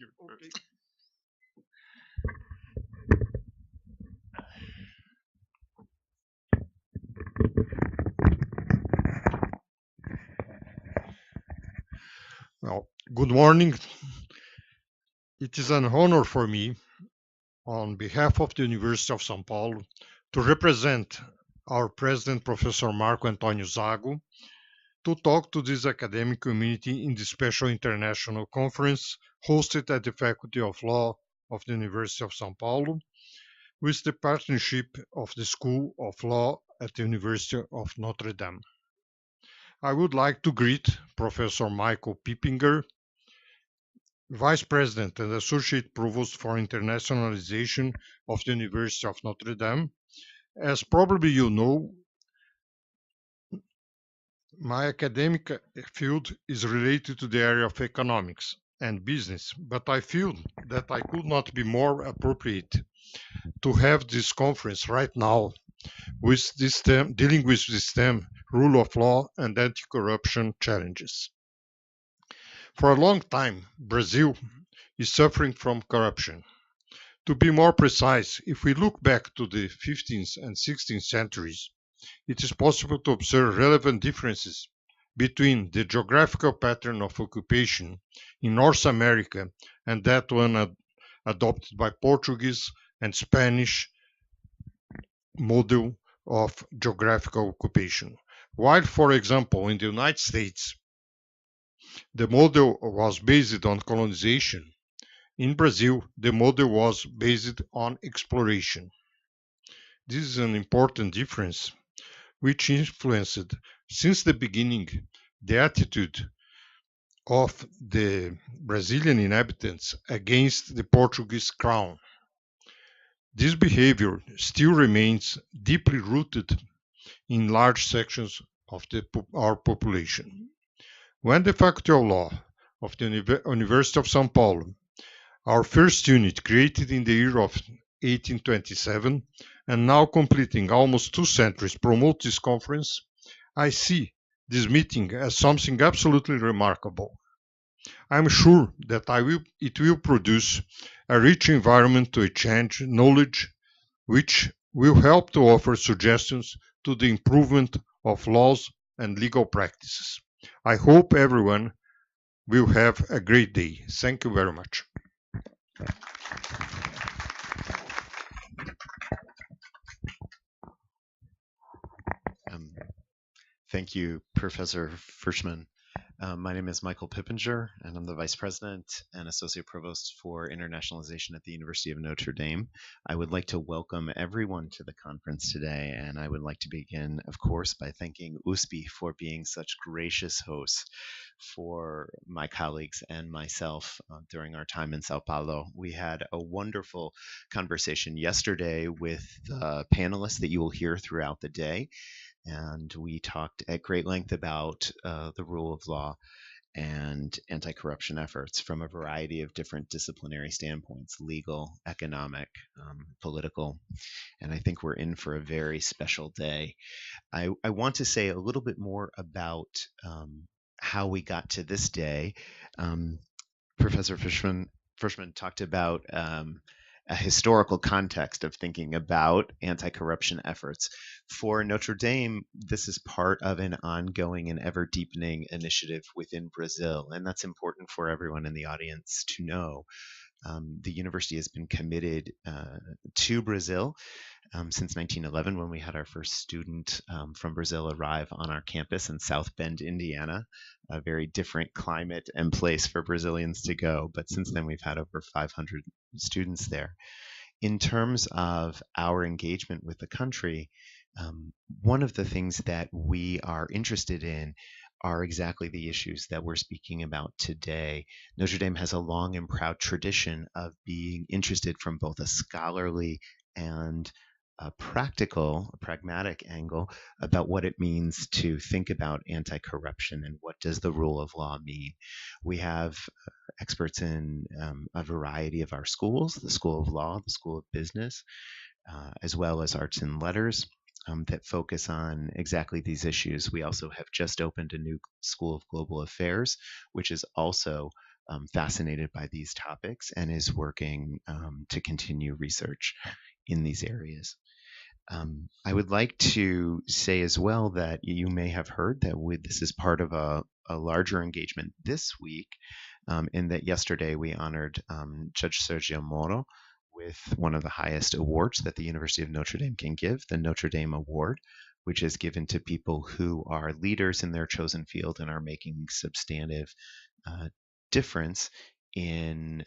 Okay. Well, good morning. It is an honor for me, on behalf of the University of São Paulo, to represent our president, Professor Marco Antônio Zago, to talk to this academic community in the special international conference hosted at the Faculty of Law of the University of São Paulo, with the partnership of the School of Law at the University of Notre Dame. I would like to greet Professor Michael Pippinger, Vice President and Associate Provost for Internationalization of the University of Notre Dame. As probably you know, my academic field is related to the area of economics and business, but I feel that I could not be more appropriate to have this conference right now with this theme, dealing with this theme, rule of law and anti-corruption challenges. For a long time, Brazil is suffering from corruption. To be more precise, if we look back to the 15th and 16th centuries, it is possible to observe relevant differences between the geographical pattern of occupation in North America and that one adopted by Portuguese and Spanish model of geographical occupation. While, for example, in the United States, the model was based on colonization, in Brazil, the model was based on exploration. This is an important difference which influenced since the beginning the attitude of the Brazilian inhabitants against the Portuguese crown. This behavior still remains deeply rooted in large sections of our population. When the Faculty of Law of the University of São Paulo, our first unit created in the year of 1827 and now completing almost 2 centuries, promote this conference, I see this meeting as something absolutely remarkable. I'm sure that it will produce a rich environment to exchange knowledge, which will help to offer suggestions to the improvement of laws and legal practices. I hope everyone will have a great day. Thank you very much. Thank you, Professor Frischman. My name is Michael Pippinger, and I'm the Vice President and Associate Provost for Internationalization at the University of Notre Dame. I would like to welcome everyone to the conference today, and I would like to begin, of course, by thanking USP for being such gracious hosts for my colleagues and myself during our time in Sao Paulo. We had a wonderful conversation yesterday with the panelists that you will hear throughout the day. And we talked at great length about the rule of law and anti-corruption efforts from a variety of different disciplinary standpoints, legal, economic, political, and I think we're in for a very special day. I want to say a little bit more about how we got to this day. Professor Frischman talked about a historical context of thinking about anti-corruption efforts. For Notre Dame, this is part of an ongoing and ever-deepening initiative within Brazil, and that's important for everyone in the audience to know. The university has been committed to Brazil since 1911, when we had our first student from Brazil arrive on our campus in South Bend, Indiana, a very different climate and place for Brazilians to go. But since then, we've had over 500 students there. In terms of our engagement with the country, one of the things that we are interested in are exactly the issues that we're speaking about today. Notre Dame has a long and proud tradition of being interested from both a scholarly and a pragmatic angle about what it means to think about anti-corruption and what does the rule of law mean. We have experts in a variety of our schools, the School of Law, the School of Business, as well as Arts and Letters, that focus on exactly these issues. We also have just opened a new School of Global Affairs, which is also fascinated by these topics and is working to continue research in these areas. I would like to say as well that you may have heard that this is part of a larger engagement this week, in that yesterday we honored Judge Sergio Moro with one of the highest awards that the University of Notre Dame can give, the Notre Dame Award, which is given to people who are leaders in their chosen field and are making substantive difference in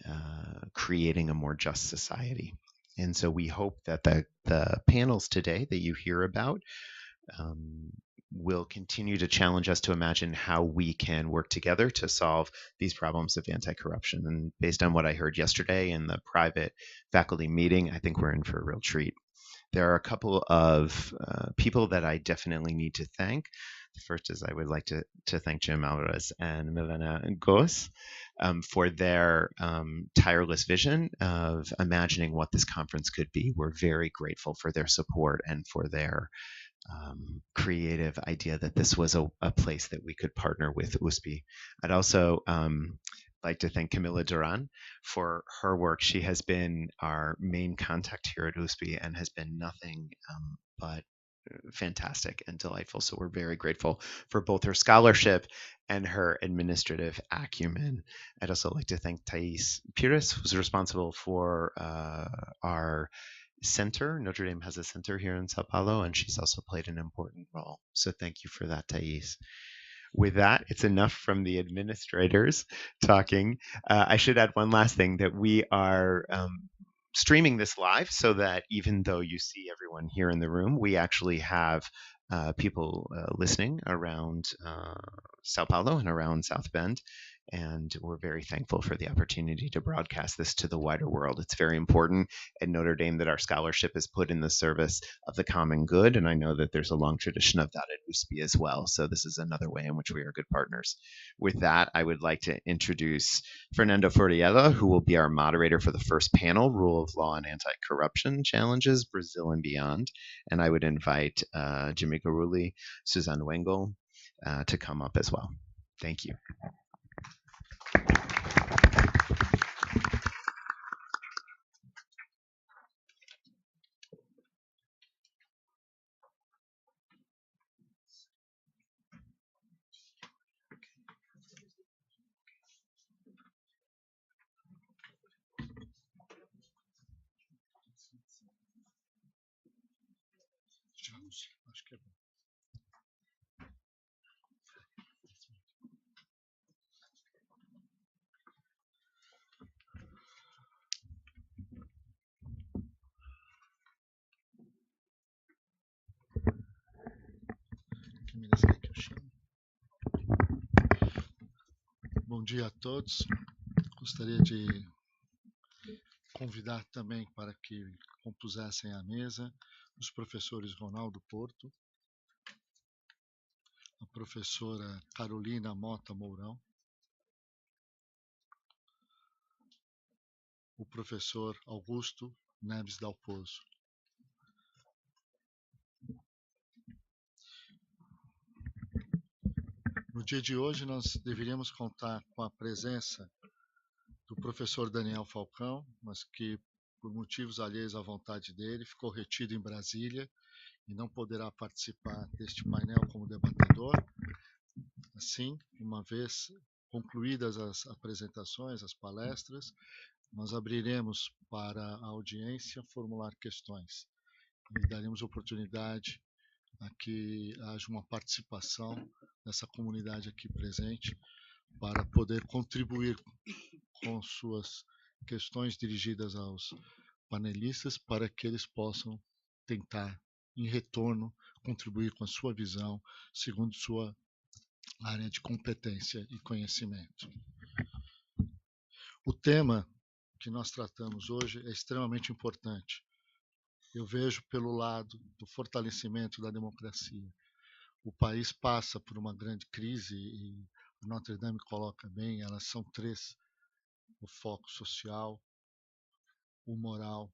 creating a more just society. And so we hope that the panels today that you hear about will continue to challenge us to imagine how we can work together to solve these problems of anti-corruption. And based on what I heard yesterday in the private faculty meeting, I think we're in for a real treat. There are a couple of people that I definitely need to thank. The first is I would like to thank Jim Alvarez and Milena Gos for their tireless vision of imagining what this conference could be. We're very grateful for their support and for their creative idea that this was a place that we could partner with USP. I'd also like to thank Camila Duran for her work. She has been our main contact here at USP and has been nothing but fantastic and delightful. So we're very grateful for both her scholarship and her administrative acumen. I'd also like to thank Thais Pires, who's responsible for our center. Notre Dame has a center here in Sao Paulo, and she's also played an important role. So thank you for that, Thais. With that, it's enough from the administrators talking. I should add one last thing, that we are streaming this live so that even though you see everyone here in the room, we actually have people listening around Sao Paulo and around South Bend. And we're very thankful for the opportunity to broadcast this to the wider world. It's very important at Notre Dame that our scholarship is put in the service of the common good. And I know that there's a long tradition of that at USP as well. So this is another way in which we are good partners. With that, I would like to introduce Fernando Furiella, who will be our moderator for the first panel, Rule of Law and Anti-Corruption Challenges, Brazil and Beyond. And I would invite Jimmy Garuli, Suzanne Wengel to come up as well. Thank you. Bom dia a todos. Gostaria de convidar também para que compusessem a mesa os professores Ronaldo Porto, a professora Carolina Mota Mourão, o professor Augusto Neves Dalpozo. No dia de hoje, nós deveríamos contar com a presença do professor Daniel Falcão, mas que, por motivos alheios à vontade dele, ficou retido em Brasília e não poderá participar deste painel como debatedor. Assim, uma vez concluídas as apresentações, as palestras, nós abriremos para a audiência formular questões e daremos oportunidade a que haja uma participação dessa comunidade aqui presente para poder contribuir com suas questões dirigidas aos panelistas para que eles possam tentar, em retorno, contribuir com a sua visão segundo sua área de competência e conhecimento. O tema que nós tratamos hoje é extremamente importante. Eu vejo pelo lado do fortalecimento da democracia. O país passa por uma grande crise e a Notre Dame coloca bem, elas são três: o foco social, o moral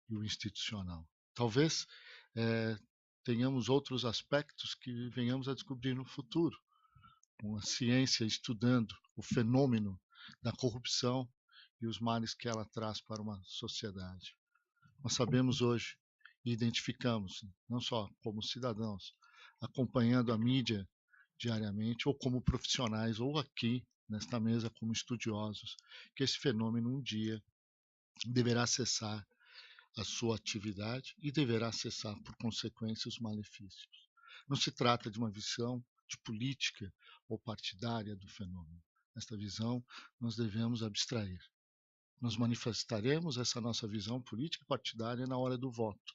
e o institucional. Talvez tenhamos outros aspectos que venhamos a descobrir no futuro, com a ciência estudando o fenômeno da corrupção e os males que ela traz para uma sociedade. Nós sabemos hoje e identificamos, não só como cidadãos, acompanhando a mídia diariamente, ou como profissionais, ou aqui nesta mesa como estudiosos, que esse fenômeno um dia deverá cessar a sua atividade e deverá cessar, por consequência, os malefícios. Não se trata de uma visão de política ou partidária do fenômeno. Nesta visão, nós devemos abstrair. Nós manifestaremos essa nossa visão política e partidária na hora do voto.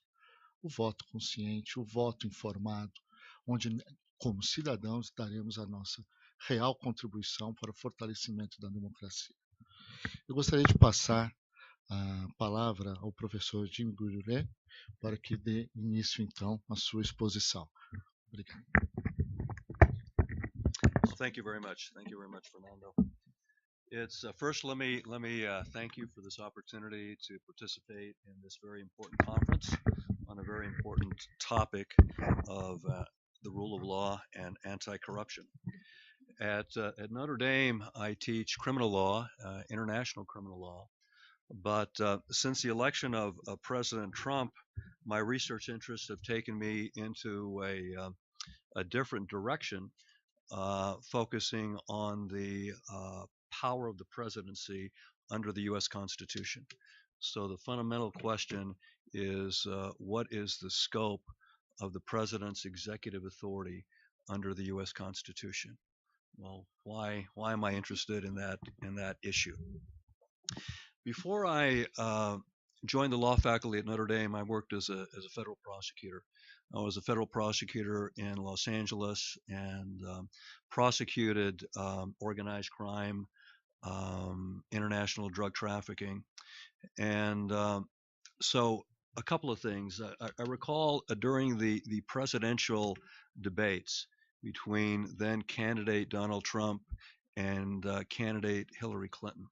O voto consciente, o voto informado, onde, como cidadãos, daremos a nossa real contribuição para o fortalecimento da democracia. Eu gostaria de passar a palavra ao professor Jim Gurulé para que dê início, então, à sua exposição. Obrigado. Well, thank you very much. Thank you very much, Fernando. It's first, let me thank you for this opportunity to participate in this very important conference on a very important topic of the rule of law and anti-corruption. At Notre Dame, I teach criminal law, international criminal law. But since the election of President Trump, my research interests have taken me into a different direction, focusing on the power of the presidency under the U.S. Constitution. So the fundamental question is, what is the scope of the president's executive authority under the U.S. Constitution? Well, why am I interested in that issue? Before I joined the law faculty at Notre Dame, I worked as a federal prosecutor. I was a federal prosecutor in Los Angeles and prosecuted organized crime, international drug trafficking, and so a couple of things. I recall during the presidential debates between then candidate Donald Trump and candidate Hillary Clinton.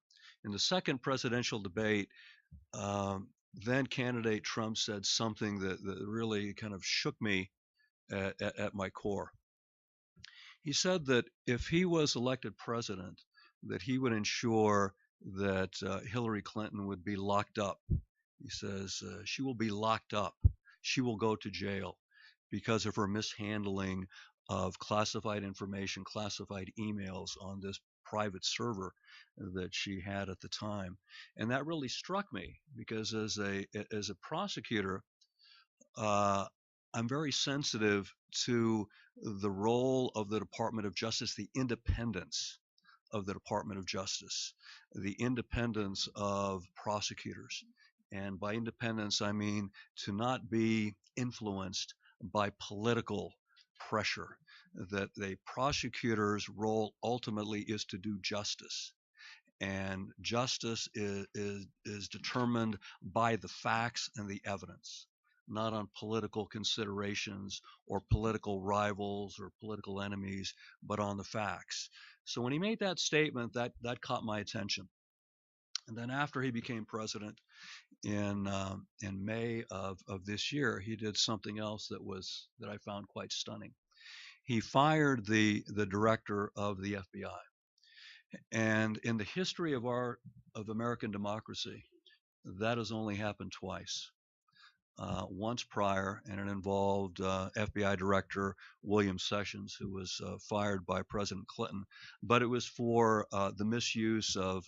In the second presidential debate, then candidate Trump said something that really kind of shook me at my core. He said that if he was elected president, that he would ensure that Hillary Clinton would be locked up. He says she will be locked up. She will go to jail because of her mishandling of classified information, classified emails on this private server that she had at the time. And that really struck me because as a prosecutor, I'm very sensitive to the role of the Department of Justice, the independence of the Department of Justice, the independence of prosecutors. And by independence, I mean to not be influenced by political pressure, that the prosecutor's role ultimately is to do justice. And justice is determined by the facts and the evidence, not on political considerations or political rivals or political enemies, but on the facts. So when he made that statement, that caught my attention. And then after he became president in May of this year, he did something else that I found quite stunning. He fired the director of the FBI. And in the history of American democracy, that has only happened twice. Once prior, and it involved FBI Director William Sessions, who was fired by President Clinton, but it was for the misuse of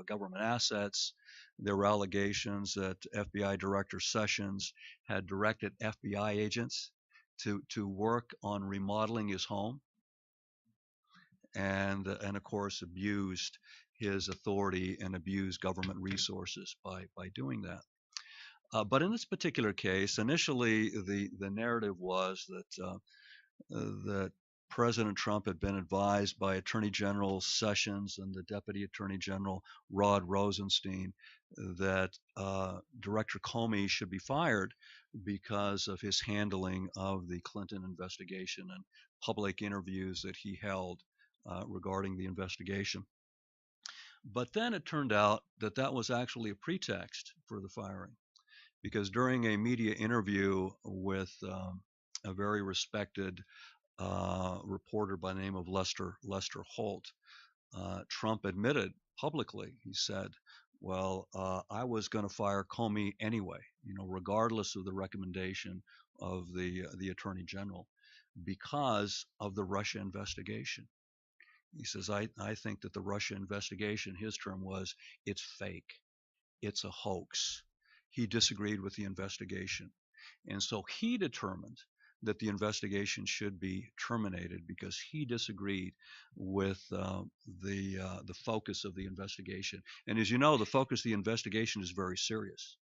government assets. There were allegations that FBI Director Sessions had directed FBI agents to work on remodeling his home, and of course abused his authority and abused government resources by doing that. But in this particular case, initially the narrative was that President Trump had been advised by Attorney General Sessions and the Deputy Attorney General Rod Rosenstein that Director Comey should be fired because of his handling of the Clinton investigation and public interviews that he held regarding the investigation. But then it turned out that that was actually a pretext for the firing, because during a media interview with a very respected reporter by the name of Lester Holt, Trump admitted publicly. He said, well, I was going to fire Comey anyway, regardless of the recommendation of the attorney general because of the Russia investigation. He says, I think that the Russia investigation, his term was, it's fake. It's a hoax. He disagreed with the investigation. And so he determined that the investigation should be terminated because he disagreed with the focus of the investigation. And as you know, the focus of the investigation is very serious.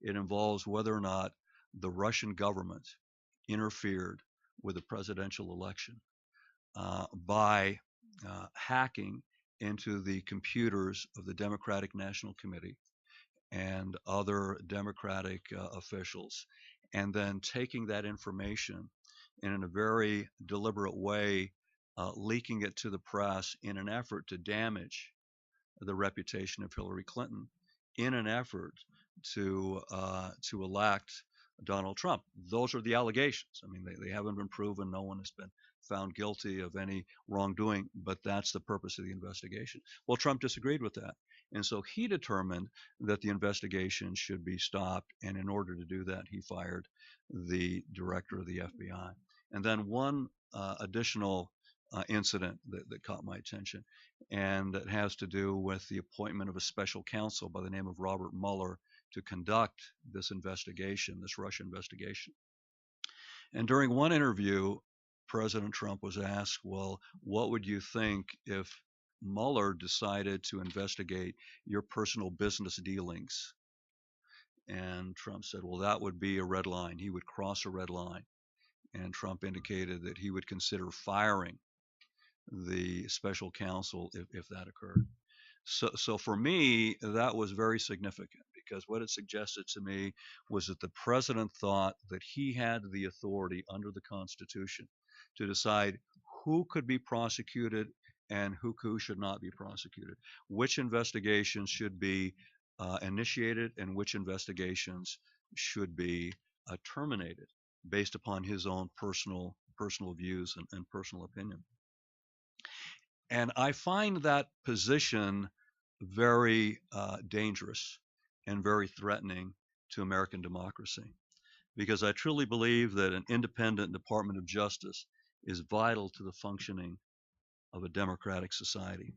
It involves whether or not the Russian government interfered with the presidential election by hacking into the computers of the Democratic National Committee and other Democratic officials, and then taking that information and in a very deliberate way, leaking it to the press in an effort to damage the reputation of Hillary Clinton in an effort to elect Donald Trump. Those are the allegations. I mean, they haven't been proven. No one has been found guilty of any wrongdoing, but that's the purpose of the investigation. Well, Trump disagreed with that. And so he determined that the investigation should be stopped. And in order to do that, he fired the director of the FBI. And then one additional incident that caught my attention, and it has to do with the appointment of a special counsel by the name of Robert Mueller to conduct this investigation, this Russia investigation. And during one interview, President Trump was asked, well, what would you think if Mueller decided to investigate your personal business dealings? And Trump said, well, that would be a red line. He would cross a red line. And Trump indicated that he would consider firing the special counsel if that occurred. So for me, that was very significant because what it suggested to me was that the president thought that he had the authority under the Constitution to decide who could be prosecuted and who should not be prosecuted, which investigations should be initiated and which investigations should be terminated based upon his own personal views and personal opinion. And I find that position very dangerous and very threatening to American democracy because I truly believe that an independent Department of Justice is vital to the functioning of a democratic society.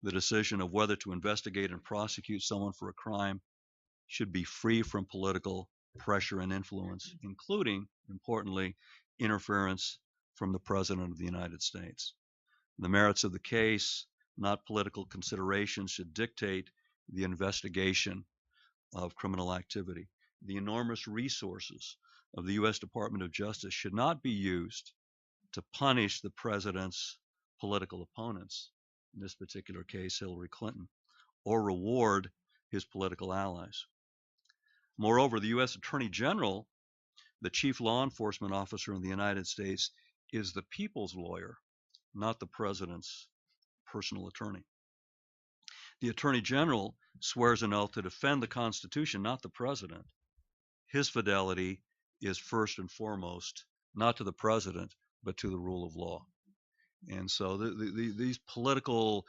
The decision of whether to investigate and prosecute someone for a crime should be free from political pressure and influence, including, importantly, interference from the President of the United States. The merits of the case, not political considerations, should dictate the investigation of criminal activity. The enormous resources of the U.S. Department of Justice should not be used to punish the president's political opponents, in this particular case, Hillary Clinton, or reward his political allies. Moreover, the U.S. Attorney General, the chief law enforcement officer in the United States, is the people's lawyer, not the president's personal attorney. The attorney general swears an oath to defend the Constitution, not the president. His fidelity is first and foremost not to the president, but to the rule of law. And so this political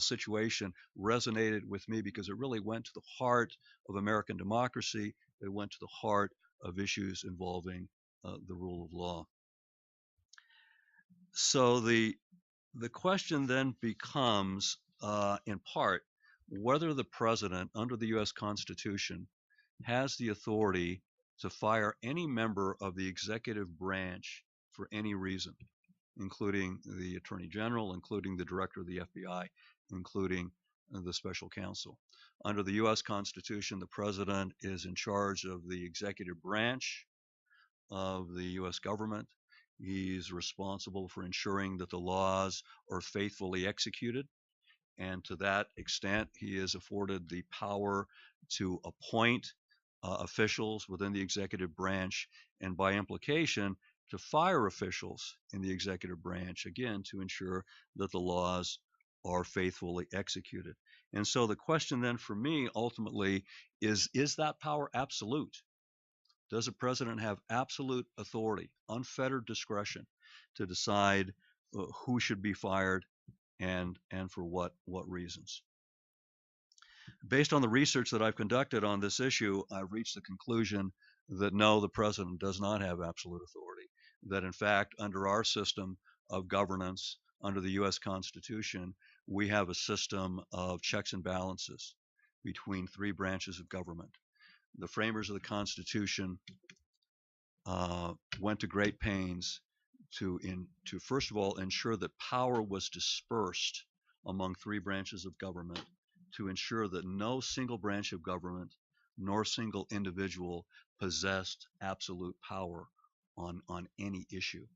situation resonated with me because it really went to the heart of American democracy. It went to the heart of issues involving the rule of law. So the question then becomes, in part, whether the president, under the U.S. Constitution, has the authority to fire any member of the executive branch for any reason, including the attorney general, including the director of the FBI, including the special counsel. Under the U.S. Constitution, the president is in charge of the executive branch of the U.S. government. He's responsible for ensuring that the laws are faithfully executed. And to that extent, he is afforded the power to appoint officials within the executive branch, and by implication, to fire officials in the executive branch, again, to ensure that the laws are faithfully executed. And so the question then for me ultimately is that power absolute? Does a president have absolute authority, unfettered discretion to decide who should be fired and for what reasons. Based on the research that I've conducted on this issue, I've reached the conclusion that no, the president does not have absolute authority. That in fact, under our system of governance, under the U.S. Constitution, we have a system of checks and balances between three branches of government. The framers of the Constitution went to great pains to first of all ensure that power was dispersed among three branches of government, to ensure that no single branch of government nor single individual possessed absolute power on any issue,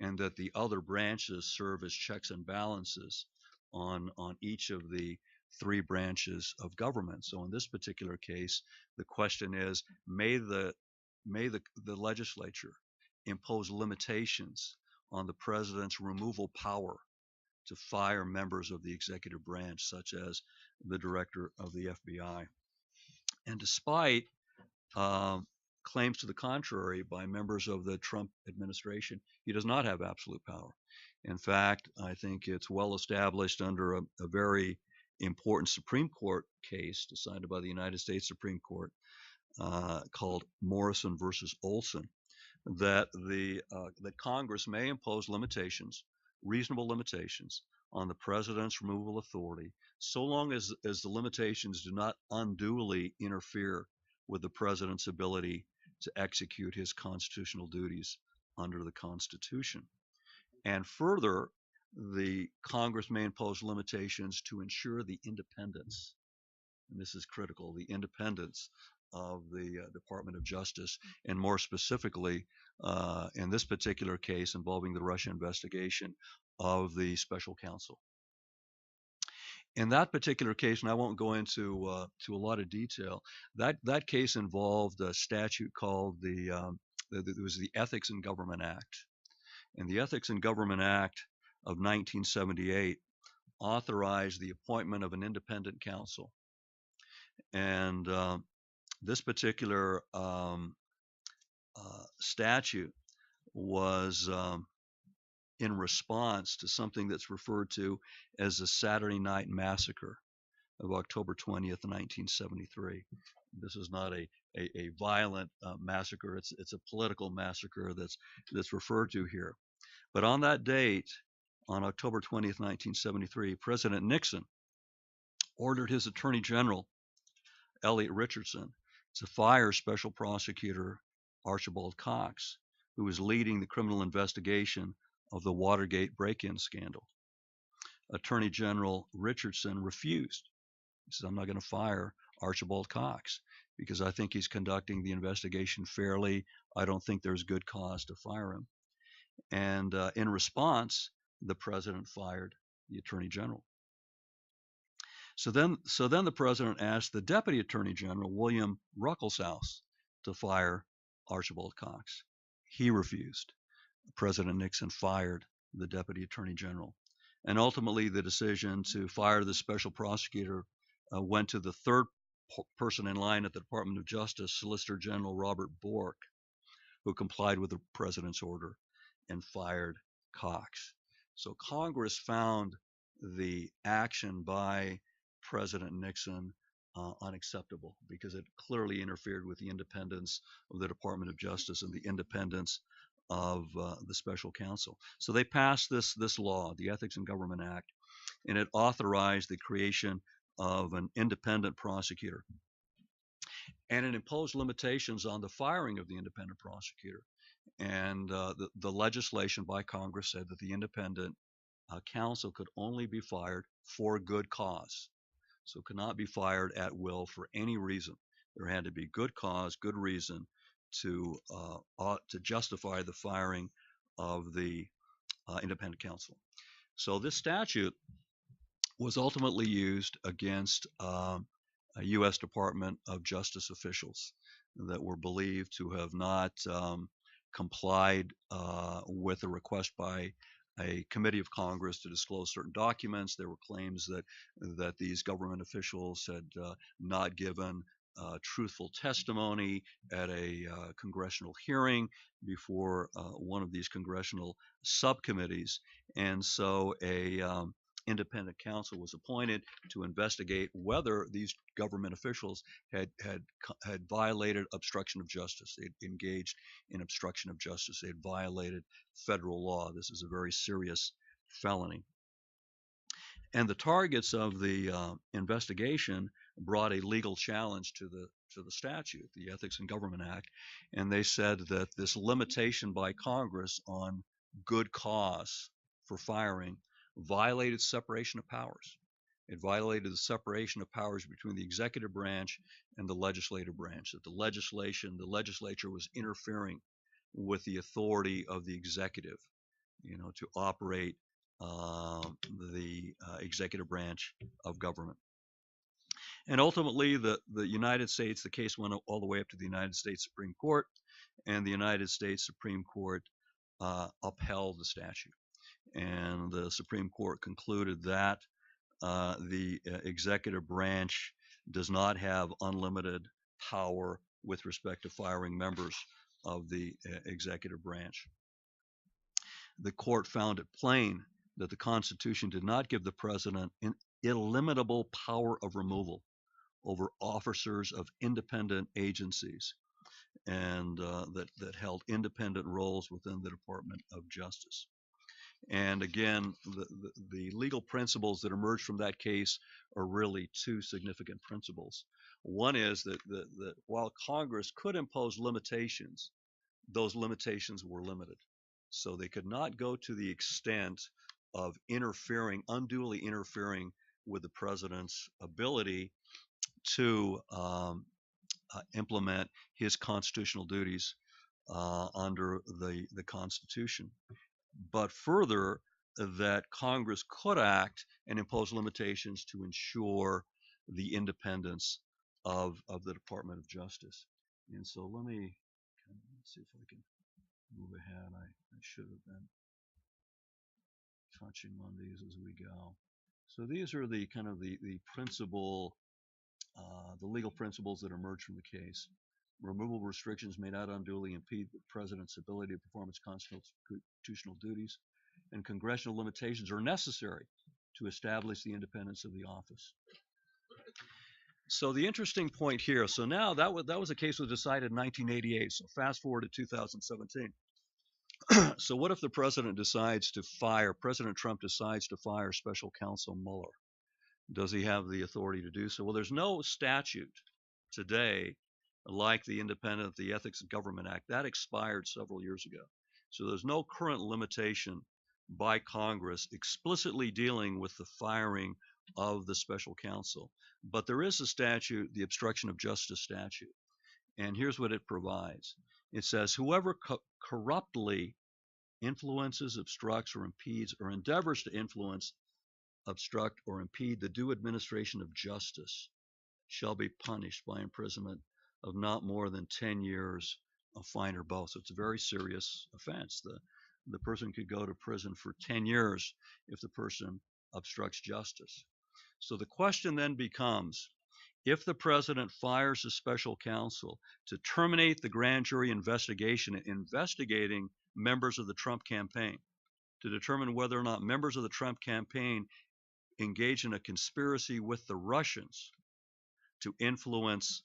and that the other branches serve as checks and balances on each of the three branches of government. So in this particular case, the question is, may the legislature impose limitations on the president's removal power to fire members of the executive branch, such as the director of the FBI. And despite claims to the contrary by members of the Trump administration, he does not have absolute power. In fact, I think it's well established under a very important Supreme Court case decided by the United States Supreme Court called Morrison versus Olson, that that Congress may impose limitations, reasonable limitations, on the president's removal authority, so long as the limitations do not unduly interfere with the president's ability to execute his constitutional duties under the Constitution. And further, the Congress may impose limitations to ensure the independence, and this is critical, the independence of the Department of Justice, and more specifically, in this particular case involving the Russia investigation, of the special counsel. In that particular case, and I won't go into to a lot of detail, that case involved a statute called it was the Ethics in Government Act, and the Ethics in Government Act of 1978 authorized the appointment of an independent counsel, and this particular statute was in response to something that's referred to as the Saturday Night Massacre of October 20th, 1973. This is not a violent massacre. It's a political massacre that's referred to here. But on that date, on October 20th, 1973, President Nixon ordered his Attorney General, Elliot Richardson, to fire Special Prosecutor Archibald Cox, who was leading the criminal investigation of the Watergate break-in scandal. Attorney General Richardson refused. He said, I'm not going to fire Archibald Cox because I think he's conducting the investigation fairly. I don't think there's good cause to fire him. And in response, the president fired the Attorney General. So then the president asked the Deputy Attorney General, William Ruckelshaus, to fire Archibald Cox. He refused. President Nixon fired the Deputy Attorney General. And ultimately, the decision to fire the special prosecutor went to the third person in line at the Department of Justice, Solicitor General Robert Bork, who complied with the president's order and fired Cox. So Congress found the action by President Nixon unacceptable because it clearly interfered with the independence of the Department of Justice and the independence of the special counsel. So they passed this law, the Ethics in Government Act, and it authorized the creation of an independent prosecutor. And it imposed limitations on the firing of the independent prosecutor. And the legislation by Congress said that the independent counsel could only be fired for good cause. So could not be fired at will for any reason. There had to be good cause, good reason to justify the firing of the independent counsel. So this statute was ultimately used against U.S. Department of Justice officials that were believed to have not complied with a request by a committee of Congress to disclose certain documents. There were claims that these government officials had not given truthful testimony at a congressional hearing before one of these congressional subcommittees, and so independent counsel was appointed to investigate whether these government officials had violated obstruction of justice. They'd engaged in obstruction of justice. They had violated federal law. This is a very serious felony. And the targets of the investigation brought a legal challenge to the statute, the Ethics in Government Act, and they said that this limitation by Congress on good cause for firing violated separation of powers. It violated the separation of powers between the executive branch and the legislative branch. That the legislature was interfering with the authority of the executive, to operate the executive branch of government. And ultimately, the United States, the case went all the way up to the United States Supreme Court, and the United States Supreme Court upheld the statute. And the Supreme Court concluded that the executive branch does not have unlimited power with respect to firing members of the executive branch. The court found it plain that the Constitution did not give the president an illimitable power of removal over officers of independent agencies and that held independent roles within the Department of Justice. And again, the legal principles that emerge from that case are really two significant principles. One is that while Congress could impose limitations, those limitations were limited. So they could not go to the extent of unduly interfering with the president's ability to implement his constitutional duties under the Constitution. But further, that Congress could act and impose limitations to ensure the independence of the Department of Justice. And so let me see if I can move ahead. I should have been touching on these as we go. So these are the kind of the principle, the legal principles that emerge from the case. Removal restrictions may not unduly impede the president's ability to perform its constitutional duties, and congressional limitations are necessary to establish the independence of the office. So the interesting point here, so now that was a case that was decided in 1988, so fast forward to 2017. So what if the President Trump decides to fire Special Counsel Mueller? Does he have the authority to do so? Well, there's no statute today like the Ethics in Government Act. That expired several years ago. So there's no current limitation by Congress explicitly dealing with the firing of the special counsel. But there is a statute, the Obstruction of Justice statute. And here's what it provides. It says, whoever corruptly influences, obstructs, or impedes, or endeavors to influence, obstruct, or impede the due administration of justice shall be punished by imprisonment of not more than 10 years, a fine, or both. So it's a very serious offense. The person could go to prison for 10 years if the person obstructs justice. So the question then becomes, if the president fires a special counsel to terminate the grand jury investigation investigating members of the Trump campaign, to determine whether or not members of the Trump campaign engage in a conspiracy with the Russians to influence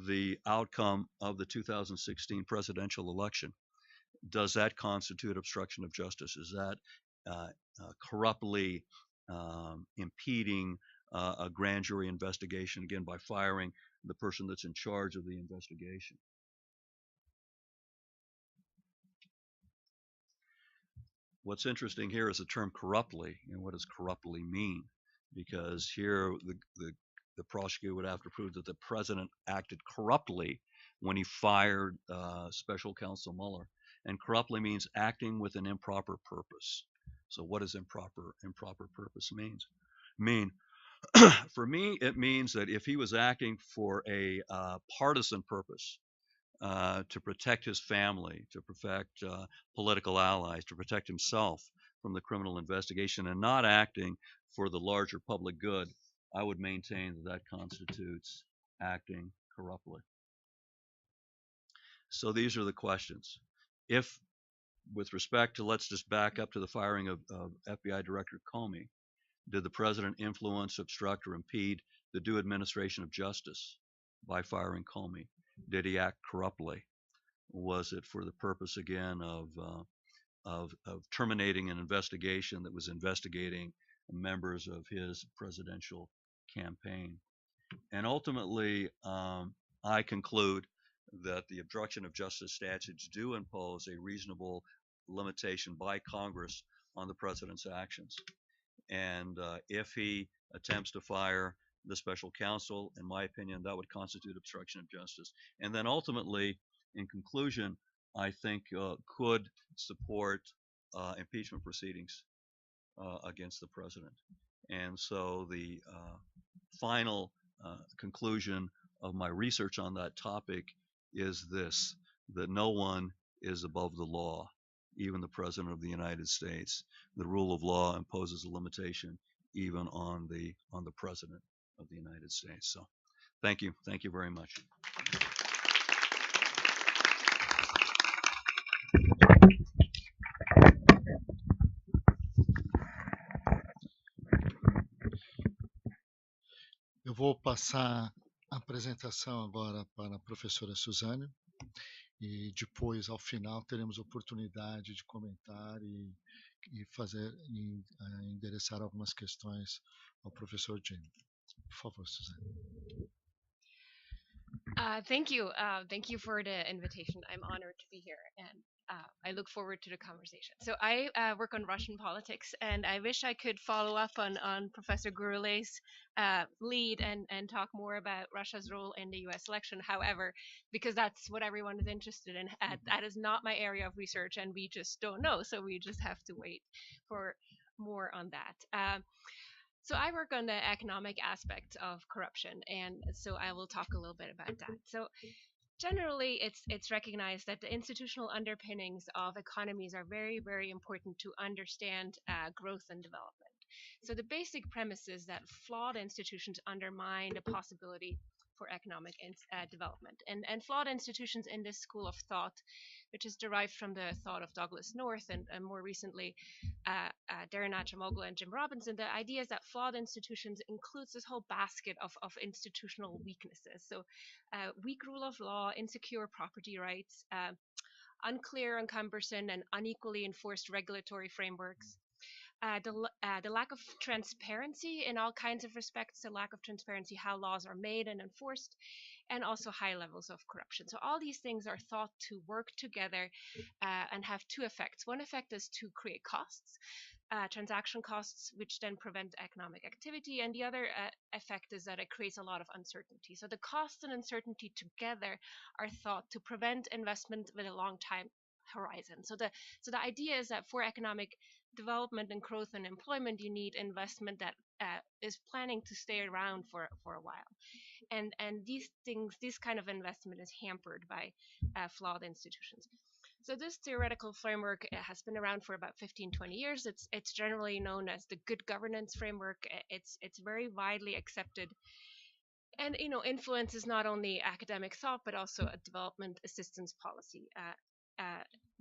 the outcome of the 2016 presidential election, does that constitute obstruction of justice? Is that corruptly impeding a grand jury investigation, again, by firing the person that's in charge of the investigation? What's interesting here is the term corruptly, and what does corruptly mean? Because here the prosecutor would have to prove that the president acted corruptly when he fired Special Counsel Mueller. And corruptly means acting with an improper purpose. So what does improper purpose mean? For me, it means that if he was acting for a partisan purpose, to protect his family, to protect political allies, to protect himself from the criminal investigation, and not acting for the larger public good, I would maintain that constitutes acting corruptly. So these are the questions. If, with respect to, let's just back up to the firing of FBI Director Comey, Did the president influence, obstruct, or impede the due administration of justice by firing Comey? Did he act corruptly? Was it for the purpose again of terminating an investigation that was investigating members of his presidential campaign? And ultimately, I conclude that the obstruction of justice statutes do impose a reasonable limitation by Congress on the president's actions. And if he attempts to fire the special counsel, in my opinion, that would constitute obstruction of justice. And then ultimately, in conclusion, I think could support impeachment proceedings against the president. And so the final conclusion of my research on that topic is this: that no one is above the law, even the President of the United States. The rule of law imposes a limitation even on the President of the United States. So thank you very much. Eu vou passar a apresentação agora para a professora Suzane e depois, ao final, teremos oportunidade de comentar e endereçar algumas questões ao professor Jim. Por favor, Suzane. Thank you. Thank you for the invitation. I'm honored to be here, and I look forward to the conversation. So I work on Russian politics, and I wish I could follow up on Professor Gurule's lead and talk more about Russia's role in the U.S. election. However, because that's what everyone is interested in, that is not my area of research, and we just don't know. So we just have to wait for more on that. So I work on the economic aspect of corruption, and so I will talk a little bit about that. So generally, it's recognized that the institutional underpinnings of economies are very important to understand growth and development. So the basic premise is that flawed institutions undermine the possibility for economic development. And flawed institutions in this school of thought, which is derived from the thought of Douglas North and more recently Darren Acemoglu and Jim Robinson, the idea is that flawed institutions includes this whole basket of institutional weaknesses. So weak rule of law, insecure property rights, unclear and cumbersome and unequally enforced regulatory frameworks, the lack of transparency in all kinds of respects, the lack of transparency how laws are made and enforced, and also high levels of corruption. So all these things are thought to work together and have two effects. One effect is to create costs, transaction costs, which then prevent economic activity. And the other effect is that it creates a lot of uncertainty. So the costs and uncertainty together are thought to prevent investment with a long time horizon. So the idea is that for economic development and growth and employment, you need investment that is planning to stay around for a while. And this kind of investment is hampered by flawed institutions. So this theoretical framework has been around for about 15-20 years. It's generally known as the good governance framework. It's very widely accepted, and influences not only academic thought but also a development assistance policy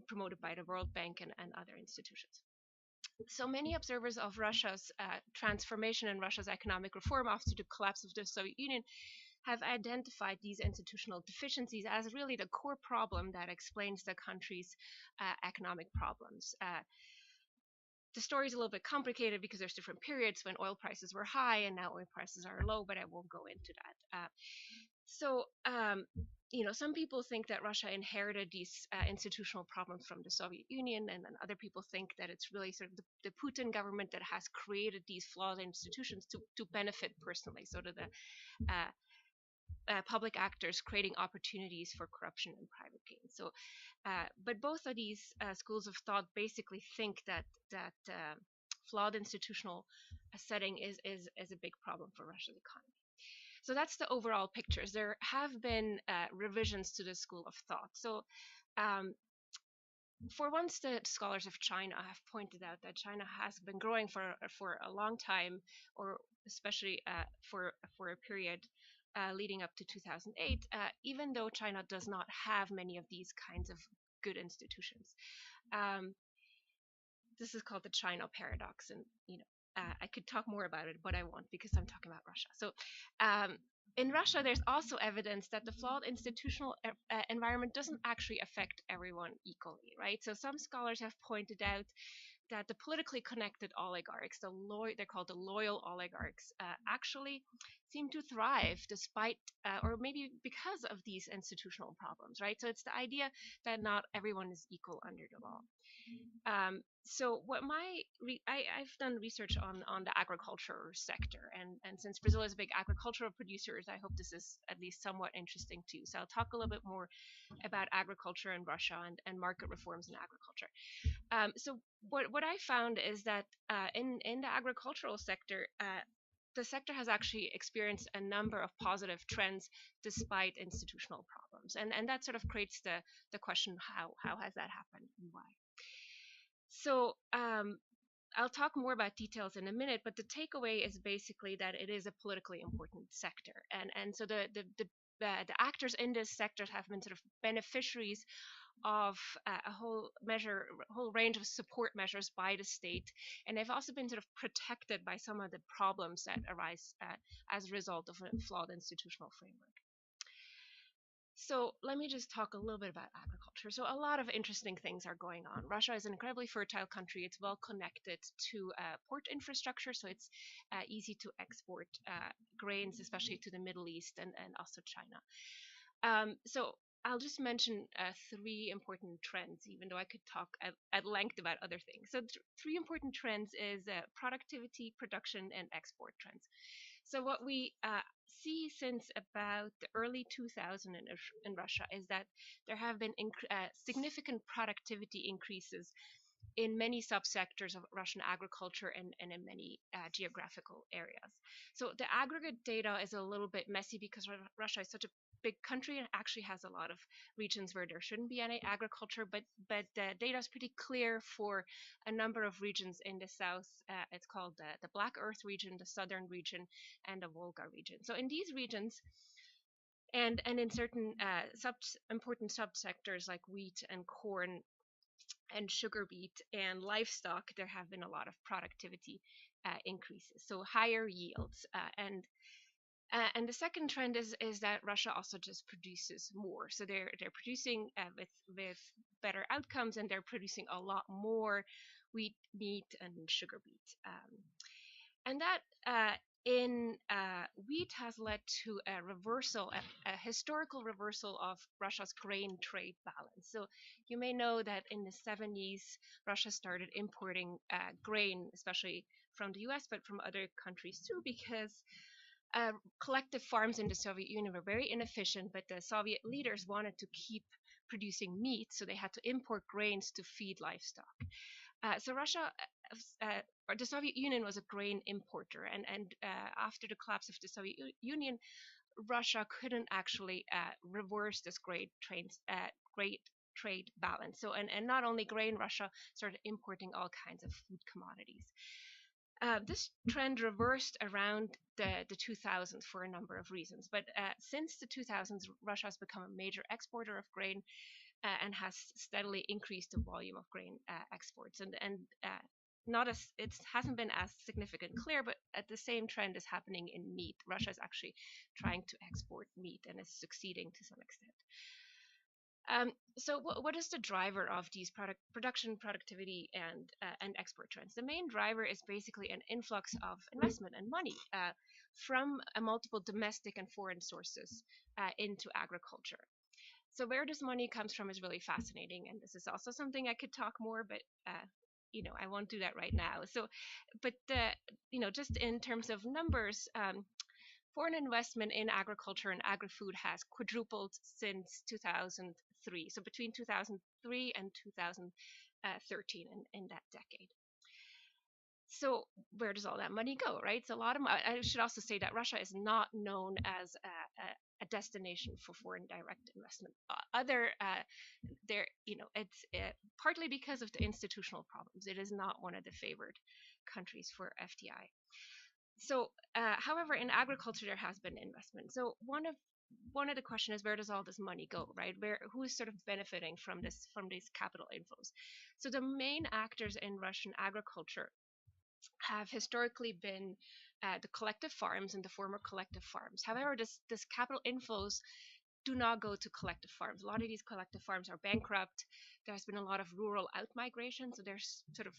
promoted by the World Bank and other institutions. So many observers of Russia's transformation and Russia's economic reform after the collapse of the Soviet Union have identified these institutional deficiencies as really the core problem that explains the country's economic problems. The story is a little bit complicated because there's different periods when oil prices were high and now oil prices are low, but I won't go into that. Some people think that Russia inherited these institutional problems from the Soviet Union, and then other people think that it's really sort of the Putin government that has created these flawed institutions to benefit personally, so to the public actors creating opportunities for corruption and private gain. So, but both of these schools of thought basically think that flawed institutional setting is a big problem for Russia's economy. So that's the overall pictures. There have been revisions to the school of thought. So for once, the scholars of China have pointed out that China has been growing for a long time, or especially for a period leading up to 2008, even though China does not have many of these kinds of good institutions. This is called the China paradox, and I could talk more about it, but I won't because I'm talking about Russia. So in Russia, there's also evidence that the flawed institutional environment doesn't actually affect everyone equally, right? So some scholars have pointed out that the politically connected oligarchs, they're called the loyal oligarchs, actually seem to thrive despite, or maybe because of these institutional problems, right? So it's the idea that not everyone is equal under the law. So what I've done research on the agriculture sector, and since Brazil is a big agricultural producers, I hope this is at least somewhat interesting too. So I'll talk a little bit more about agriculture in Russia and market reforms in agriculture. So what I found is that in the agricultural sector, the sector has actually experienced a number of positive trends despite institutional problems, and that sort of creates the question, how has that happened and why? So I'll talk more about details in a minute, but the takeaway is basically that it is a politically important sector, and so the actors in this sector have been sort of beneficiaries of a whole range of support measures by the state, and they've also been sort of protected by some of the problems that arise as a result of a flawed institutional framework. So let me just talk a little bit about agriculture. So a lot of interesting things are going on. Russia is an incredibly fertile country. It's well connected to port infrastructure, so it's easy to export grains, especially to the Middle East and also China. So I'll just mention three important trends, even though I could talk at length about other things. So three important trends is productivity, production, and export trends. So what we see since about the early 2000s in Russia is that there have been significant productivity increases in many subsectors of Russian agriculture and in many geographical areas. So the aggregate data is a little bit messy because Russia is such a big country and actually has a lot of regions where there shouldn't be any agriculture, but the data is pretty clear for a number of regions in the south. It's called the Black Earth region, the southern region, and the Volga region. So in these regions, and in certain important subsectors like wheat and corn and sugar beet and livestock, there have been a lot of productivity increases, so higher yields. And the second trend is that Russia also just produces more, so they're producing with better outcomes, and they're producing a lot more wheat, meat, and sugar beet. And that in wheat has led to a historical reversal of Russia's grain trade balance. So you may know that in the 70s, Russia started importing grain, especially from the US, but from other countries too, because collective farms in the Soviet Union were very inefficient, but the Soviet leaders wanted to keep producing meat, so they had to import grains to feed livestock. So or the Soviet Union was a grain importer, and after the collapse of the Soviet Union, Russia couldn't actually reverse this great trade balance. So, and not only grain, Russia started importing all kinds of food commodities. This trend reversed around the 2000s for a number of reasons, but since the 2000s, Russia has become a major exporter of grain, and has steadily increased the volume of grain exports. And not as it hasn't been as significant clear, but at the same trend is happening in meat. Russia is actually trying to export meat and is succeeding to some extent. So what is the driver of these production, productivity, and export trends? The main driver is basically an influx of investment and money from multiple domestic and foreign sources into agriculture. So where this money comes from is really fascinating, and this is also something I could talk more, but I won't do that right now. So, but just in terms of numbers, foreign investment in agriculture and agri-food has quadrupled since 2003. So between 2003 and 2013, in that decade. So where does all that money go, right? So I should also say that Russia is not known as a destination for foreign direct investment. It's partly because of the institutional problems. It is not one of the favored countries for FDI. So, however, in agriculture there has been investment. So one of the question is, where does all this money go, right? Who is sort of benefiting from these capital inflows? So the main actors in Russian agriculture have historically been the collective farms and the former collective farms. However, this capital inflows do not go to collective farms. A lot of these collective farms are bankrupt. There's been a lot of rural outmigration, so there's sort of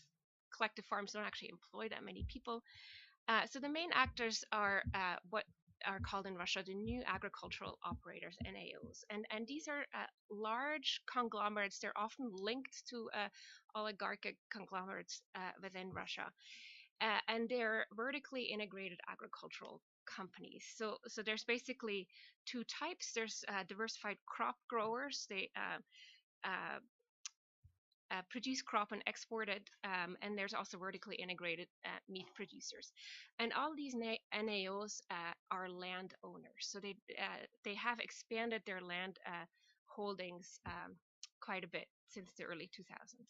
collective farms don't actually employ that many people. So the main actors are what are called in Russia the new agricultural operators, NAOs, and these are large conglomerates. They're often linked to oligarchic conglomerates within Russia, and they're vertically integrated agricultural companies. So there's basically two types. There's diversified crop growers. They uh, produce crop and export it, and there's also vertically integrated meat producers. And all these NAOs are landowners, so they have expanded their land holdings quite a bit since the early 2000s.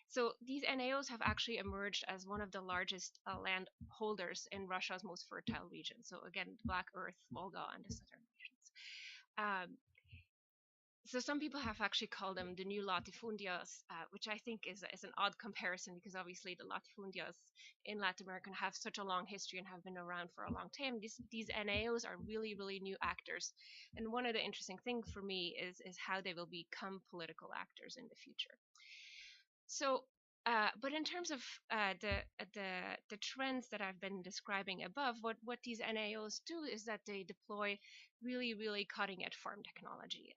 So these NAOs have actually emerged as one of the largest land holders in Russia's most fertile region. So again, the Black Earth, Volga, and the southern regions. So some people have actually called them the new latifundias, which I think is an odd comparison because obviously the latifundias in Latin America have such a long history and have been around for a long time. These NAOs are really, really new actors. And one of the interesting things for me is how they will become political actors in the future. So, but in terms of the trends that I've been describing above, what these NAOs do is that they deploy really, really cutting edge farm technology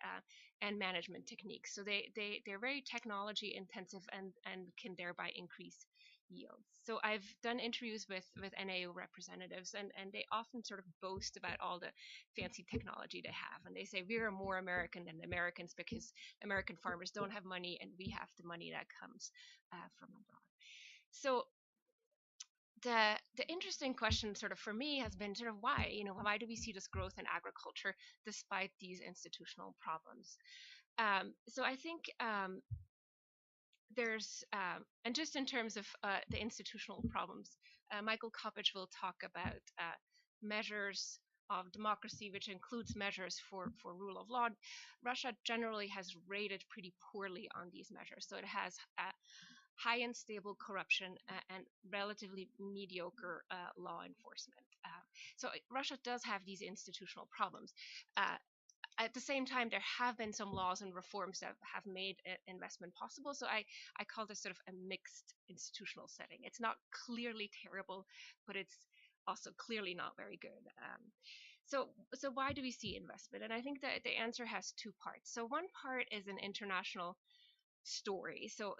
and management techniques. So they're very technology intensive and can thereby increase yields. So I've done interviews with NAO representatives, and they often sort of boast about all the fancy technology they have, and they say we're more American than Americans because American farmers don't have money and we have the money that comes from abroad. So the interesting question sort of for me has been sort of why do we see this growth in agriculture despite these institutional problems? So I think there's and just in terms of the institutional problems, Michael Koppich will talk about measures of democracy, which includes measures for rule of law. Russia generally has rated pretty poorly on these measures. So it has high and stable corruption and relatively mediocre law enforcement. So Russia does have these institutional problems. At the same time, there have been some laws and reforms that have made investment possible. So I call this sort of a mixed institutional setting. It's not clearly terrible, but it's also clearly not very good. So why do we see investment? And I think that the answer has two parts. So one part is an international story. So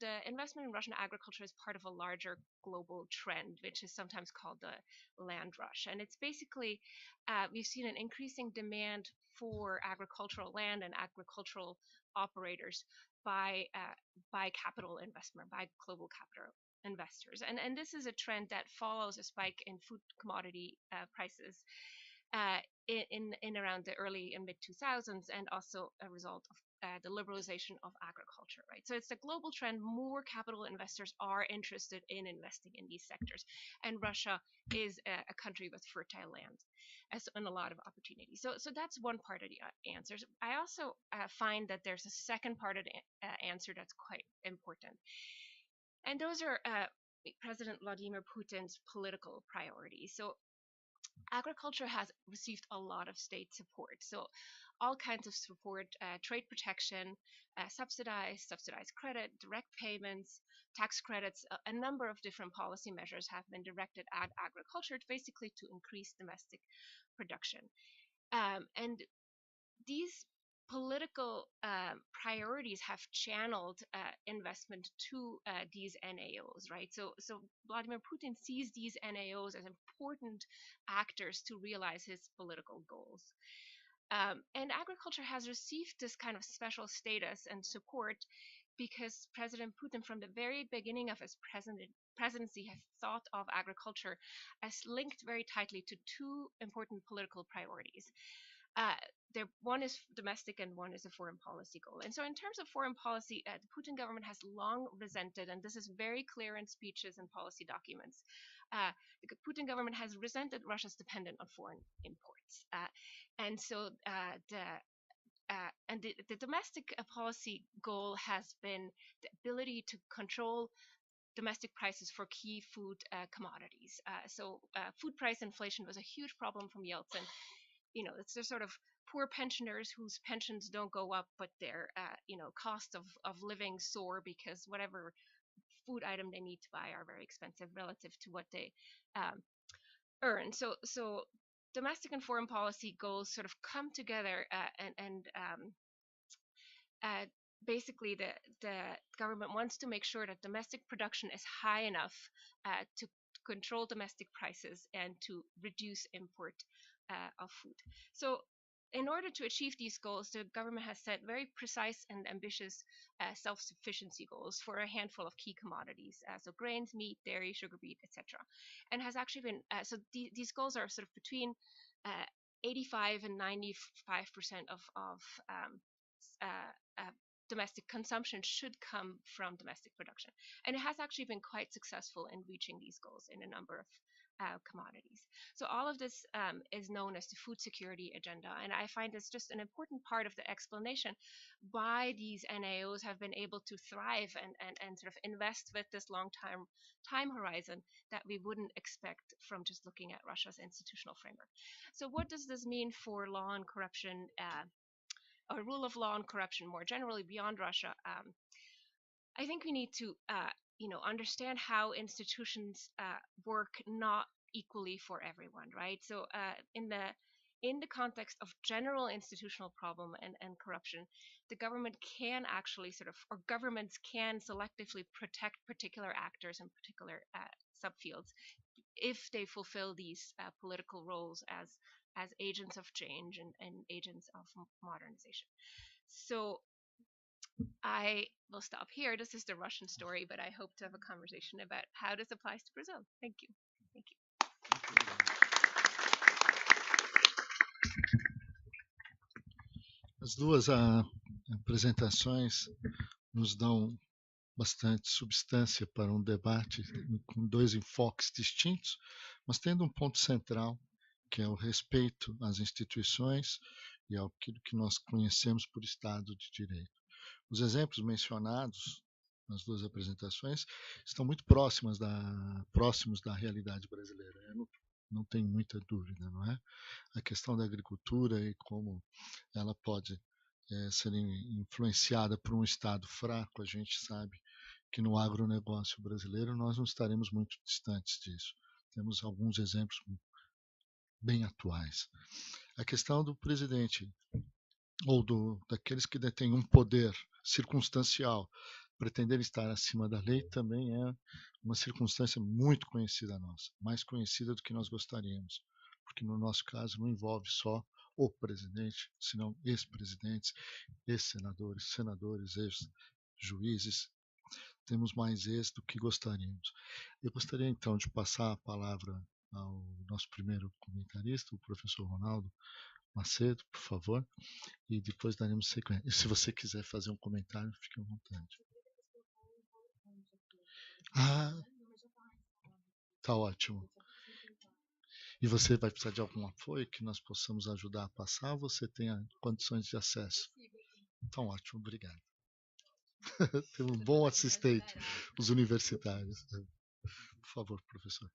the investment in Russian agriculture is part of a larger global trend, which is sometimes called the land rush. And it's basically we've seen an increasing demand for agricultural land and agricultural operators by capital investment, by global capital investors. And this is a trend that follows a spike in food commodity prices in around the early and mid 2000s, and also a result of the liberalization of agriculture, right? So it's a global trend. More capital investors are interested in investing in these sectors, and Russia is a country with fertile land and a lot of opportunity. So that's one part of the answers. I also find that there's a second part of the answer that's quite important, and those are President Vladimir Putin's political priorities. So agriculture has received a lot of state support. So all kinds of support, trade protection, subsidized credit, direct payments, tax credits, a number of different policy measures have been directed at agriculture basically to increase domestic production. And these political priorities have channeled investment to these NAOs, right? So Vladimir Putin sees these NAOs as important actors to realize his political goals. And agriculture has received this kind of special status and support because President Putin, from the very beginning of his presidency, has thought of agriculture as linked very tightly to two important political priorities. One is domestic and one is a foreign policy goal. And so in terms of foreign policy, the Putin government has long resented, and this is very clear in speeches and policy documents, the Putin government has resented Russia's dependence on foreign imports. And so the domestic policy goal has been the ability to control domestic prices for key food commodities. So food price inflation was a huge problem from Yeltsin. It's the sort of poor pensioners whose pensions don't go up, but their cost of living soar because whatever food item they need to buy are very expensive relative to what they um, earn. So domestic and foreign policy goals sort of come together and uh, basically the government wants to make sure that domestic production is high enough to control domestic prices and to reduce import of food. So in order to achieve these goals, the government has set very precise and ambitious self-sufficiency goals for a handful of key commodities, so grains, meat, dairy, sugar beet, etc. And has actually been these goals are sort of between uh, 85 and 95% of uh, domestic consumption should come from domestic production. And it has actually been quite successful in reaching these goals in a number of commodities. So all of this is known as the food security agenda. And I find this just an important part of the explanation why these NAOs have been able to thrive and sort of invest with this long time horizon that we wouldn't expect from just looking at Russia's institutional framework. So what does this mean for law and corruption or rule of law and corruption more generally beyond Russia? I think we need to, understand how institutions work not equally for everyone, right? So in the context of general institutional problem and corruption, the government can actually or governments can selectively protect particular actors and particular subfields if they fulfill these political roles as agents of change and agents of modernization. So I will stop here. This is the Russian story, but I hope to have a conversation about how this applies to Brazil. Thank you. Thank you. As duas apresentações nos dão bastante substância para um debate com dois enfoques distintos, mas tendo um ponto central, que é o respeito às instituições e ao que nós conhecemos por Estado de Direito. Os exemplos mencionados nas duas apresentações estão muito próximos da realidade brasileira. Eu não tenho muita dúvida, não é? A questão da agricultura e como ela pode ser influenciada por um Estado fraco, a gente sabe que no agronegócio brasileiro nós não estaremos muito distantes disso. Temos alguns exemplos bem atuais. A questão do presidente ou daqueles que detêm um poder circunstancial pretender estar acima da lei também é uma circunstância muito conhecida nossa, mais conhecida do que nós gostaríamos, porque no nosso caso não envolve só o presidente, senão ex-presidentes, ex-senadores, senadores, ex-juízes. Temos mais ex do que gostaríamos. Eu gostaria então de passar a palavra ao nosso primeiro comentarista, o professor Ronaldo Macedo, por favor, e depois daremos sequência. E se você quiser fazer um comentário, fique à vontade. Tá ótimo. E você vai precisar de algum apoio que nós possamos ajudar a passar ou você tem condições de acesso? Então, ótimo, obrigado. Tem um bom assistente, os universitários. Por favor, professor.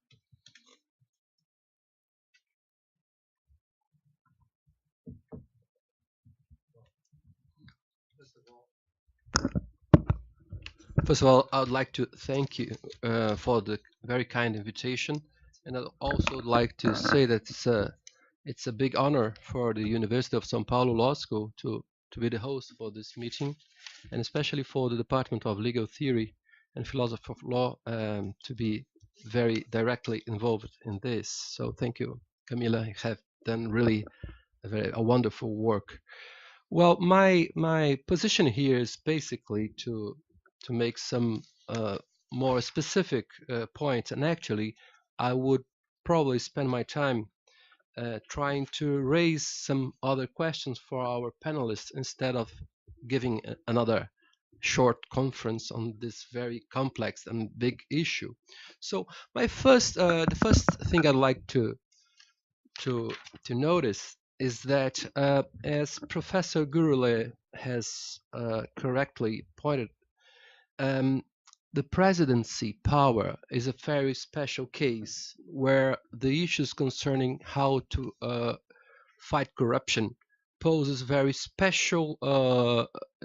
First of all, I would like to thank you for the very kind invitation, and I'd also like to say that it's a big honor for the University of São Paulo Law School to be the host for this meeting, and especially for the Department of Legal Theory and Philosophy of Law to be very directly involved in this. So thank you, Camila. You have done really a wonderful work. Well, my position here is basically to make some more specific points, and actually, I would probably spend my time trying to raise some other questions for our panelists instead of giving another short conference on this very complex and big issue. So the first thing I'd like to notice is that as Professor Gurule has correctly pointed, the presidency power is a very special case where the issues concerning how to fight corruption poses very special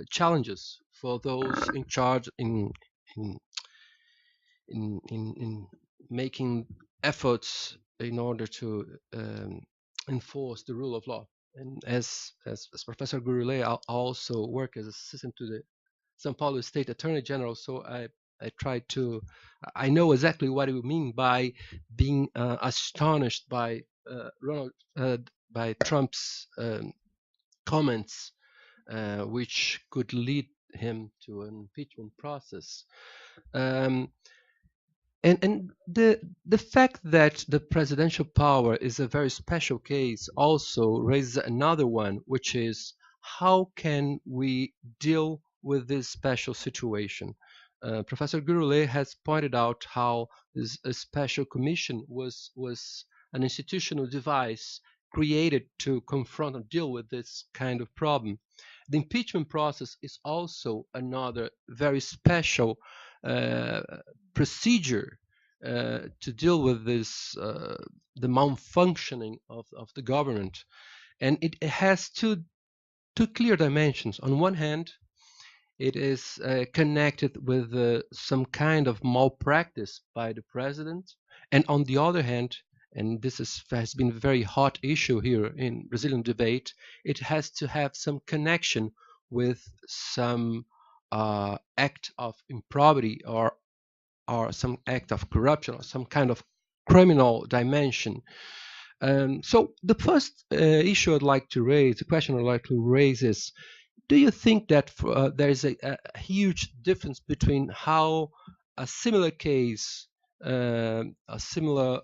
challenges for those in charge in, in making efforts in order to enforce the rule of law. And as Professor Gurule, I also work as assistant to the São Paulo State Attorney General, so I try to I know exactly what you mean by being astonished Ronald by Trump's comments, which could lead him to an impeachment process. And the fact that the presidential power is a very special case also raises another one, which is how can we deal with this special situation? Professor Gurule has pointed out how this a special commission was an institutional device created to confront and deal with this kind of problem. The impeachment process is also another very special uh, procedure to deal with this the malfunctioning of the government, and it has two clear dimensions. On one hand, it is connected with some kind of malpractice by the president, and on the other hand, and has been a very hot issue here in Brazilian debate, it has to have some connection with some act of improbity or some act of corruption or some kind of criminal dimension. So the first issue I'd like to raise, the question I'd like to raise is, do you think that there is a huge difference between how a similar case, a similar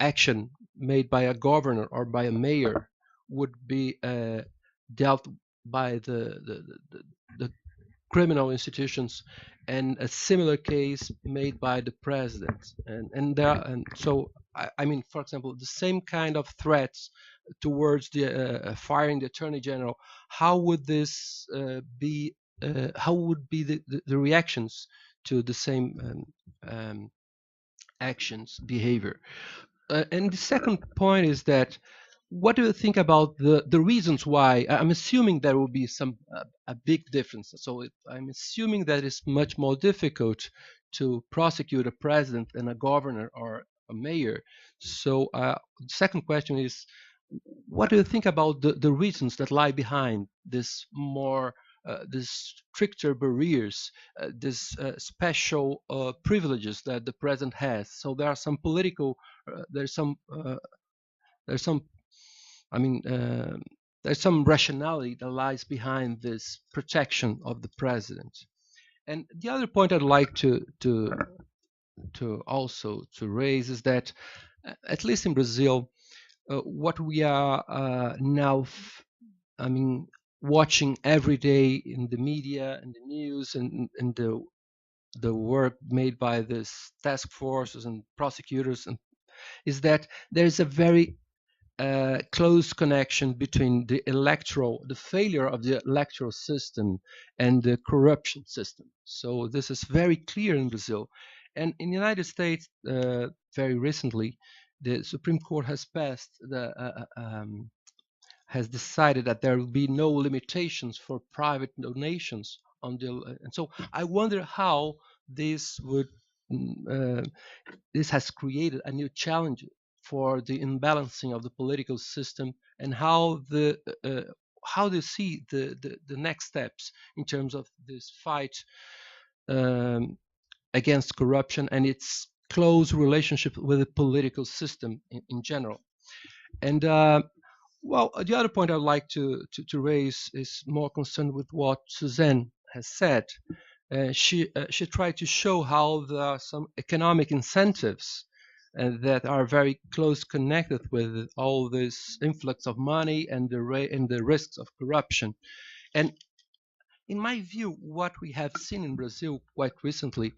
action made by a governor or by a mayor would be dealt by the criminal institutions, and a similar case made by the president? And so I mean, for example, the same kind of threats towards the firing the attorney general, how would this be how would be the reactions to the same actions, behavior? And the second point is that, what do you think about the reasons why? I'm assuming there will be some a big difference. So I'm assuming that it's much more difficult to prosecute a president than a governor or a mayor. So the second question is, what do you think about the reasons that lie behind this more these stricter barriers, these special privileges that the president has? So there are some political, there's some, I mean, there's some rationality that lies behind this protection of the president. And the other point I'd like to also to raise is that, at least in Brazil, what we are now, I mean, watching every day in the media and the news and the work made by this task forces and prosecutors, and is that there is a very close connection between the failure of the electoral system and the corruption system. So this is very clear in Brazil. And in the United States, very recently, the Supreme Court has decided that there will be no limitations for private donations and so I wonder how this would this has created a new challenge for the imbalancing of the political system, and how do you see the next steps in terms of this fight um, against corruption and its close relationship with the political system in general? And well, the other point I'd like to raise is more concerned with what Suzanne has said. She tried to show how there are some economic incentives that are very close connected with all this influx of money and the risks of corruption. And in my view, what we have seen in Brazil quite recently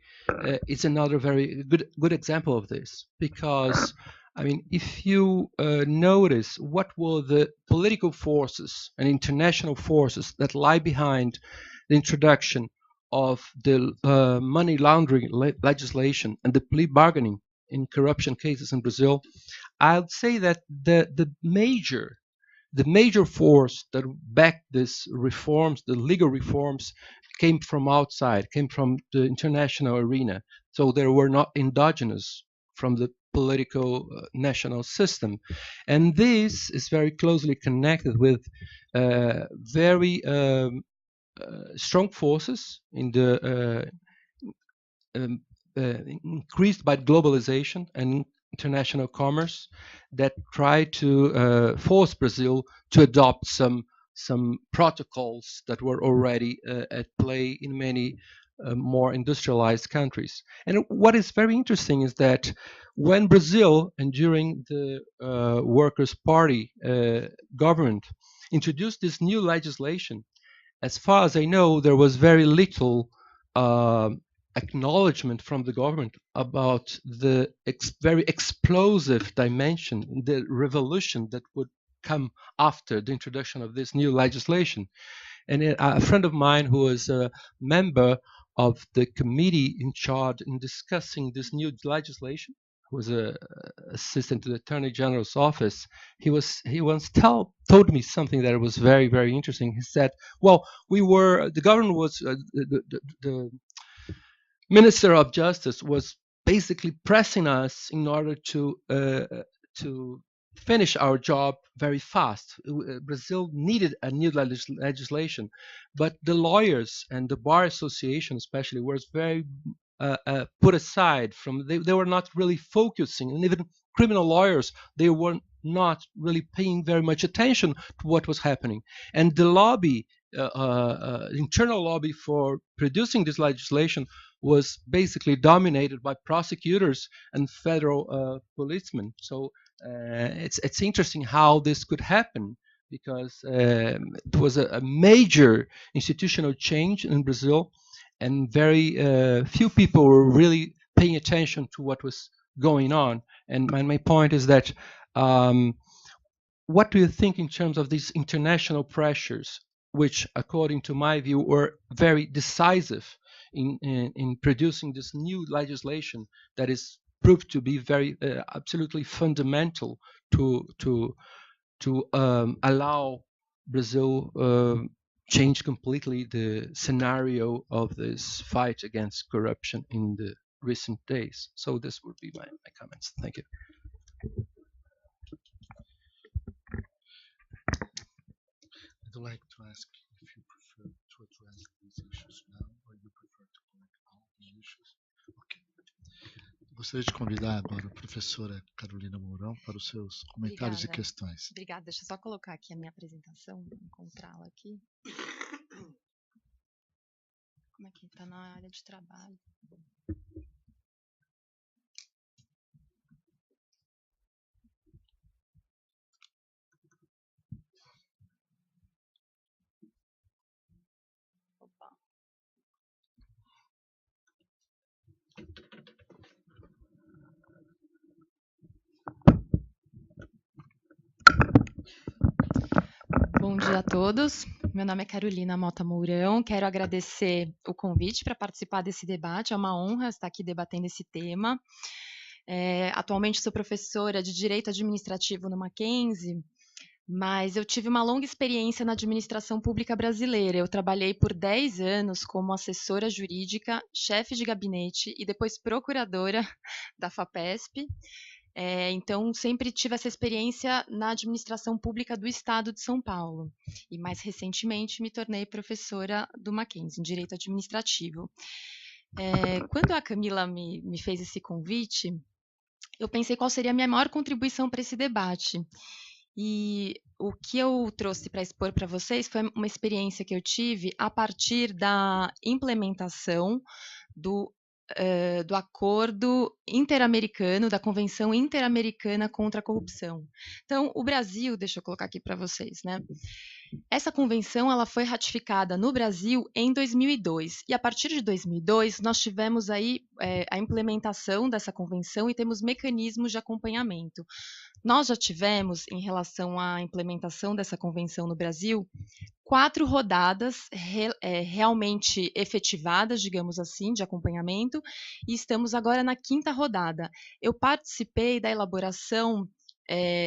is another very good example of this. Because, I mean, if you notice what were the political forces and international forces that lie behind the introduction of the money laundering legislation and the plea bargaining in corruption cases in Brazil, I'd say that the major force that backed these reforms, the legal reforms, came from outside, came from the international arena. So they were not endogenous from the political national system. And this is very closely connected with very strong forces in the um, increased by globalization and international commerce that try to force Brazil to adopt some protocols that were already at play in many more industrialized countries. And what is very interesting is that when Brazil and during the Workers' Party government introduced this new legislation, as far as I know, there was very little acknowledgement from the government about the very explosive dimension, the revolution that would come after the introduction of this new legislation. And a friend of mine who was a member of the committee in charge in discussing this new legislation, who was an assistant to the Attorney General's office, he once told me something that was very, very interesting. He said, well, the government was, the Minister of Justice was basically pressing us in order to finish our job very fast. Brazil needed a new legislation, but the lawyers and the bar association, especially, was very put aside from. They were not really focusing, and even criminal lawyers, they were not really paying very much attention to what was happening. And the lobby, internal lobby for producing this legislation, was basically dominated by prosecutors and federal policemen. So it's interesting how this could happen, because it was a major institutional change in Brazil, and very few people were really paying attention to what was going on. And my point is that what do you think in terms of these international pressures, which, according to my view, were very decisive in producing this new legislation that is proved to be very absolutely fundamental to allow Brazil change completely the scenario of this fight against corruption in the recent days? So this would be my comments. Thank you. I'd like to ask if you prefer to address these issues now or you prefer to collect all the issues. Ok. Gostaria de convidar agora a professora Carolina Mourão para os seus comentários e questões. Obrigada. Deixa eu só colocar aqui a minha apresentação, encontrá-la aqui. Como é que está na área de trabalho? Opa. Bom dia a todos. Meu nome é Carolina Mota Mourão. Quero agradecer o convite para participar desse debate. É uma honra estar aqui debatendo esse tema. Atualmente sou professora de Direito Administrativo no Mackenzie, mas eu tive uma longa experiência na administração pública brasileira. Eu trabalhei por 10 anos como assessora jurídica, chefe de gabinete e depois procuradora da FAPESP. Então, sempre tive essa experiência na administração pública do Estado de São Paulo. E, mais recentemente, me tornei professora do Mackenzie, em Direito Administrativo. Quando a Camila me fez esse convite, eu pensei qual seria a minha maior contribuição para esse debate. E o que eu trouxe para expor para vocês foi uma experiência que eu tive a partir da implementação do Acordo Interamericano, da Convenção Interamericana contra a Corrupção. Então, o Brasil, deixa eu colocar aqui para vocês, né? Essa convenção ela foi ratificada no Brasil em 2002 e a partir de 2002 nós tivemos aí a implementação dessa convenção e temos mecanismos de acompanhamento. Nós já tivemos, em relação à implementação dessa convenção no Brasil, 4 rodadas realmente efetivadas, digamos assim, de acompanhamento, e estamos agora na 5ª rodada. Eu participei da elaboração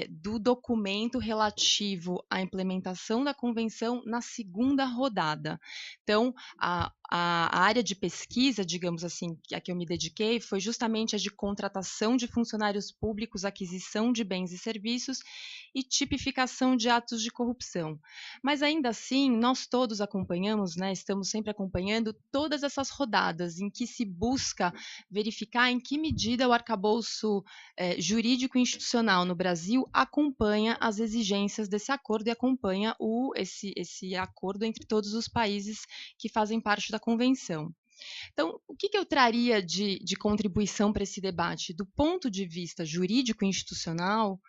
do documento relativo à implementação da convenção na 2ª rodada. Então, a área de pesquisa, digamos assim, a que eu me dediquei, foi justamente a de contratação de funcionários públicos, aquisição de bens e serviços e tipificação de atos de corrupção. Mas ainda assim, nós todos acompanhamos, né, estamos sempre acompanhando todas essas rodadas em que se busca verificar em que medida o arcabouço jurídico e institucional no Brasil acompanha as exigências desse acordo e acompanha esse acordo entre todos os países que fazem parte da convenção. Então, o que eu traria de contribuição para esse debate? Do ponto de vista jurídico e institucional,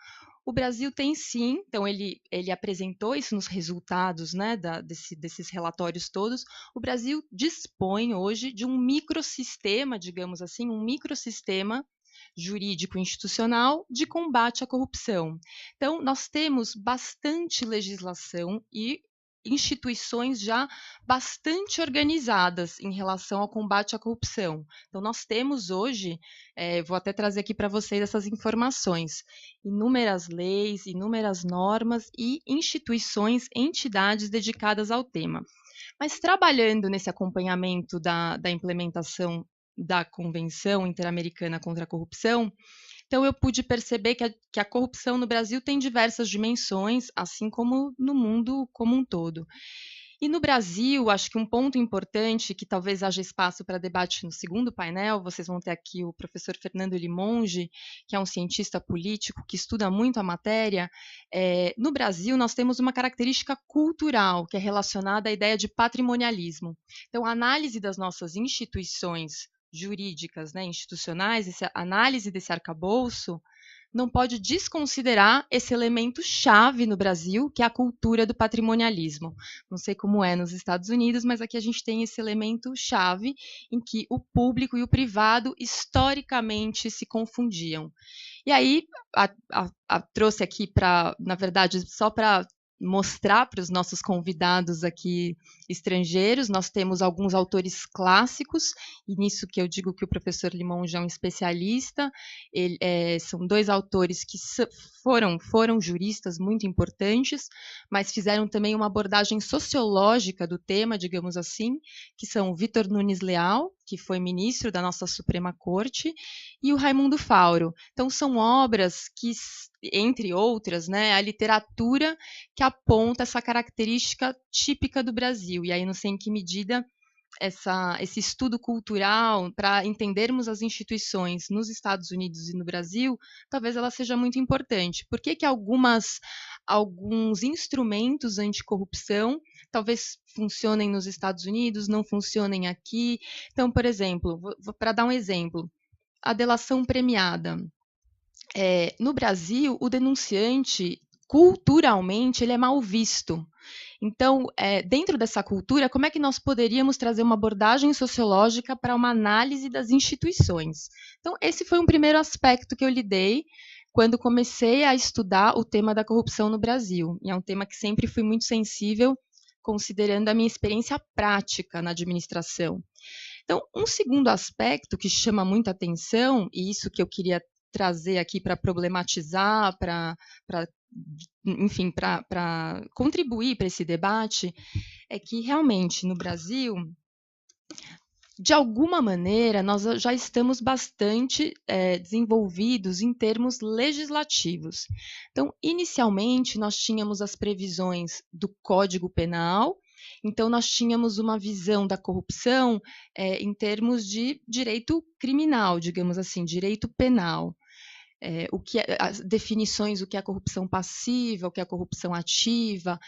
o Brasil tem sim, então ele apresentou isso nos resultados, né, desses relatórios todos. O Brasil dispõe hoje de um microsistema, digamos assim, um microsistema jurídico institucional de combate à corrupção. Então, nós temos bastante legislação e instituições já bastante organizadas em relação ao combate à corrupção. Então, nós temos hoje, vou até trazer aqui para vocês essas informações, inúmeras leis, inúmeras normas e instituições, entidades dedicadas ao tema. Mas trabalhando nesse acompanhamento da implementação da Convenção Interamericana contra a Corrupção, então eu pude perceber que a corrupção no Brasil tem diversas dimensões, assim como no mundo como um todo. E no Brasil, acho que um ponto importante, que talvez haja espaço para debate no segundo painel, vocês vão ter aqui o professor Fernando Limonge, que é um cientista político que estuda muito a matéria. No Brasil, nós temos uma característica cultural, que é relacionada à ideia de patrimonialismo. Então, a análise das nossas instituições jurídicas, né, institucionais, essa análise desse arcabouço, não pode desconsiderar esse elemento chave no Brasil, que é a cultura do patrimonialismo. Não sei como é nos Estados Unidos, mas aqui a gente tem esse elemento chave em que o público e o privado historicamente se confundiam. E aí, trouxe aqui para, na verdade, só para mostrar para os nossos convidados aqui estrangeiros, nós temos alguns autores clássicos, e nisso que eu digo que o professor Limão já é um especialista. São 2 autores que foram juristas muito importantes, mas fizeram também uma abordagem sociológica do tema, digamos assim, que são o Vitor Nunes Leal, que foi ministro da nossa Suprema Corte, e o Raimundo Fauro. Então, são obras que, entre outras, né, a literatura que aponta essa característica típica do Brasil. E aí, não sei em que medida esse estudo cultural, para entendermos as instituições nos Estados Unidos e no Brasil, talvez ela seja muito importante. Por que alguns instrumentos anticorrupção talvez funcionem nos Estados Unidos, não funcionem aqui? Então, por exemplo, para dar um exemplo, a delação premiada. No Brasil, o denunciante, culturalmente, ele é mal visto. Então, dentro dessa cultura, como é que nós poderíamos trazer uma abordagem sociológica para uma análise das instituições? Então, esse foi um primeiro aspecto que eu lidei quando comecei a estudar o tema da corrupção no Brasil. E é um tema que sempre fui muito sensível, considerando a minha experiência prática na administração. Então, um segundo aspecto que chama muita atenção, e isso que eu queria trazer aqui para problematizar, enfim, para contribuir para esse debate, é que realmente no Brasil, de alguma maneira, nós já estamos bastante desenvolvidos em termos legislativos. Então, inicialmente, nós tínhamos as previsões do Código Penal. Então, nós tínhamos uma visão da corrupção em termos de direito criminal, digamos assim, direito penal. As definições, o que é a corrupção passiva, o que é a corrupção ativa,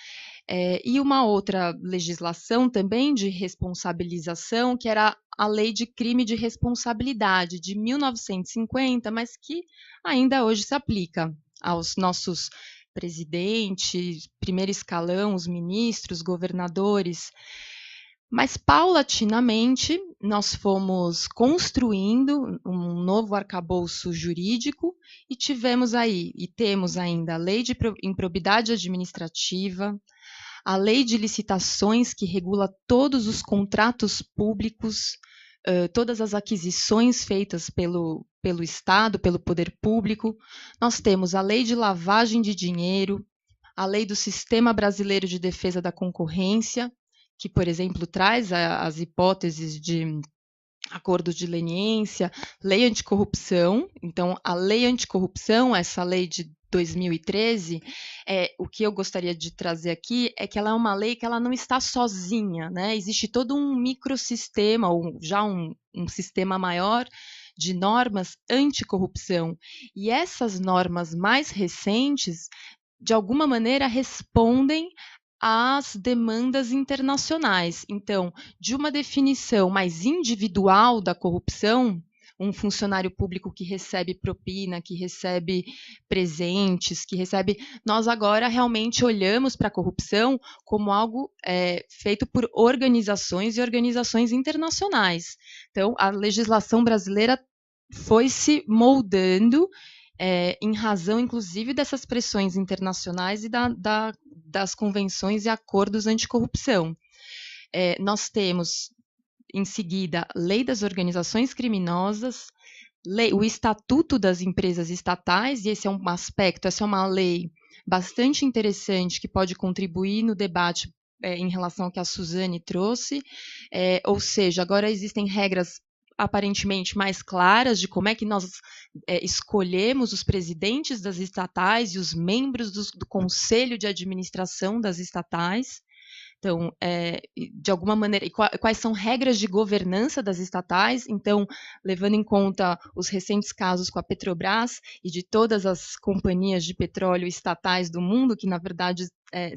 e uma outra legislação também de responsabilização, que era a Lei de Crime de Responsabilidade, de 1950, mas que ainda hoje se aplica aos nossos presidente, primeiro escalão, os ministros, governadores. Mas, paulatinamente, nós fomos construindo um novo arcabouço jurídico e tivemos aí, e temos ainda, a Lei de Improbidade Administrativa, a Lei de Licitações, que regula todos os contratos públicos, todas as aquisições feitas pelo Estado, pelo poder público. Nós temos a Lei de Lavagem de Dinheiro, a Lei do Sistema Brasileiro de Defesa da Concorrência, que, por exemplo, traz as hipóteses de acordo de leniência, lei anticorrupção. Então, a lei anticorrupção, essa lei de 2013, o que eu gostaria de trazer aqui é que ela é uma lei que ela não está sozinha, né? Existe todo um microsistema, ou já um sistema maior de normas anticorrupção. E essas normas mais recentes, de alguma maneira, respondem às demandas internacionais. Então, de uma definição mais individual da corrupção, um funcionário público que recebe propina, que recebe presentes, que recebe... Nós agora realmente olhamos para a corrupção como algo feito por organizações e organizações internacionais. Então, a legislação brasileira foi se moldando em razão, inclusive, dessas pressões internacionais e das convenções e acordos anticorrupção. Nós temos, em seguida, Lei das Organizações Criminosas, o Estatuto das Empresas Estatais, e esse é um aspecto, essa é uma lei bastante interessante que pode contribuir no debate em relação ao que a Suzane trouxe, ou seja, agora existem regras aparentemente mais claras de como é que nós escolhemos os presidentes das estatais e os membros do conselho de administração das estatais. Então, de alguma maneira, quais são regras de governança das estatais? Então, levando em conta os recentes casos com a Petrobras e de todas as companhias de petróleo estatais do mundo, que na verdade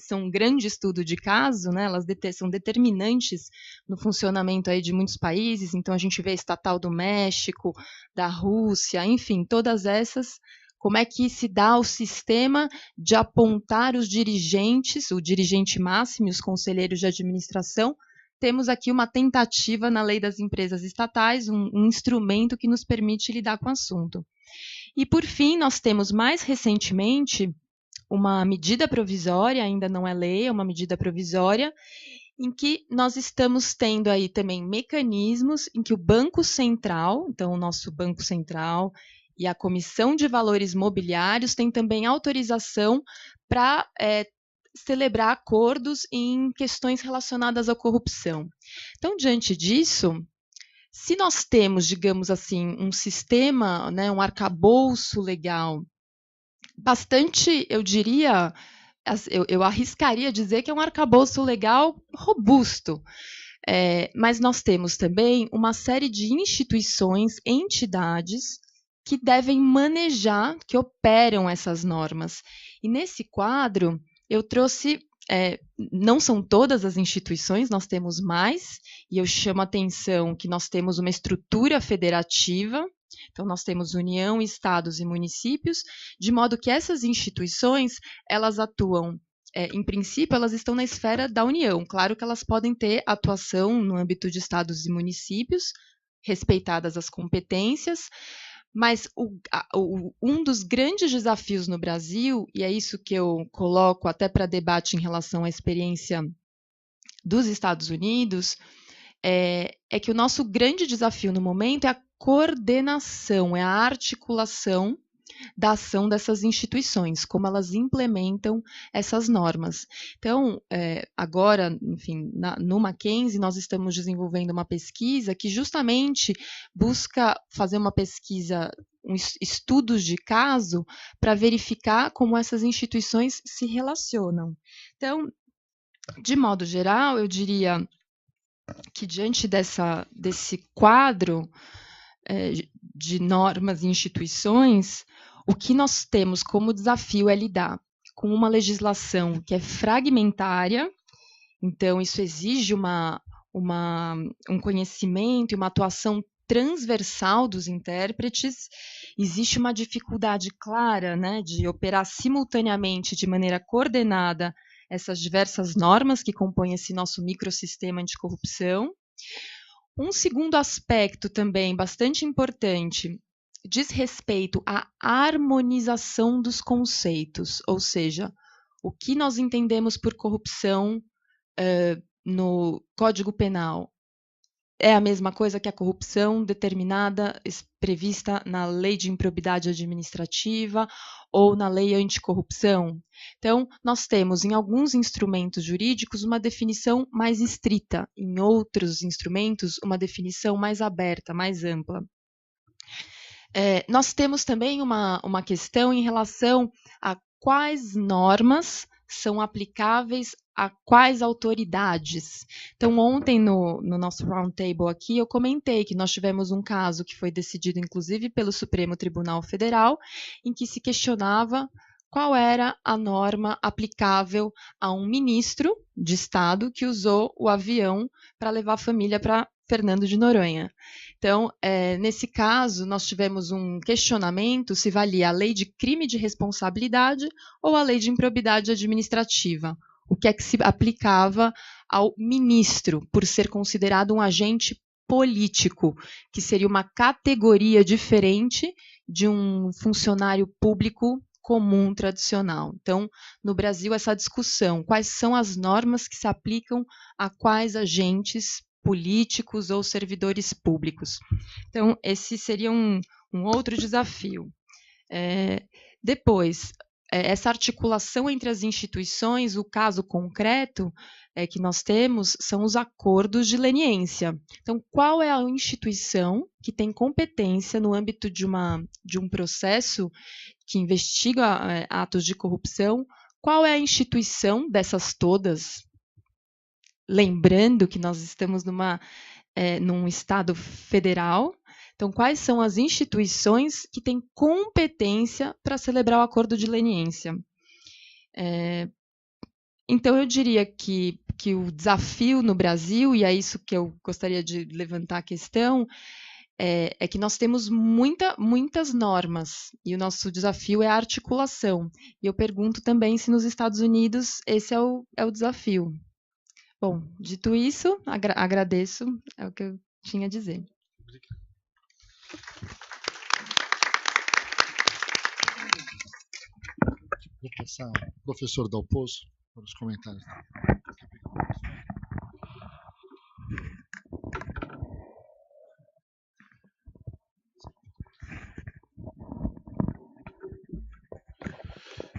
são um grande estudo de caso, né? Elas são determinantes no funcionamento aí de muitos países. Então, a gente vê a estatal do México, da Rússia, enfim, todas essas. Como é que se dá o sistema de apontar os dirigentes, o dirigente máximo e os conselheiros de administração? Temos aqui uma tentativa na lei das empresas estatais, um instrumento que nos permite lidar com o assunto. E, por fim, nós temos mais recentemente uma medida provisória, ainda não é lei, é uma medida provisória, em que nós estamos tendo aí também mecanismos em que o Banco Central, então o nosso Banco Central e a Comissão de Valores Mobiliários têm também autorização para celebrar acordos em questões relacionadas à corrupção. Então, diante disso, se nós temos, digamos assim, um sistema, né, um arcabouço legal bastante, eu diria, eu arriscaria dizer que é um arcabouço legal robusto, mas nós temos também uma série de instituições, entidades, que devem manejar, que operam essas normas. E nesse quadro, eu trouxe, não são todas as instituições, nós temos mais, e eu chamo a atenção que nós temos uma estrutura federativa, então nós temos União, Estados e municípios, de modo que essas instituições, elas atuam, em princípio, elas estão na esfera da União. Claro que elas podem ter atuação no âmbito de estados e municípios, respeitadas as competências, mas um dos grandes desafios no Brasil, e é isso que eu coloco até para debate em relação à experiência dos Estados Unidos, é que o nosso grande desafio no momento é a coordenação, é a articulação da ação dessas instituições, como elas implementam essas normas. Então, agora, enfim, no Mackenzie, nós estamos desenvolvendo uma pesquisa que justamente busca fazer uma pesquisa, estudos de caso, para verificar como essas instituições se relacionam. Então, de modo geral, eu diria que diante desse quadro de normas e instituições, o que nós temos como desafio é lidar com uma legislação que é fragmentária, então isso exige um conhecimento e uma atuação transversal dos intérpretes, existe uma dificuldade clara, né, de operar simultaneamente, de maneira coordenada, essas diversas normas que compõem esse nosso microsistema anticorrupção. Um segundo aspecto também bastante importante diz respeito à harmonização dos conceitos, ou seja, o que nós entendemos por corrupção no Código Penal é a mesma coisa que a corrupção determinada, prevista na Lei de Improbidade Administrativa ou na Lei Anticorrupção. Então, nós temos em alguns instrumentos jurídicos uma definição mais estrita, em outros instrumentos uma definição mais aberta, mais ampla. Nós temos também uma questão em relação a quais normas são aplicáveis a quais autoridades. Então, ontem, no nosso roundtable aqui, eu comentei que nós tivemos um caso que foi decidido, inclusive, pelo Supremo Tribunal Federal, em que se questionava qual era a norma aplicável a um ministro de Estado que usou o avião para levar a família para Fernando de Noronha. Então, nesse caso, nós tivemos um questionamento se valia a lei de crime de responsabilidade ou a lei de improbidade administrativa. O que é que se aplicava ao ministro, por ser considerado um agente político, que seria uma categoria diferente de um funcionário público comum, tradicional. Então, no Brasil, essa discussão, quais são as normas que se aplicam a quais agentes políticos ou servidores públicos. Então, esse seria um outro desafio. Depois, essa articulação entre as instituições, o caso concreto que nós temos são os acordos de leniência. Então, qual é a instituição que tem competência no âmbito de um processo que investiga atos de corrupção? Qual é a instituição dessas todas? Lembrando que nós estamos num Estado federal, então quais são as instituições que têm competência para celebrar o acordo de leniência? Então eu diria que o desafio no Brasil, e é isso que eu gostaria de levantar a questão, é que nós temos muitas normas, e o nosso desafio é a articulação. E eu pergunto também se nos Estados Unidos esse é o desafio. Bom, dito isso, agradeço, é o que eu tinha a dizer. Vou passar ao professor Dalpozo para os comentários.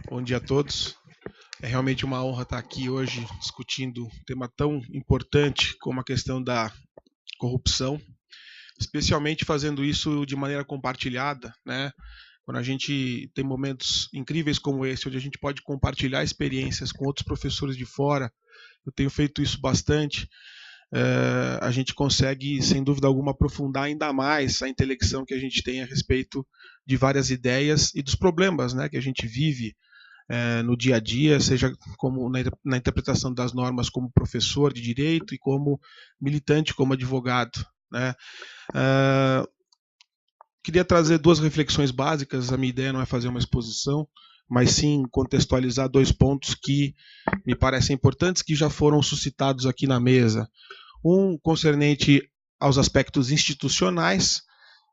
Bom dia a todos. É realmente uma honra estar aqui hoje discutindo um tema tão importante como a questão da corrupção, especialmente fazendo isso de maneira compartilhada, né? Quando a gente tem momentos incríveis como esse, onde a gente pode compartilhar experiências com outros professores de fora, eu tenho feito isso bastante, a gente consegue, sem dúvida alguma, aprofundar ainda mais a intelecção que a gente tem a respeito de várias ideias e dos problemas, né, que a gente vive no dia a dia, seja como na interpretação das normas como professor de direito e como militante, como advogado, né? Queria trazer duas reflexões básicas. A minha ideia não é fazer uma exposição, mas sim contextualizar dois pontos que me parecem importantes, que já foram suscitados aqui na mesa. Um concernente aos aspectos institucionais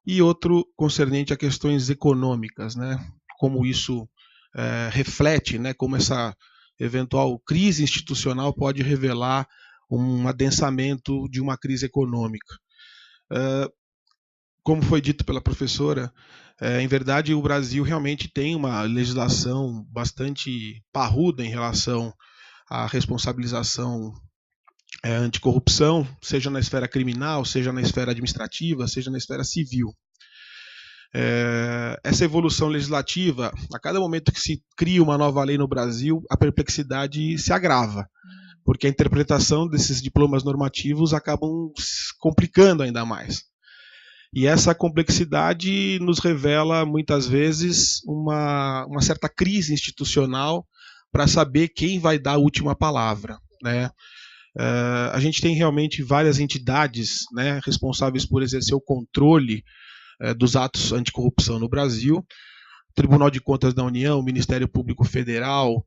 e outro concernente a questões econômicas, né? Como isso reflete, né, como essa eventual crise institucional pode revelar um adensamento de uma crise econômica. Como foi dito pela professora, em verdade o Brasil realmente tem uma legislação bastante parruda em relação à responsabilização anticorrupção, seja na esfera criminal, seja na esfera administrativa, seja na esfera civil. Essa evolução legislativa, a cada momento que se cria uma nova lei no Brasil, a perplexidade se agrava, porque a interpretação desses diplomas normativos acabam complicando ainda mais. E essa complexidade nos revela, muitas vezes, uma certa crise institucional para saber quem vai dar a última palavra, né? A gente tem realmente várias entidades, né, responsáveis por exercer o controle dos atos anticorrupção no Brasil. Tribunal de Contas da União, o Ministério Público Federal,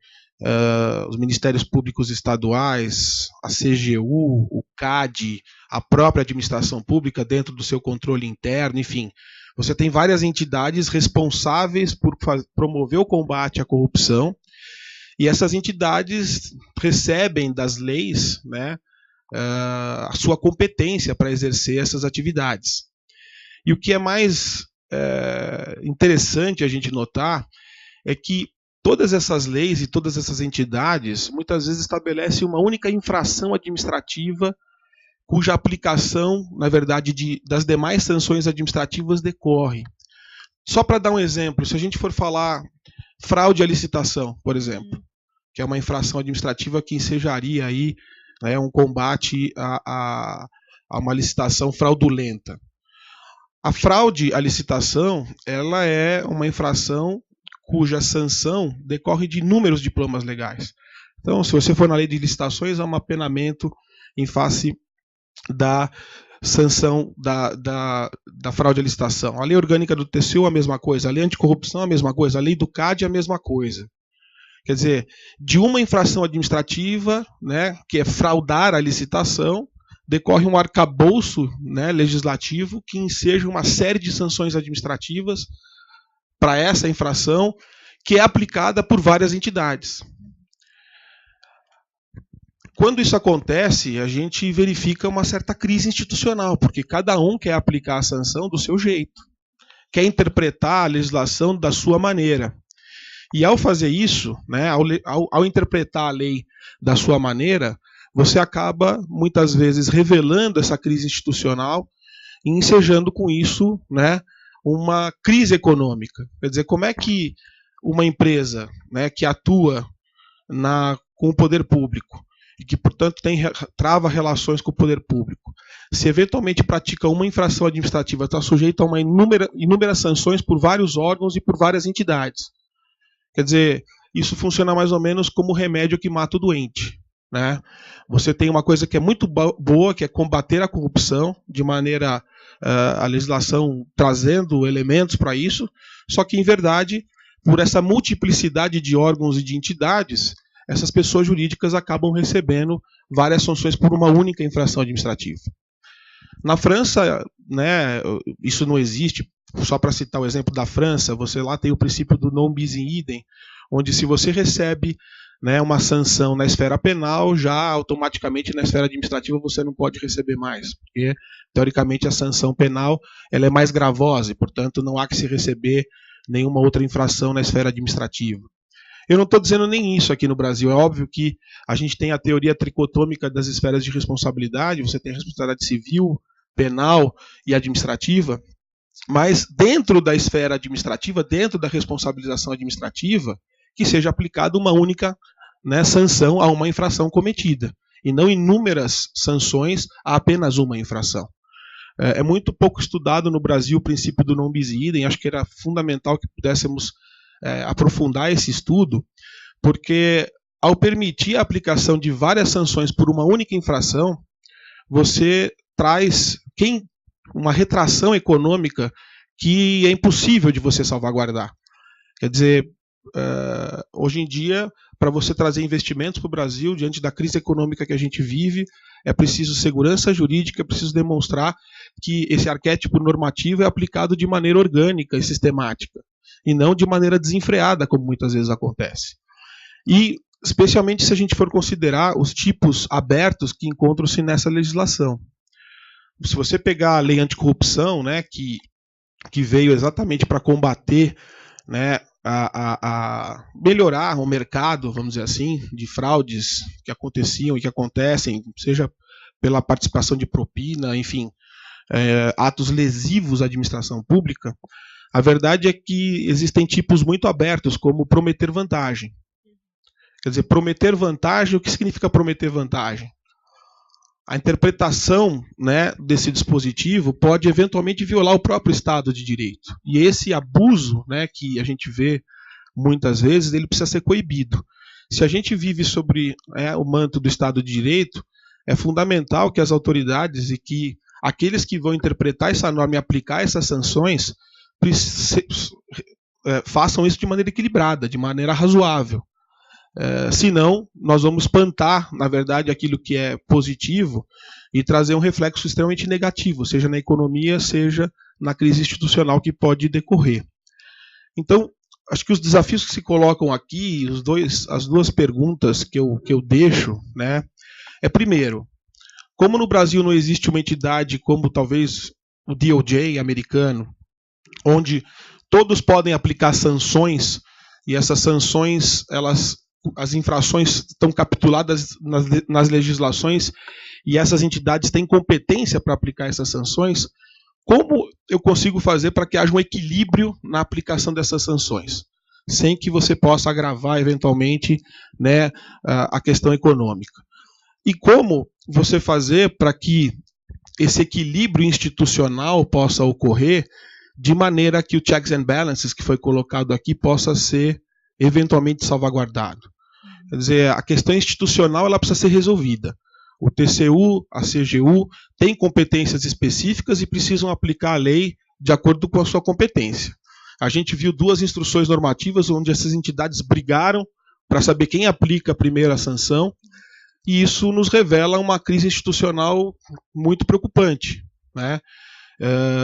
os Ministérios Públicos Estaduais, a CGU, o CAD, a própria administração pública dentro do seu controle interno, enfim. Você tem várias entidades responsáveis por promover o combate à corrupção, e essas entidades recebem das leis, né, a sua competência para exercer essas atividades. E o que é mais interessante a gente notar é que todas essas leis e todas essas entidades muitas vezes estabelecem uma única infração administrativa cuja aplicação, na verdade, das demais sanções administrativas decorre. Só para dar um exemplo, se a gente for falar fraude à licitação, por exemplo, que é uma infração administrativa que ensejaria aí, né, um combate a uma licitação fraudulenta. A fraude à licitação, ela é uma infração cuja sanção decorre de inúmeros diplomas legais. Então, se você for na lei de licitações, há um apenamento em face da sanção da fraude à licitação. A lei orgânica do TCU, a mesma coisa. A lei anticorrupção, a mesma coisa. A lei do CAD, a mesma coisa. Quer dizer, de uma infração administrativa, né, que é fraudar a licitação, decorre um arcabouço, né, legislativo que enseja uma série de sanções administrativas para essa infração, que é aplicada por várias entidades. Quando isso acontece, a gente verifica uma certa crise institucional, porque cada um quer aplicar a sanção do seu jeito, quer interpretar a legislação da sua maneira. E ao fazer isso, né, ao interpretar a lei da sua maneira, você acaba, muitas vezes, revelando essa crise institucional e ensejando com isso, né, uma crise econômica. Quer dizer, como é que uma empresa, né, que atua com o poder público e que, portanto, trava relações com o poder público, se eventualmente pratica uma infração administrativa, está sujeito a inúmeras sanções por vários órgãos e por várias entidades. Quer dizer, isso funciona mais ou menos como remédio que mata o doente. Né? Você tem uma coisa que é muito boa, que é combater a corrupção, de maneira a legislação trazendo elementos para isso, só que, em verdade, por essa multiplicidade de órgãos e de entidades, essas pessoas jurídicas acabam recebendo várias sanções por uma única infração administrativa. Na França, né, isso não existe. Só para citar o exemplo da França, você lá tem o princípio do non bis in idem, onde se você recebe, né, uma sanção na esfera penal, já automaticamente na esfera administrativa você não pode receber mais, porque teoricamente a sanção penal ela é mais gravosa e, portanto, não há que se receber nenhuma outra infração na esfera administrativa. Eu não estou dizendo nem isso aqui no Brasil. É óbvio que a gente tem a teoria tricotômica das esferas de responsabilidade, você tem a responsabilidade civil, penal e administrativa, mas dentro da esfera administrativa, dentro da responsabilização administrativa, que seja aplicada uma única, né, sanção a uma infração cometida, e não inúmeras sanções a apenas uma infração. É muito pouco estudado no Brasil o princípio do non bis in idem. Acho que era fundamental que pudéssemos aprofundar esse estudo, porque ao permitir a aplicação de várias sanções por uma única infração, você traz uma retração econômica que é impossível de você salvaguardar. Quer dizer, hoje em dia, para você trazer investimentos para o Brasil, diante da crise econômica que a gente vive, é preciso segurança jurídica, é preciso demonstrar que esse arquétipo normativo é aplicado de maneira orgânica e sistemática, e não de maneira desenfreada, como muitas vezes acontece. E, especialmente se a gente for considerar os tipos abertos que encontram-se nessa legislação. Se você pegar a lei anticorrupção, né, que veio exatamente para combater, né, a melhorar o mercado, vamos dizer assim, de fraudes que aconteciam e que acontecem, seja pela participação de propina, enfim, atos lesivos à administração pública, a verdade é que existem tipos muito abertos, como prometer vantagem. Quer dizer, prometer vantagem, o que significa prometer vantagem? A interpretação, né, desse dispositivo pode eventualmente violar o próprio Estado de Direito. E esse abuso, né, que a gente vê muitas vezes, ele precisa ser coibido. Se a gente vive sobre o manto do Estado de Direito, é fundamental que as autoridades e que aqueles que vão interpretar essa norma e aplicar essas sanções façam isso de maneira equilibrada, de maneira razoável. Senão, nós vamos espantar, na verdade, aquilo que é positivo e trazer um reflexo extremamente negativo, seja na economia, seja na crise institucional que pode decorrer. Então, acho que os desafios que se colocam aqui, as duas perguntas que eu deixo, né, primeiro, como no Brasil não existe uma entidade como talvez o DOJ americano, onde todos podem aplicar sanções e essas sanções, as infrações estão capituladas nas legislações e essas entidades têm competência para aplicar essas sanções, como eu consigo fazer para que haja um equilíbrio na aplicação dessas sanções, sem que você possa agravar eventualmente, né, a questão econômica? E como você fazer para que esse equilíbrio institucional possa ocorrer de maneira que o checks and balances que foi colocado aqui possa ser eventualmente salvaguardado? Quer dizer, a questão institucional ela precisa ser resolvida. O TCU, a CGU têm competências específicas e precisam aplicar a lei de acordo com a sua competência. A gente viu 2 instruções normativas onde essas entidades brigaram para saber quem aplica primeiro a sanção, e isso nos revela uma crise institucional muito preocupante, né?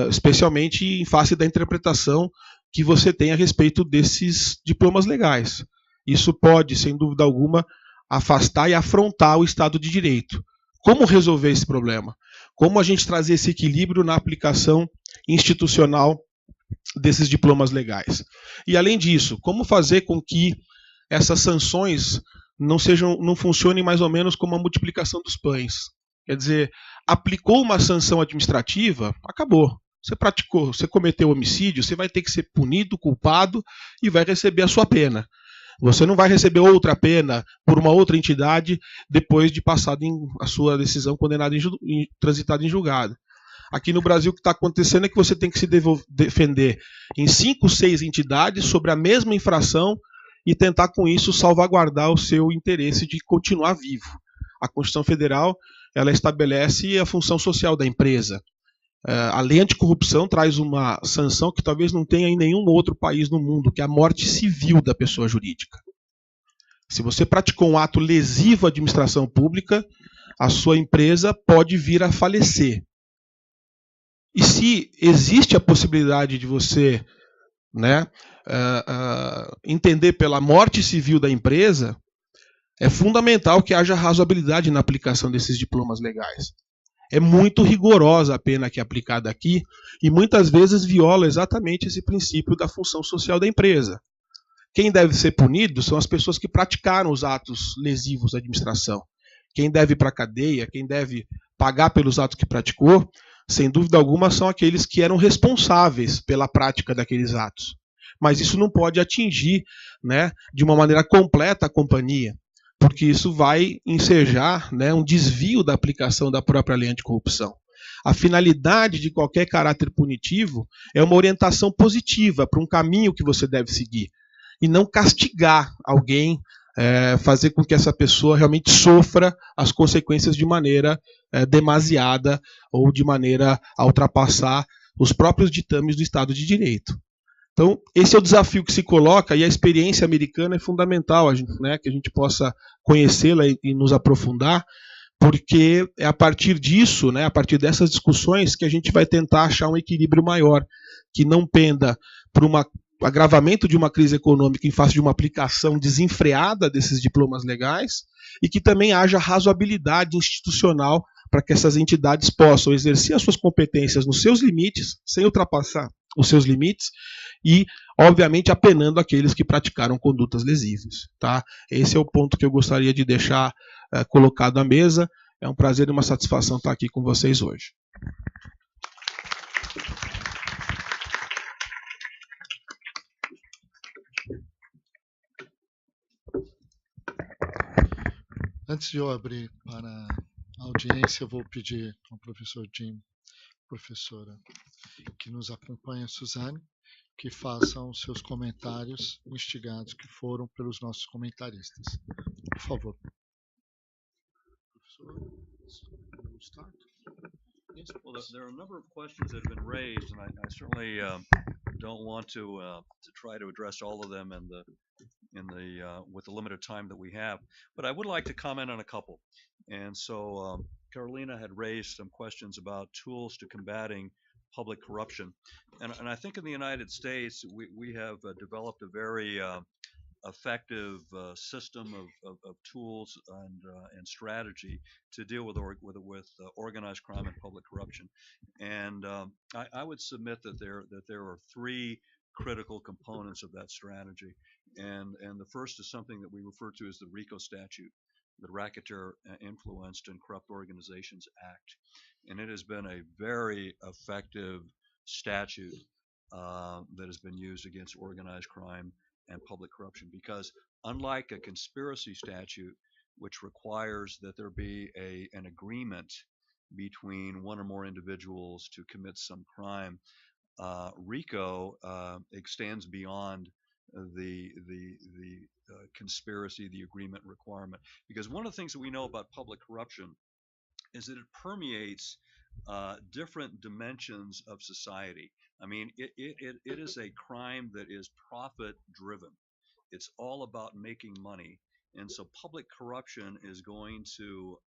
Especialmente em face da interpretação que você tem a respeito desses diplomas legais. Isso pode, sem dúvida alguma, afastar e afrontar o Estado de Direito. Como resolver esse problema? Como a gente trazer esse equilíbrio na aplicação institucional desses diplomas legais? E, além disso, como fazer com que essas sanções não funcionem mais ou menos como a multiplicação dos pães? Quer dizer, aplicou uma sanção administrativa, acabou. Você praticou, você cometeu homicídio, você vai ter que ser punido, culpado e vai receber a sua pena. Você não vai receber outra pena por uma outra entidade depois de passado a sua decisão condenada transitada em julgado. Aqui no Brasil o que está acontecendo é que você tem que se defender em 5, 6 entidades sobre a mesma infração e tentar com isso salvaguardar o seu interesse de continuar vivo. A Constituição Federal ela estabelece a função social da empresa. A lei anticorrupção traz uma sanção que talvez não tenha em nenhum outro país no mundo, que é a morte civil da pessoa jurídica. Se você praticou um ato lesivo à administração pública, a sua empresa pode vir a falecer. E se existe a possibilidade de você, né, entender pela morte civil da empresa, é fundamental que haja razoabilidade na aplicação desses diplomas legais. É muito rigorosa a pena que é aplicada aqui e muitas vezes viola exatamente esse princípio da função social da empresa. Quem deve ser punido são as pessoas que praticaram os atos lesivos da administração. Quem deve ir para a cadeia, quem deve pagar pelos atos que praticou, sem dúvida alguma, são aqueles que eram responsáveis pela prática daqueles atos. Mas isso não pode atingir, né, de uma maneira completa a companhia, porque isso vai ensejar, né, um desvio da aplicação da própria lei anticorrupção. A finalidade de qualquer caráter punitivo é uma orientação positiva para um caminho que você deve seguir, e não castigar alguém, fazer com que essa pessoa realmente sofra as consequências de maneira demasiada ou de maneira a ultrapassar os próprios ditames do Estado de Direito. Então, esse é o desafio que se coloca e a experiência americana é fundamental, né, que a gente possa conhecê-la e nos aprofundar, porque é a partir disso, né, a partir dessas discussões, que a gente vai tentar achar um equilíbrio maior, que não penda para um agravamento de uma crise econômica em face de uma aplicação desenfreada desses diplomas legais e que também haja razoabilidade institucional para que essas entidades possam exercer as suas competências nos seus limites, sem ultrapassar os seus limites, e, obviamente, apenando aqueles que praticaram condutas lesivas. Tá? Esse é o ponto que eu gostaria de deixar colocado à mesa. É um prazer e uma satisfação estar aqui com vocês hoje. Antes de eu abrir para a audiência, eu vou pedir ao professor Jim, professora que nos acompanha, Suzane, que façam os seus comentários instigados que foram pelos nossos comentaristas. Por favor. Professor. Start. Yes. Well, there are a number of questions that have been raised, and I certainly don't want to try to address all of them in the with the limited time that we have. But I would like to comment on a couple. And so Carolina had raised some questions about tools to combating public corruption, and I think in the United States we have developed a very effective system of tools and strategy to deal with organized crime and public corruption. And I would submit that there are three critical components of that strategy. And the first is something that we refer to as the RICO statute, the Racketeer Influenced and Corrupt Organizations Act. And it has been a very effective statute that has been used against organized crime and public corruption, because unlike a conspiracy statute, which requires that there be an agreement between one or more individuals to commit some crime, RICO extends beyond the conspiracy, the agreement requirement. Because one of the things that we know about public corruption is that it permeates different dimensions of society. I mean, it is a crime that is profit driven. It's all about making money. And so public corruption is going to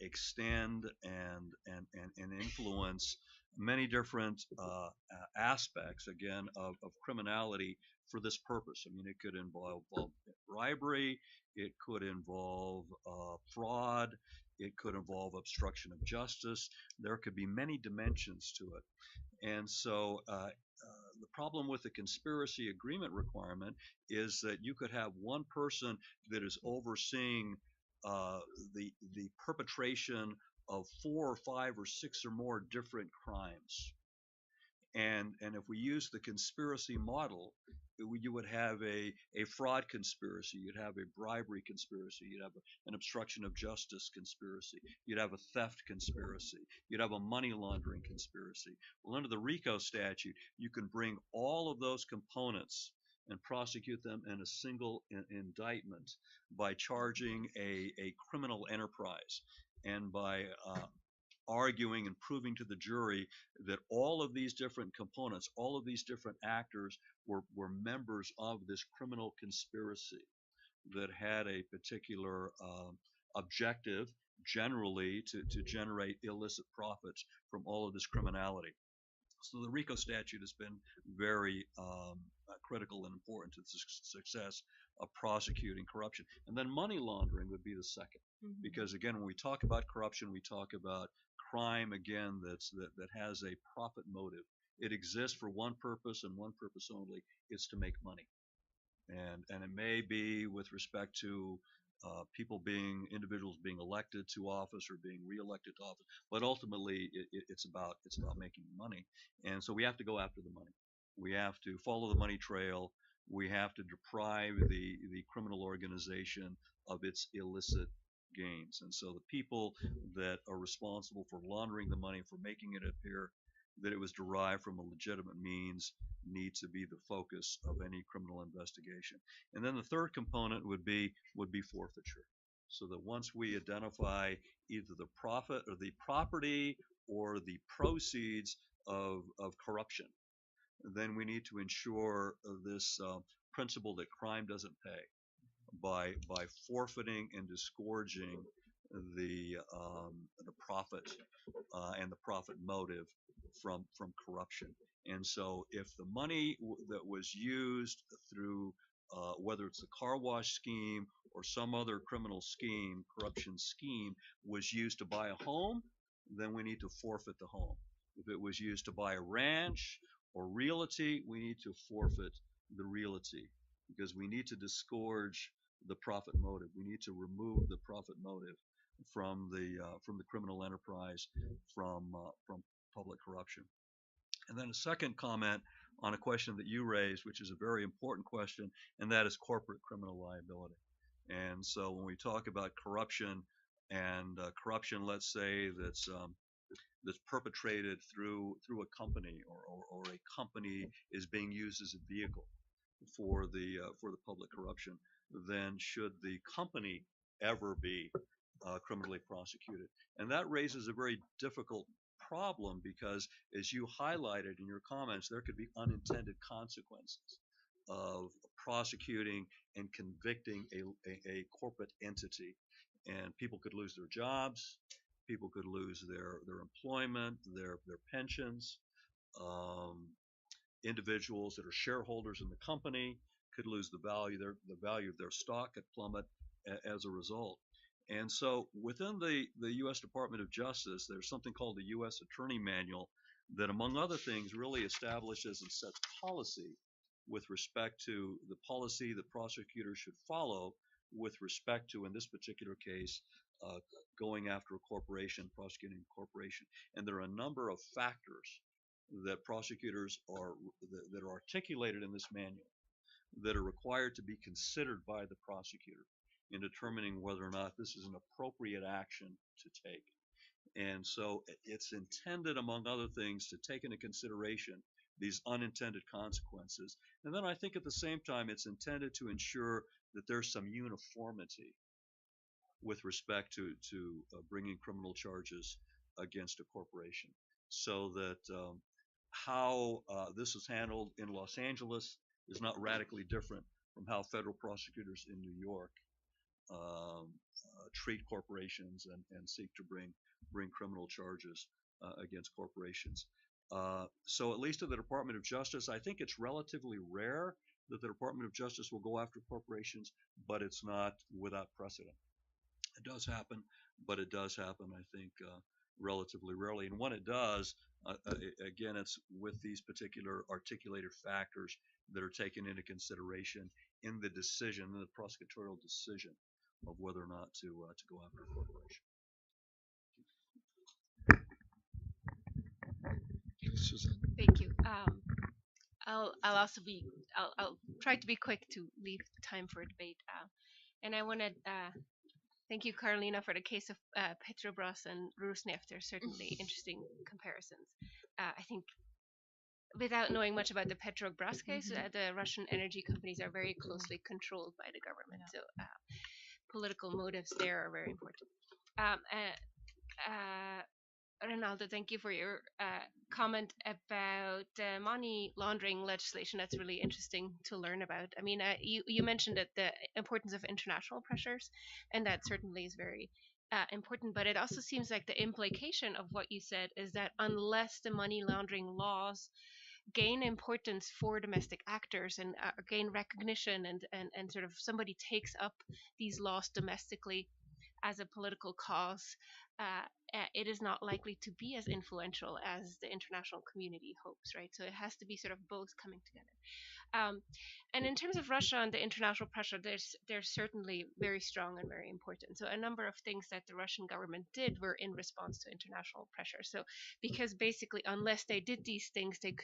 extend and influence many different aspects, again, of criminality for this purpose. I mean, it could involve bribery, it could involve fraud, it could involve obstruction of justice. There could be many dimensions to it. And so the problem with the conspiracy agreement requirement is that you could have one person that is overseeing the perpetration of 4 or 5 or 6 or more different crimes. And if we use the conspiracy model, you would have a fraud conspiracy, you'd have a bribery conspiracy, you'd have an obstruction of justice conspiracy, you'd have a theft conspiracy, you'd have a money laundering conspiracy. Well, under the RICO statute, you can bring all of those components and prosecute them in a single indictment by charging a criminal enterprise and by arguing and proving to the jury that all of these different components, all of these different actors were members of this criminal conspiracy that had a particular objective, generally to generate illicit profits from all of this criminality. So the RICO statute has been very critical and important to the success of prosecuting corruption. And then money laundering would be the second. Because again, when we talk about corruption, we talk about crime, again, that has a profit motive. It exists for one purpose and one purpose only: it's to make money. And it may be with respect to individuals being elected to office or being reelected to office, but ultimately it's about making money. And so we have to go after the money. We have to follow the money trail. We have to deprive the criminal organization of its illicit gains. And so the people that are responsible for laundering the money, for making it appear that it was derived from a legitimate means, need to be the focus of any criminal investigation. And then the third component would be forfeiture. So that once we identify either the profit or the property or the proceeds of corruption, then we need to ensure this principle that crime doesn't pay by forfeiting and disgorging the profit and the profit motive from corruption. And so if the money that was used through whether it's the car wash scheme or some other criminal scheme, corruption scheme, was used to buy a home, then we need to forfeit the home. If it was used to buy a ranch or realty, we need to forfeit the realty, because we need to disgorge the profit motive. We need to remove the profit motive from the criminal enterprise, from public corruption. And then a second comment on a question that you raised, which is a very important question, and that is corporate criminal liability. And so when we talk about corruption, and corruption, let's say that's perpetrated through a company, or a company is being used as a vehicle for the public corruption, then should the company ever be criminally prosecuted. And that raises a very difficult problem because, as you highlighted in your comments, there could be unintended consequences of prosecuting and convicting a corporate entity. And people could lose their jobs, people could lose their employment, their pensions. Um, Individuals that are shareholders in the company could lose the value of their stock could plummet as a result. And so within the U.S. Department of Justice, there's something called the U.S. Attorney Manual that, among other things, really establishes and sets policy with respect to the policy that prosecutors should follow with respect to, in this particular case, uh, going after a corporation, prosecuting a corporation. And there are a number of factors that prosecutors that are articulated in this manual that are required to be considered by the prosecutor in determining whether or not this is an appropriate action to take. And so it's intended, among other things, to take into consideration these unintended consequences. And then I think at the same time, it's intended to ensure that there's some uniformity with respect to bringing criminal charges against a corporation, so that how this is handled in Los Angeles is not radically different from how federal prosecutors in New York treat corporations and seek to bring criminal charges against corporations. So at least in the Department of Justice, I think it's relatively rare that the Department of Justice will go after corporations, but it's not without precedent. It does happen, but it does happen, I think, relatively rarely. And when it does, again, it's with these particular articulated factors that are taken into consideration in the decision, in the prosecutorial decision of whether or not to go after a corporation. Thank you. I'll also be I'll try to be quick to leave time for debate. And I want to thank you, Carolina, for the case of Petrobras and Rosneft. They're certainly interesting comparisons. I think without knowing much about the Petrobras case, the Russian energy companies are very closely controlled by the government. So political motives there are very important. Um, uh, uh, Ronaldo, thank you for your comment about money laundering legislation. That's really interesting to learn about. I mean, you mentioned that the importance of international pressures, and that certainly is very important. But it also seems like the implication of what you said is that unless the money laundering laws gain importance for domestic actors and gain recognition and sort of somebody takes up these laws domestically as a political cause, it is not likely to be as influential as the international community hopes, right? So it has to be sort of both coming together. And in terms of Russia and the international pressure, they're certainly very strong and very important. So a number of things that the Russian government did were in response to international pressure. So because basically, unless they did these things, they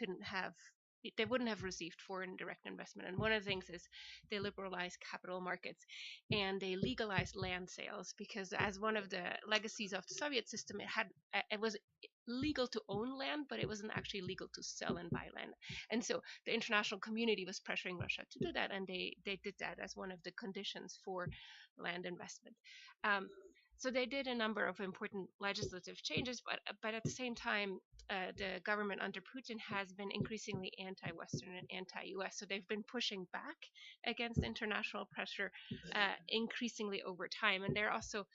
wouldn't have received foreign direct investment. And one of the things is they liberalized capital markets and they legalized land sales, because as one of the legacies of the Soviet system, it was legal to own land, but it wasn't actually legal to sell and buy land. And so the international community was pressuring Russia to do that, and they did that as one of the conditions for land investment. So they did a number of important legislative changes, but at the same time, the government under Putin has been increasingly anti-Western and anti-U.S. So they've been pushing back against international pressure increasingly over time, and they're also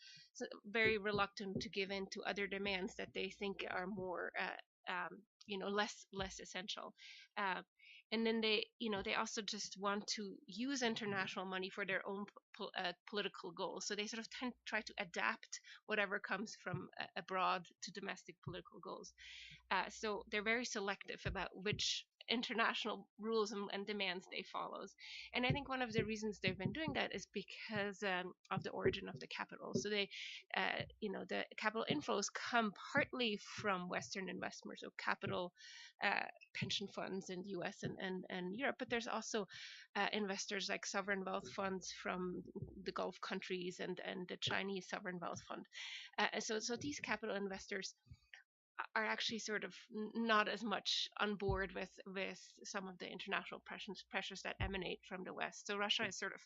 very reluctant to give in to other demands that they think are more, less essential. Uh, and then they also just want to use international money for their own political goals. So they sort of try to adapt whatever comes from abroad to domestic political goals. So they're very selective about which international rules and demands they follows. And I think one of the reasons they've been doing that is because of the origin of the capital. So the capital inflows come partly from Western investors, so capital pension funds in the US and Europe, but there's also investors like sovereign wealth funds from the Gulf countries and the Chinese sovereign wealth fund. So these capital investors are actually sort of not as much on board with some of the international pressures that emanate from the West. So Russia is sort of,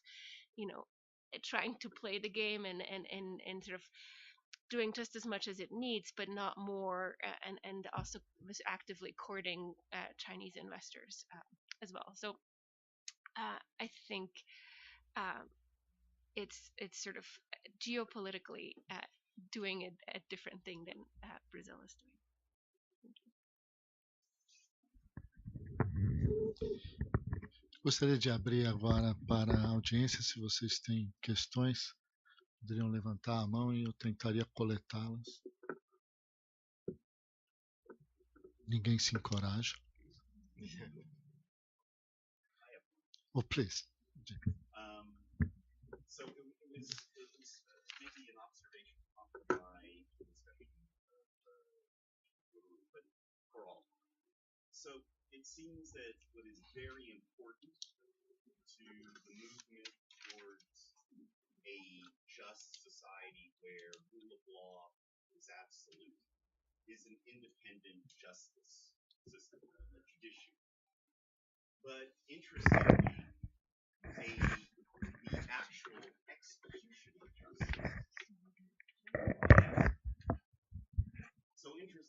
trying to play the game and sort of doing just as much as it needs, but not more, and also was actively courting Chinese investors as well. So I think um, it's sort of geopolitically doing a different thing than Brazil is doing. Gostaria de abrir agora para a audiência, se vocês têm questões, poderiam levantar a mão e eu tentaria coletá-las. Ninguém se encoraja. Oh, please. So it was maybe an observation offered by the discussion but for all. So it seems that what is very important to the movement towards a just society where rule of law is absolute is an independent justice system, a judiciary. But interestingly, the actual execution of justice. So interesting.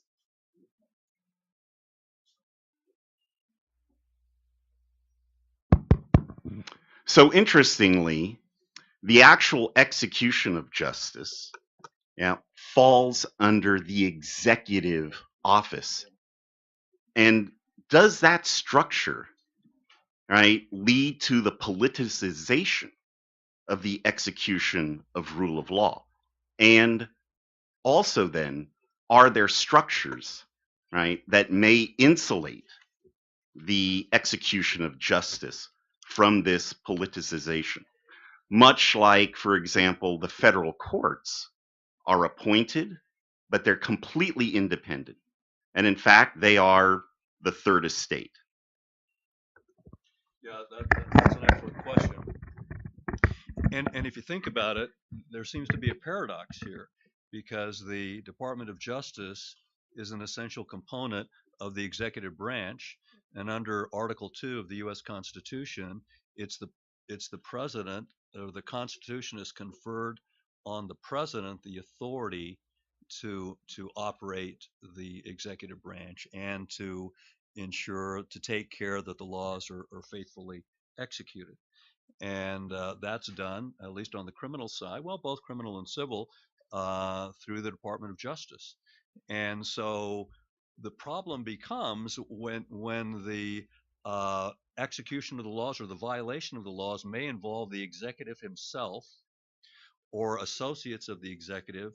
So interestingly, the actual execution of justice falls under the executive office. And does that structure, right, lead to the politicization of the execution of rule of law? And also then, are there structures, right, that may insulate the execution of justice from this politicization? Much like, for example, the federal courts are appointed, but they're completely independent. And in fact, they are the third estate. Yeah, that's an excellent question. And if you think about it, there seems to be a paradox here, because the Department of Justice is an essential component of the executive branch, and under Article 2 of the U.S. Constitution, it's the president, or the Constitution has conferred on the president the authority to operate the executive branch and to take care that the laws are faithfully executed. And that's done, at least on the criminal side, well, both criminal and civil, through the Department of Justice. And so the problem becomes when the execution of the laws or the violation of the laws may involve the executive himself, or associates of the executive,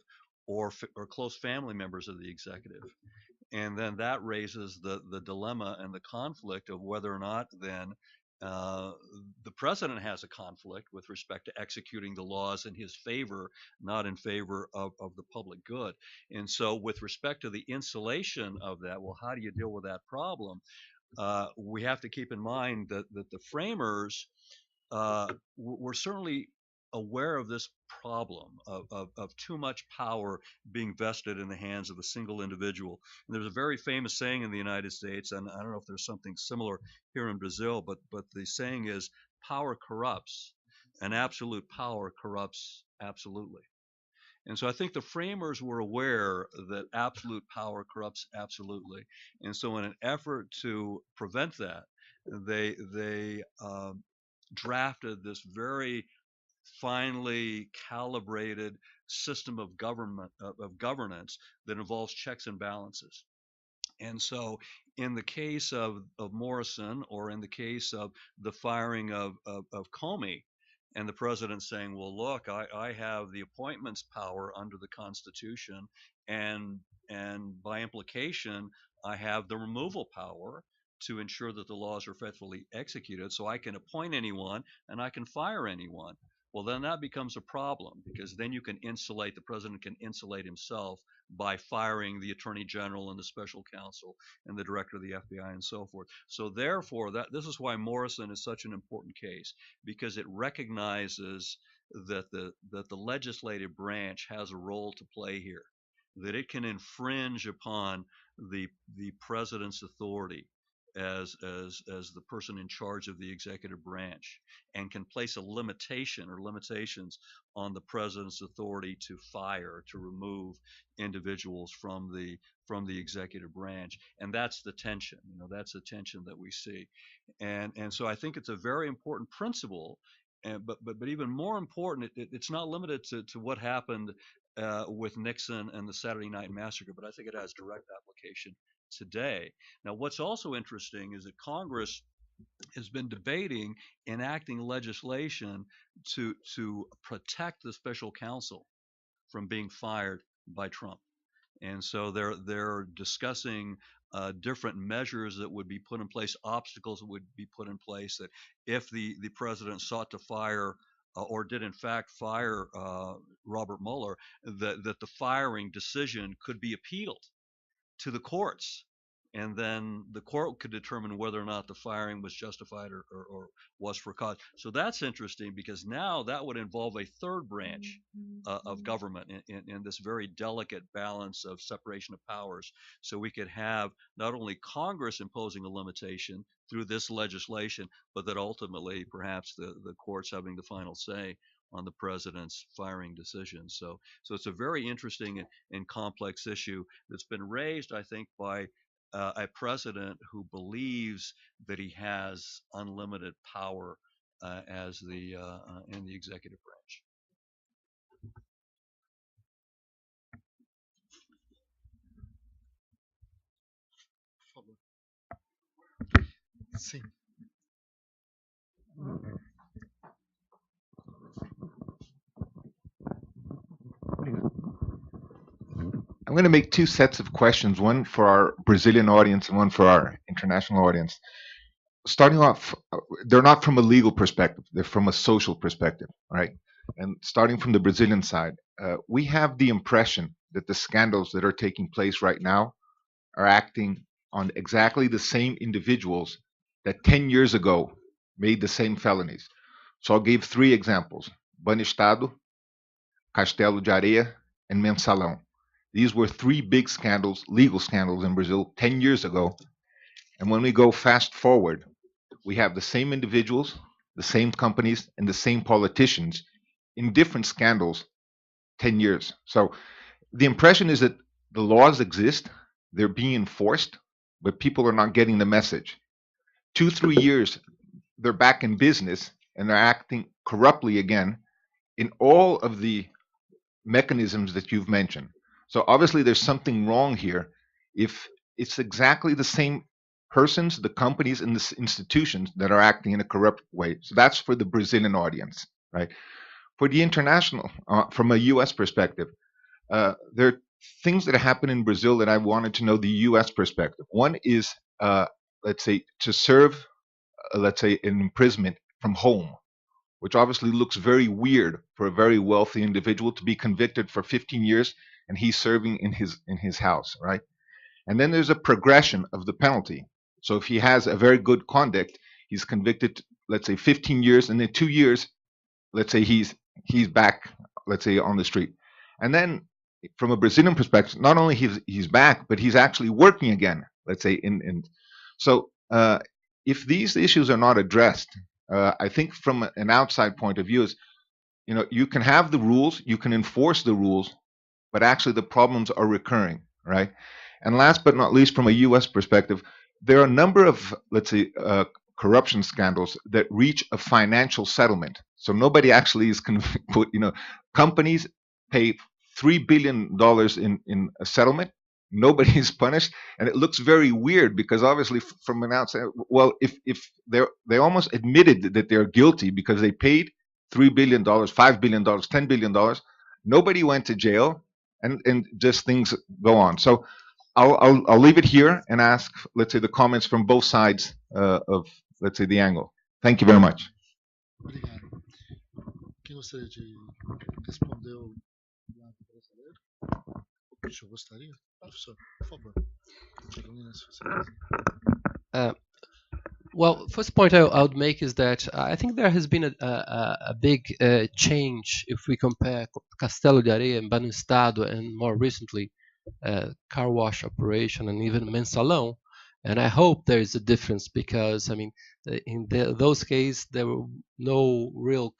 or close family members of the executive. And then that raises the dilemma and the conflict of whether or not then the president has a conflict with respect to executing the laws in his favor, not in favor of the public good. And so with respect to the insulation of that, well, how do you deal with that problem? We have to keep in mind that the framers were certainly aware of this problem of too much power being vested in the hands of a single individual. And there's a very famous saying in the United States, and I don't know if there's something similar here in Brazil, but the saying is, power corrupts, and absolute power corrupts absolutely. And so I think the framers were aware that absolute power corrupts absolutely. And so in an effort to prevent that, they drafted this very finely calibrated system of governance that involves checks and balances. And so in the case of Morrison, or in the case of the firing of Comey, and the president saying, well, look, I have the appointments power under the Constitution, and by implication, I have the removal power to ensure that the laws are faithfully executed, so I can appoint anyone and I can fire anyone. Well, then that becomes a problem, because then the president can insulate himself by firing the attorney general and the special counsel and the director of the FBI and so forth. So therefore, this is why Morrison is such an important case, because it recognizes that the legislative branch has a role to play here, that it can infringe upon the president's authority as the person in charge of the executive branch and can place a limitation or limitations on the president's authority to fire, to remove individuals from the executive branch. And that's the tension. That's the tension that we see. And so I think it's a very important principle. But even more important, it's not limited to what happened with Nixon and the Saturday Night Massacre, but I think it has direct application today. Now, what's also interesting is that Congress has been debating enacting legislation to protect the special counsel from being fired by Trump. And so they're discussing different measures that would be put in place, obstacles that would be put in place, that if the president sought to fire or did in fact fire Robert Mueller, that the firing decision could be appealed to the courts. And then the court could determine whether or not the firing was justified or was for cause. So that's interesting because now that would involve a third branch of government in this very delicate balance of separation of powers. So we could have not only Congress imposing a limitation through this legislation, but that ultimately perhaps the courts having the final say on the president's firing decisions. So it's a very interesting and complex issue that's been raised, I think, by a president who believes that he has unlimited power as the in the executive branch. Por favor. Sim. I'm going to make two sets of questions, one for our Brazilian audience and one for our international audience. Starting off, they're not from a legal perspective, they're from a social perspective, right? And starting from the Brazilian side, we have the impression that the scandals that are taking place right now are acting on exactly the same individuals that 10 years ago made the same felonies. So I'll give three examples: Banestado, Castelo de Areia, and Mensalão. These were three big scandals, legal scandals in Brazil 10 years ago. And when we go fast forward, we have the same individuals, the same companies, and the same politicians in different scandals 10 years. So the impression is that the laws exist, they're being enforced, but people are not getting the message. 2-3 years, they're back in business and they're acting corruptly again in all of the mechanisms that you've mentioned. So obviously there's something wrong here if it's exactly the same persons, the companies, and the institutions that are acting in a corrupt way. So that's for the Brazilian audience, right? For the international, from a U.S. perspective, there are things that happen in Brazil that I wanted to know the U.S. perspective. One is, let's say, to serve, let's say, an imprisonment from home, which obviously looks very weird for a very wealthy individual to be convicted for 15 years and he's serving in his house, right? And then there's a progression of the penalty. So if he has a very good conduct, he's convicted, let's say 15 years, and in 2 years, let's say he's back, let's say on the street. And then from a Brazilian perspective, not only he's back, but he's actually working again, let's say in so if these issues are not addressed, I think from an outside point of view is, you can have the rules, you can enforce the rules, but actually the problems are recurring, right? And last but not least, from a U.S. perspective, there are a number of, let's say, corruption scandals that reach a financial settlement. So nobody actually is put, companies pay $3 billion in a settlement. Nobody is punished, and it looks very weird because obviously from an outside, well, if they almost admitted that they're guilty because they paid $3 billion, $5 billion, $10 billion, nobody went to jail, and just things go on. So I'll leave it here and ask, let's say, the comments from both sides of, let's say, the angle. Thank you very much. Obrigado. Quem gostaria de responder o lado brasileiro? O senhor gostaria? Professor, por favor. Carolina, se você quiser. Well, first point I would make is that I think there has been a big change if we compare Castelo de Areia and Banestado and more recently car wash operation and even Mensalão. And I hope there is a difference because, I mean, in those cases, there were no real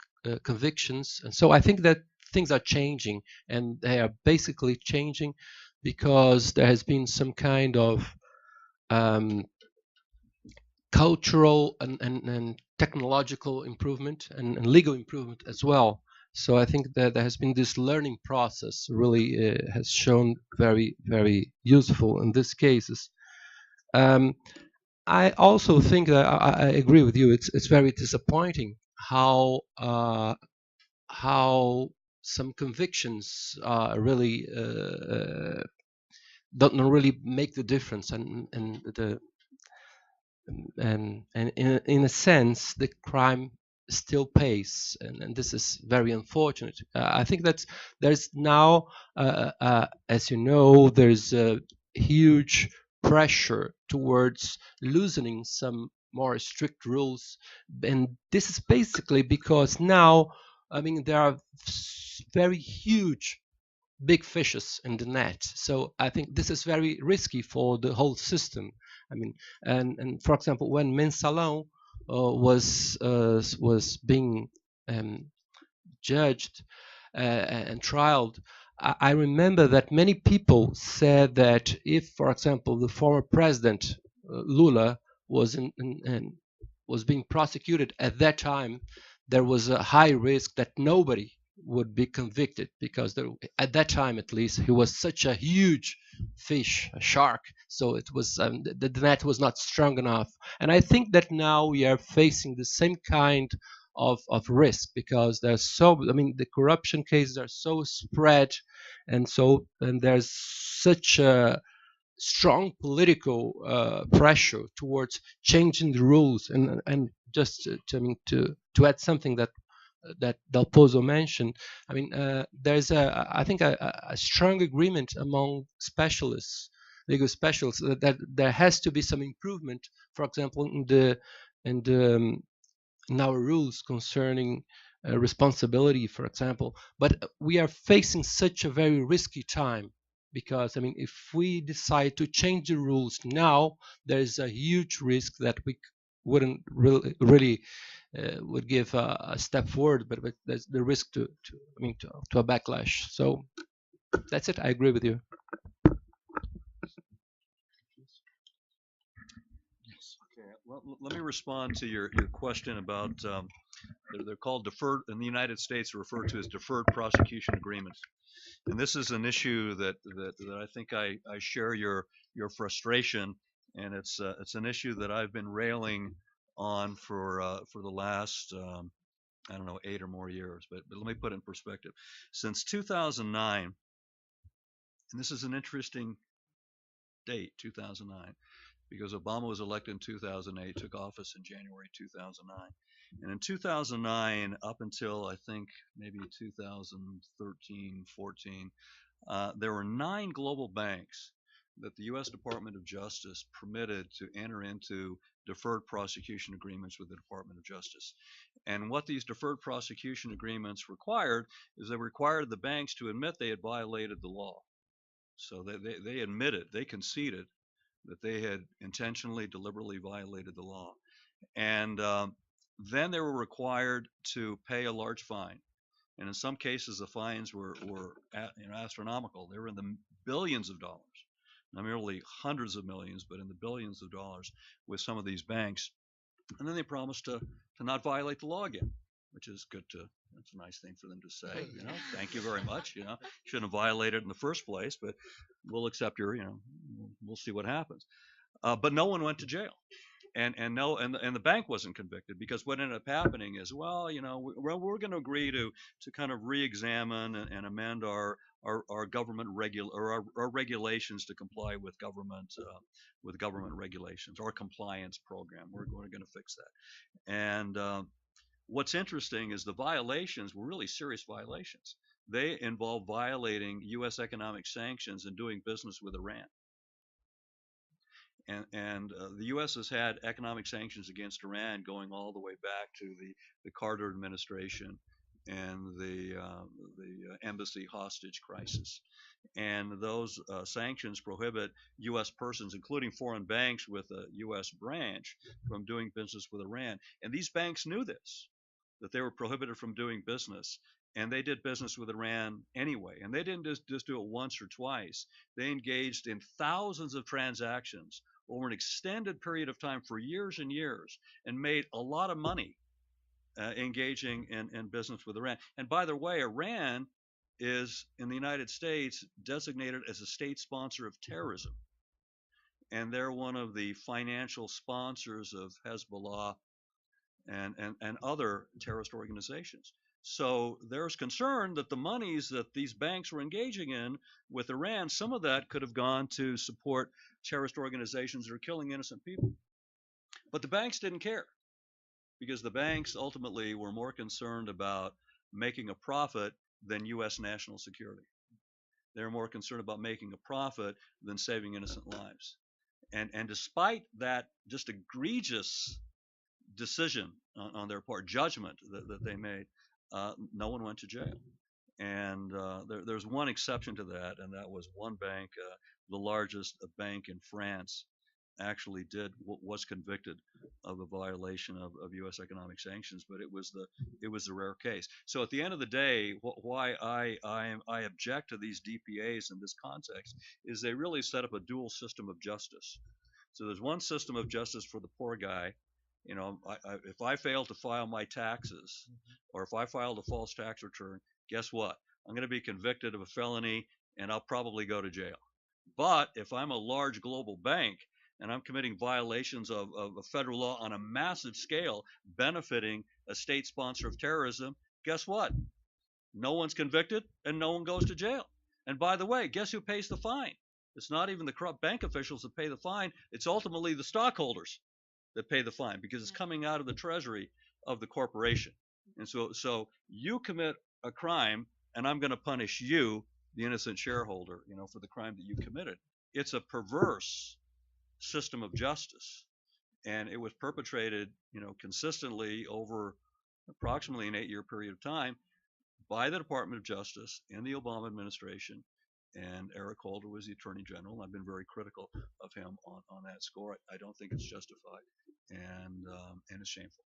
convictions. And so I think that things are changing, and they are basically changing because there has been some kind of um, cultural and technological improvement and legal improvement as well. So I think that there has been this learning process really has shown very, very useful in these cases. Um, I also think that I agree with you. It's very disappointing how some convictions really don't really make the difference, and the and in a sense the crime still pays, and this is very unfortunate. I think that there's now as you know, there's a huge pressure towards loosening some more strict rules, and this is basically because now, I mean, there are very huge big fishes in the net. So I think this is very risky for the whole system. I mean, and for example, when Mensalão was being judged and trialed, I remember that many people said that if, for example, the former president Lula was was being prosecuted at that time, there was a high risk that nobody would be convicted because there, at that time at least, he was such a huge fish, a shark. So it was the net was not strong enough. And I think that now we are facing the same kind of risk because there's so, I mean, the corruption cases are so spread, and there's such a strong political pressure towards changing the rules. And just to, I mean, to add something that Del Pozo mentioned, I mean, there's I think a strong agreement among specialists, legal specialists, that there has to be some improvement, for example, in the in our rules concerning responsibility, for example. But we are facing such a very risky time because, I mean, if we decide to change the rules now, there is a huge risk that we wouldn't really would give a step forward, but there's the risk to I mean to a backlash. So that's it. I agree with you. Okay, well, let me respond to your question about they're called deferred in the United States, referred to as deferred prosecution agreements. And this is an issue that I think I share your frustration, and it's an issue that I've been railing on for the last I don't know 8 or more years. But let me put it in perspective. Since 2009, and this is an interesting date, 2009, because Obama was elected in 2008, took office in January 2009. And in 2009, up until I think maybe 2013, 14, there were 9 global banks that the U.S. Department of Justice permitted to enter into deferred prosecution agreements with the Department of Justice. And what these deferred prosecution agreements required is they required the banks to admit they had violated the law. So they admitted, they conceded that they had intentionally, deliberately violated the law. And then they were required to pay a large fine. And in some cases, the fines were astronomical. They were in the billions of dollars, not merely hundreds of millions, but in the billions of dollars with some of these banks. And then they promised to not violate the law again, which is good to, that's a nice thing for them to say, thank you very much, shouldn't have violated in the first place, but we'll accept your, we'll see what happens. But no one went to jail. And no, and the bank wasn't convicted because what ended up happening is, well, we're going to agree to kind of re-examine and amend our government our regulations to comply with government regulations, our compliance program. We're going to fix that. And what's interesting is the violations were really serious violations. They involve violating U.S. economic sanctions and doing business with Iran. And the U.S. has had economic sanctions against Iran going all the way back to the Carter administration and the embassy hostage crisis. And those sanctions prohibit U.S. persons, including foreign banks with a U.S. branch, from doing business with Iran. And these banks knew this, that they were prohibited from doing business. And they did business with Iran anyway. And they didn't just do it once or twice. They engaged in thousands of transactions over an extended period of time for years and years, and made a lot of money engaging in business with Iran. And by the way, Iran is in the United States designated as a state sponsor of terrorism. And they're one of the financial sponsors of Hezbollah and other terrorist organizations. So there's concern that the monies that these banks were engaging in with Iran, some of that could have gone to support terrorist organizations that are killing innocent people. But the banks didn't care, because the banks ultimately were more concerned about making a profit than U.S. national security. They're more concerned about making a profit than saving innocent lives. And despite that just egregious decision on their part, judgment that they made, no one went to jail. And there's one exception to that, and that was one bank, the largest bank in France, actually was convicted of a violation of U.S. economic sanctions, but it was the rare case. So at the end of the day, why I object to these DPAs in this context is they really set up a dual system of justice. So there's one system of justice for the poor guy. You know, if I fail to file my taxes, or if I filed a false tax return, guess what? I'm going to be convicted of a felony, and I'll probably go to jail. But if I'm a large global bank and I'm committing violations of federal law on a massive scale, benefiting a state sponsor of terrorism, guess what? No one's convicted and no one goes to jail. And by the way, guess who pays the fine? It's not even the corrupt bank officials that pay the fine. It's ultimately the stockholders that pay the fine, because it's coming out of the treasury of the corporation. And so you commit a crime, and I'm going to punish you, the innocent shareholder, you know, for the crime that you committed. It's a perverse system of justice, and it was perpetrated, you know, consistently over approximately an 8-year period of time by the Department of Justice in the Obama administration. And Eric Holder was the Attorney General. I've been very critical of him on that score. I don't think it's justified, and it's shameful.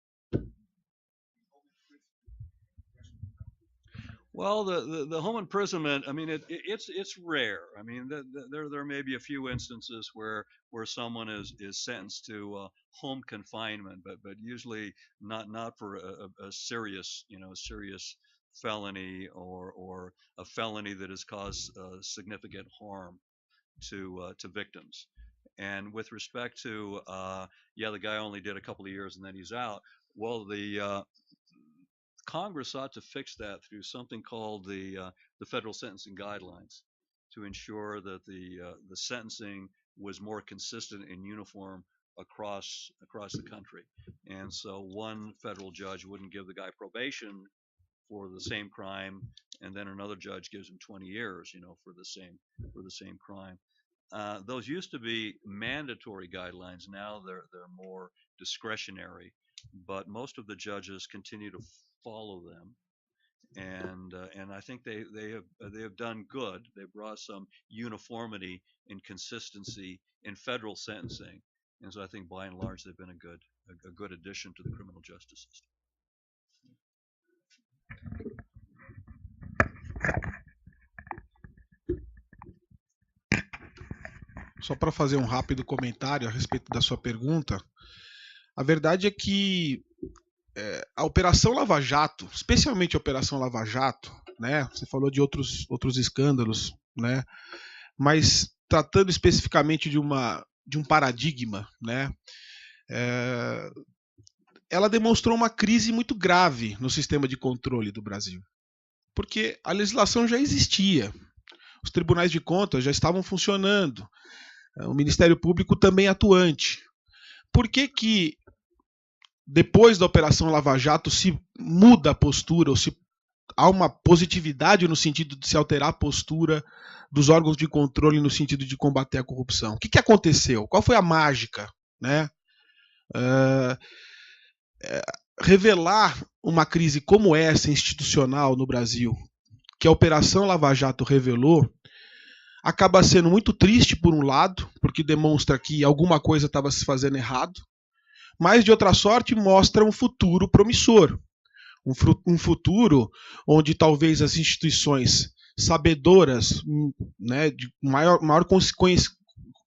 Well, the home imprisonment, I mean, it's rare. I mean, there may be a few instances where someone is sentenced to home confinement, but usually not for a serious, you know, serious felony or a felony that has caused significant harm to victims. And with respect to the guy only did a couple of years and then he's out. Well, the Congress ought to fix that through something called the federal sentencing guidelines, to ensure that the sentencing was more consistent and uniform across the country. And so one federal judge wouldn't give the guy probation for the same crime, and then another judge gives him 20 years, you know, for the same crime. Those used to be mandatory guidelines. Now they're more discretionary, but most of the judges continue to follow them, and I think they have done good. They brought some uniformity and consistency in federal sentencing, and so I think by and large they've been a good addition to the criminal justice system. Só para fazer um rápido comentário a respeito da sua pergunta, a verdade é que a Operação Lava Jato, especialmente a Operação Lava Jato, né? Você falou de outros escândalos, né? Mas tratando especificamente de um paradigma, né? Ela demonstrou uma crise muito grave no sistema de controle do Brasil, porque a legislação já existia, os tribunais de contas já estavam funcionando, o Ministério Público também atuante. Por que depois da Operação Lava Jato se muda a postura, ou se há uma positividade no sentido de se alterar a postura dos órgãos de controle no sentido de combater a corrupção? O que aconteceu? Qual foi a mágica, né? Revelar uma crise como essa, institucional, no Brasil, que a Operação Lava Jato revelou, acaba sendo muito triste, por um lado, porque demonstra que alguma coisa estava se fazendo errado, mas, de outra sorte, mostra um futuro promissor. Um futuro onde talvez as instituições sabedoras, né, de maior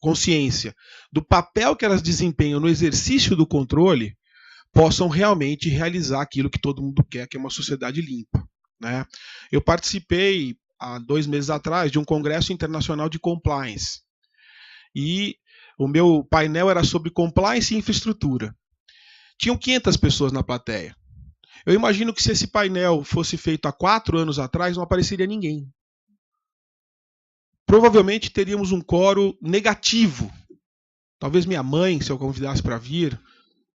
consciência do papel que elas desempenham no exercício do controle, possam realmente realizar aquilo que todo mundo quer, que é uma sociedade limpa. Né? Eu participei, há 2 meses atrás, de um congresso internacional de compliance. E o meu painel era sobre compliance e infraestrutura. Tinham 500 pessoas na plateia. Eu imagino que se esse painel fosse feito há 4 anos atrás, não apareceria ninguém. Provavelmente teríamos um coro negativo. Talvez minha mãe, se eu convidasse para vir,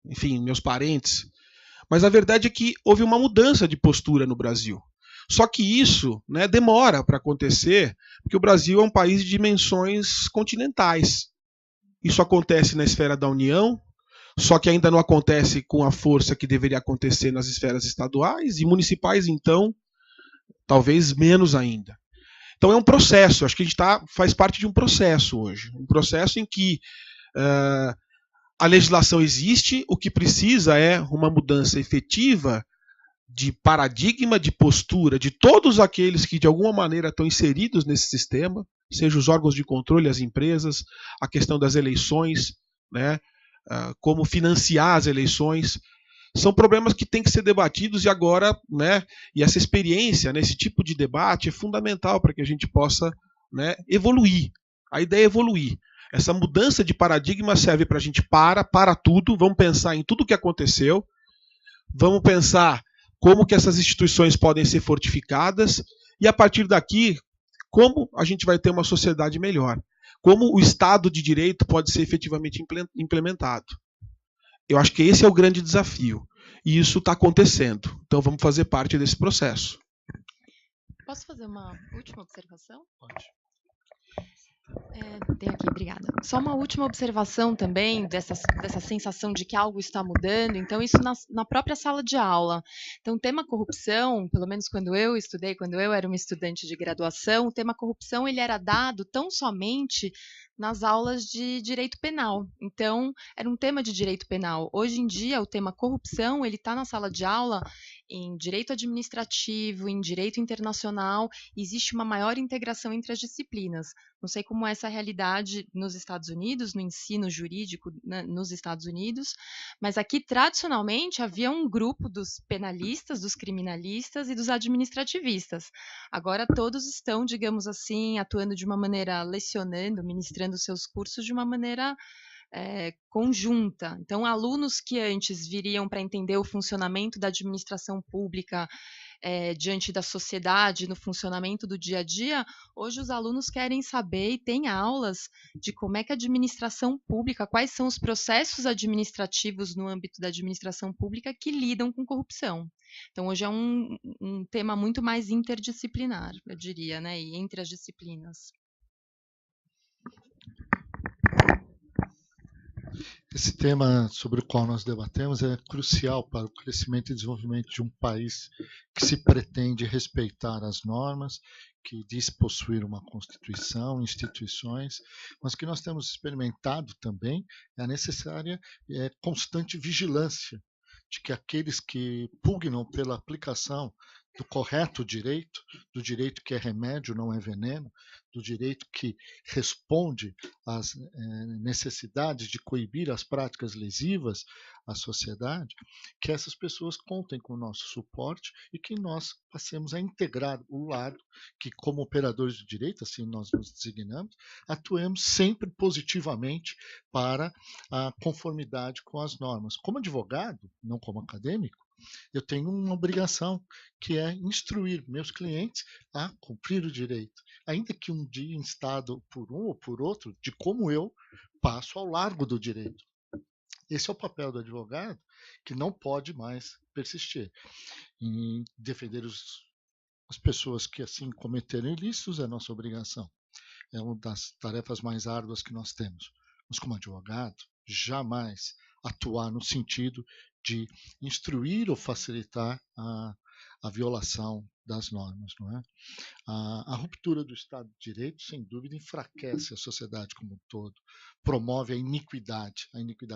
enfim, meus parentes. Mas a verdade é que houve uma mudança de postura no Brasil. Só que isso, né, demora para acontecer, porque o Brasil é um país de dimensões continentais. Isso acontece na esfera da União, só que ainda não acontece com a força que deveria acontecer nas esferas estaduais e municipais, então, talvez menos ainda. Então é um processo, acho que a gente faz parte de um processo hoje. Um processo em que a legislação existe, o que precisa é uma mudança efetiva de paradigma, de postura de todos aqueles que de alguma maneira estão inseridos nesse sistema, seja os órgãos de controle, as empresas, a questão das eleições, né, como financiar as eleições. São problemas que têm que ser debatidos e agora, né, e essa experiência, né, esse tipo de debate é fundamental para que a gente possa, né, evoluir. A ideia é evoluir. Essa mudança de paradigma serve para a gente para tudo, vamos pensar em tudo o que aconteceu, vamos pensar como que essas instituições podem ser fortificadas e, a partir daqui, como a gente vai ter uma sociedade melhor. Como o Estado de Direito pode ser efetivamente implementado. Eu acho que esse é o grande desafio. E isso está acontecendo. Então vamos fazer parte desse processo. Posso fazer uma última observação? Pode. Tenho aqui, obrigada. Só uma última observação também dessa sensação de que algo está mudando. Então, isso na própria sala de aula. Então, o tema corrupção, pelo menos quando eu estudei, quando eu era uma estudante de graduação, o tema corrupção ele era dado tão somente nas aulas de direito penal. Então, era um tema de direito penal. Hoje em dia, o tema corrupção ele está na sala de aula em direito administrativo, em direito internacional. Existe uma maior integração entre as disciplinas. Não sei como é essa realidade nos Estados Unidos, no ensino jurídico nos Estados Unidos, mas aqui tradicionalmente havia um grupo dos penalistas, dos criminalistas e dos administrativistas. Agora todos estão, digamos assim, atuando de uma maneira lecionando, ministrando seus cursos de uma maneira conjunta. Então, alunos que antes viriam para entender o funcionamento da administração pública diante da sociedade, no funcionamento do dia a dia, hoje os alunos querem saber e têm aulas de como é que a administração pública, quais são os processos administrativos no âmbito da administração pública que lidam com corrupção. Então, hoje é um tema muito mais interdisciplinar, eu diria, né, e entre as disciplinas. Esse tema sobre o qual nós debatemos é crucial para o crescimento e desenvolvimento de um país que se pretende respeitar as normas, que diz possuir uma Constituição, instituições, mas que nós temos experimentado também é a necessária constante vigilância de que aqueles que pugnam pela aplicação do correto direito, do direito que é remédio, não é veneno, do direito que responde às necessidades de coibir as práticas lesivas à sociedade, que essas pessoas contem com o nosso suporte e que nós passemos a integrar o lado que, como operadores de direito, assim nós nos designamos, atuemos sempre positivamente para a conformidade com as normas. Como advogado, não como acadêmico, eu tenho uma obrigação, que é instruir meus clientes a cumprir o direito, ainda que um dia instado por um ou por outro, de como eu passo ao largo do direito. Esse é o papel do advogado, que não pode mais persistir. Em defender as pessoas que assim cometeram ilícitos é nossa obrigação. É uma das tarefas mais árduas que nós temos. Mas como advogado, jamais atuar no sentido de instruir ou facilitar a violação das normas, não é? A ruptura do Estado de Direito, sem dúvida, enfraquece a sociedade como um todo, promove a iniquidade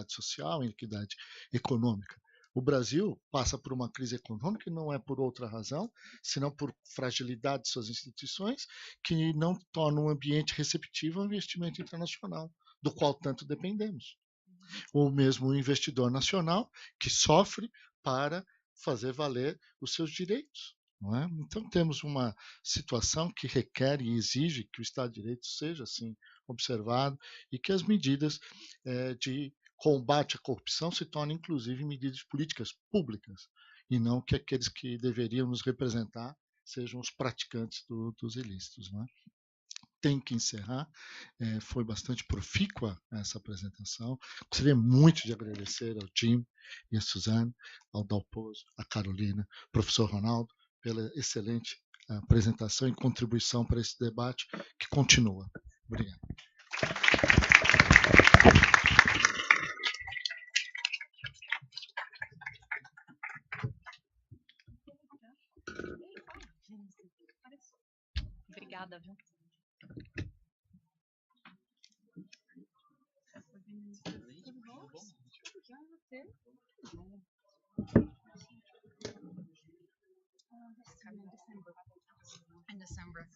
social, a iniquidade econômica. O Brasil passa por uma crise econômica e não é por outra razão, senão por fragilidade de suas instituições, que não tornam um ambiente receptivo ao investimento internacional, do qual tanto dependemos. Ou mesmo o investidor nacional, que sofre para fazer valer os seus direitos. Não é? Então, temos uma situação que requer e exige que o Estado de Direito seja assim observado e que as medidas de combate à corrupção se tornem, inclusive, medidas de políticas públicas, e não que aqueles que deveriam nos representar sejam os praticantes dos ilícitos. Não é? Tem que encerrar. Foi bastante profícua essa apresentação. Gostaria muito de agradecer ao Jim e a Suzane, ao Dalpozo, a Carolina, ao professor Ronaldo, pela excelente apresentação e contribuição para esse debate que continua. Obrigado. Obrigada, viu? In December.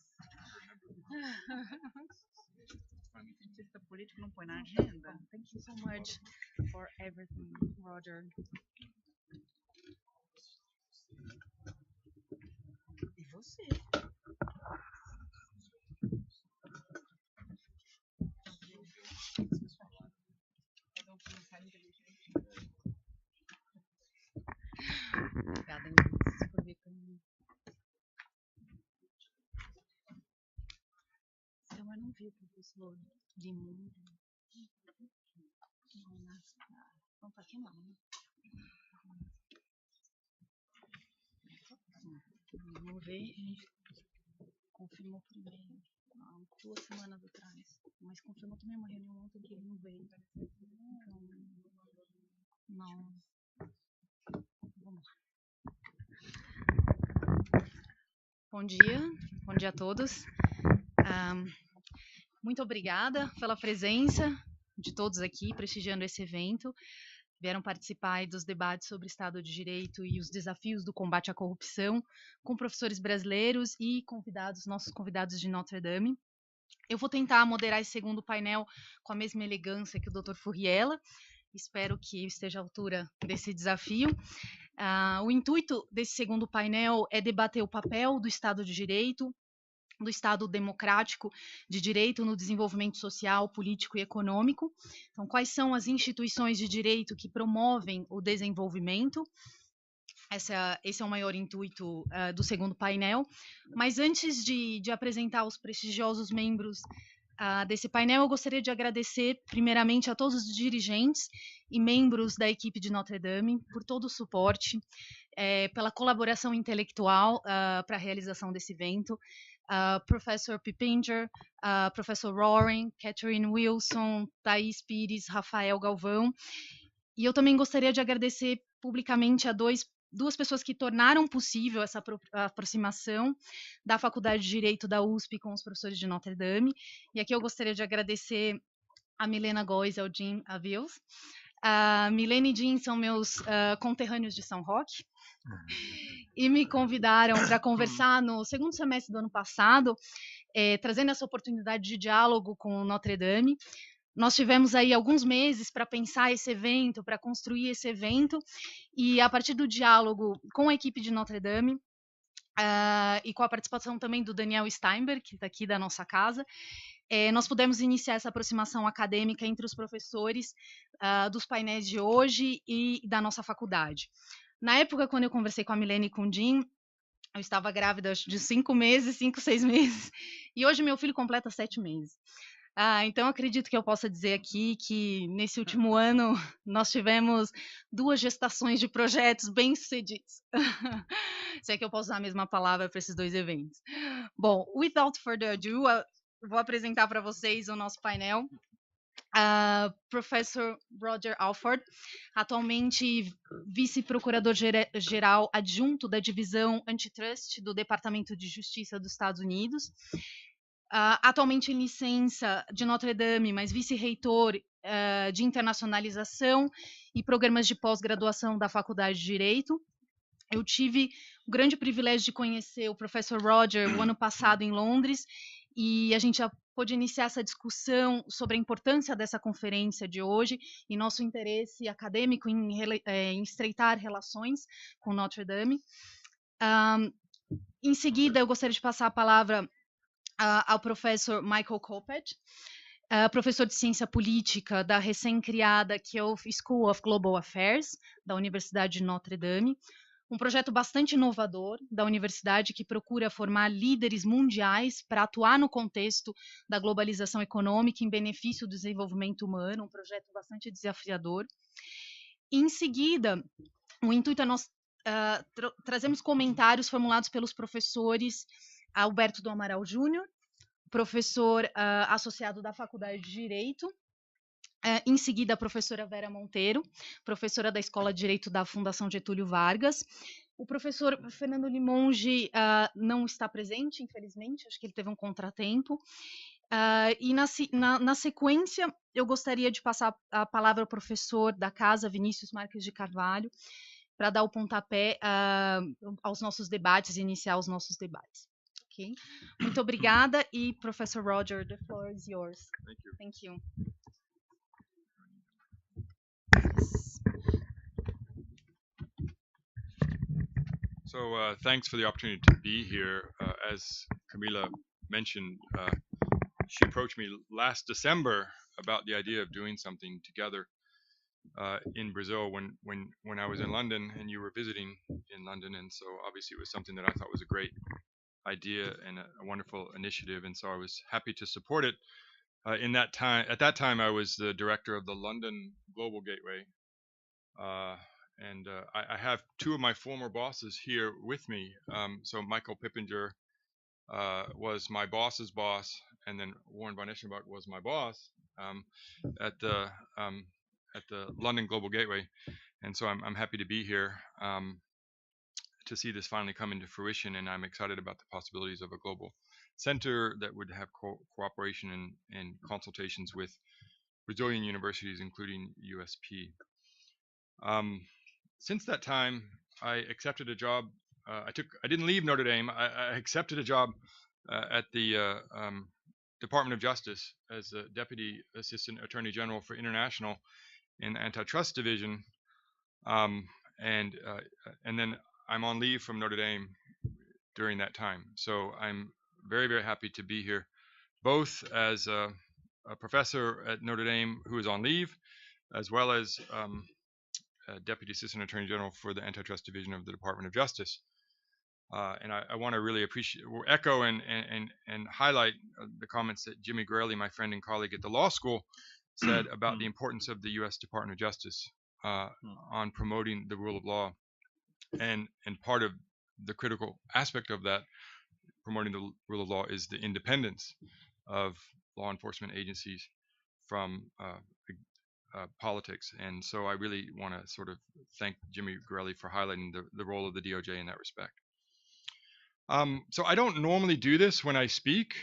Cientista político não põe na agenda. Thank you so much for everything, Roger. E você? Obrigada, Inês, por vir comigo. Então, eu não vi o professor de mundo. Não tá aqui não, né? Vamos ver. Confirmou primeiro, há 2 semanas atrás. Mas confirmou também uma reunião ontem que ele não veio. Então, não. Vamos lá. Bom dia a todos. Muito obrigada pela presença de todos aqui, prestigiando esse evento. Vieram participar dos debates sobre Estado de Direito e os desafios do combate à corrupção, com professores brasileiros e convidados, nossos convidados de Notre Dame. Eu vou tentar moderar esse segundo painel com a mesma elegância que o Dr. Furriela. Espero que esteja à altura desse desafio. O intuito desse segundo painel é debater o papel do Estado de Direito, do Estado democrático de direito no desenvolvimento social, político e econômico. Então, quais são as instituições de direito que promovem o desenvolvimento? Esse é o maior intuito do segundo painel. Mas antes de apresentar os prestigiosos membros desse painel, eu gostaria de agradecer primeiramente a todos os dirigentes e membros da equipe de Notre Dame por todo o suporte, pela colaboração intelectual para a realização desse evento. Professor Pippinger, Professor Roaring, Catherine Wilson, Thaís Pires, Rafael Galvão. E eu também gostaria de agradecer publicamente a duas pessoas que tornaram possível essa aproximação da Faculdade de Direito da USP com os professores de Notre Dame. E aqui eu gostaria de agradecer a Milena Góes e ao Jim Avios. A Milene e Jim são meus conterrâneos de São Roque e me convidaram para conversar no segundo semestre do ano passado, trazendo essa oportunidade de diálogo com Notre Dame. Nós tivemos aí alguns meses para pensar esse evento, para construir esse evento, e a partir do diálogo com a equipe de Notre Dame, e com a participação também do Daniel Steinberg, que está aqui da nossa casa, nós pudemos iniciar essa aproximação acadêmica entre os professores dos painéis de hoje e da nossa faculdade. Na época, quando eu conversei com a Milene e com o Jim, eu estava grávida de 5 meses, 5, 6 meses, e hoje meu filho completa 7 meses. Então, acredito que eu possa dizer aqui que, nesse último ano, nós tivemos 2 gestações de projetos bem-sucedidos. Se é que eu posso usar a mesma palavra para esses 2 eventos. Bom, without further ado, eu vou apresentar para vocês o nosso painel. Professor Roger Alford, atualmente vice-procurador-geral adjunto da Divisão Antitrust do Departamento de Justiça dos Estados Unidos, atualmente em licença de Notre Dame, mas vice-reitor de internacionalização e programas de pós-graduação da Faculdade de Direito. Eu tive o grande privilégio de conhecer o professor Roger o ano passado em Londres, e a gente já pôde iniciar essa discussão sobre a importância dessa conferência de hoje e nosso interesse acadêmico em estreitar relações com Notre Dame. Em seguida, eu gostaria de passar a palavra ao professor Michael Kopet, professor de ciência política da recém-criada Keough School of Global Affairs, da Universidade de Notre Dame, um projeto bastante inovador da universidade que procura formar líderes mundiais para atuar no contexto da globalização econômica em benefício do desenvolvimento humano, um projeto bastante desafiador. Em seguida, o intuito é nós trazemos comentários formulados pelos professores Alberto do Amaral Júnior, professor associado da Faculdade de Direito, em seguida, a professora Vera Monteiro, professora da Escola de Direito da Fundação Getúlio Vargas. O professor Fernando Limonge não está presente, infelizmente, acho que ele teve um contratempo. E na sequência, eu gostaria de passar a palavra ao professor da casa, Vinícius Marques de Carvalho, para dar o pontapé aos nossos debates, iniciar os nossos debates. Okay? Muito obrigada, e professor Roger, the floor is yours. Thank you. Thank you. So thanks for the opportunity to be here. As Camila mentioned, she approached me last December about the idea of doing something together in Brazil when I was in London and you were visiting in London, and so obviously it was something that I thought was a great idea and a wonderful initiative, and so I was happy to support it. At that time, I was the director of the London Global Gateway. I have two of my former bosses here with me. So Michael Pippinger was my boss's boss, and then Warren von Eschenbach was my boss at the London Global Gateway. And so I'm happy to be here to see this finally come into fruition, and I'm excited about the possibilities of a global center that would have cooperation and consultations with Brazilian universities, including USP. Since that time, I accepted a job. I didn't leave Notre Dame. I accepted a job at the Department of Justice as the Deputy Assistant Attorney General for International in the Antitrust Division, and then I'm on leave from Notre Dame during that time. So I'm very, very happy to be here, both as a professor at Notre Dame who is on leave, as well as Deputy Assistant Attorney General for the Antitrust Division of the Department of Justice. And I want to really echo and highlight the comments that Jimmy Graley, my friend and colleague at the law school, said about the importance of the U.S. Department of Justice on promoting the rule of law. And part of the critical aspect of that, promoting the rule of law, is the independence of law enforcement agencies from politics. And so I really want to sort of thank Jimmy Grelli for highlighting the role of the DOJ in that respect. So I don't normally do this when I speak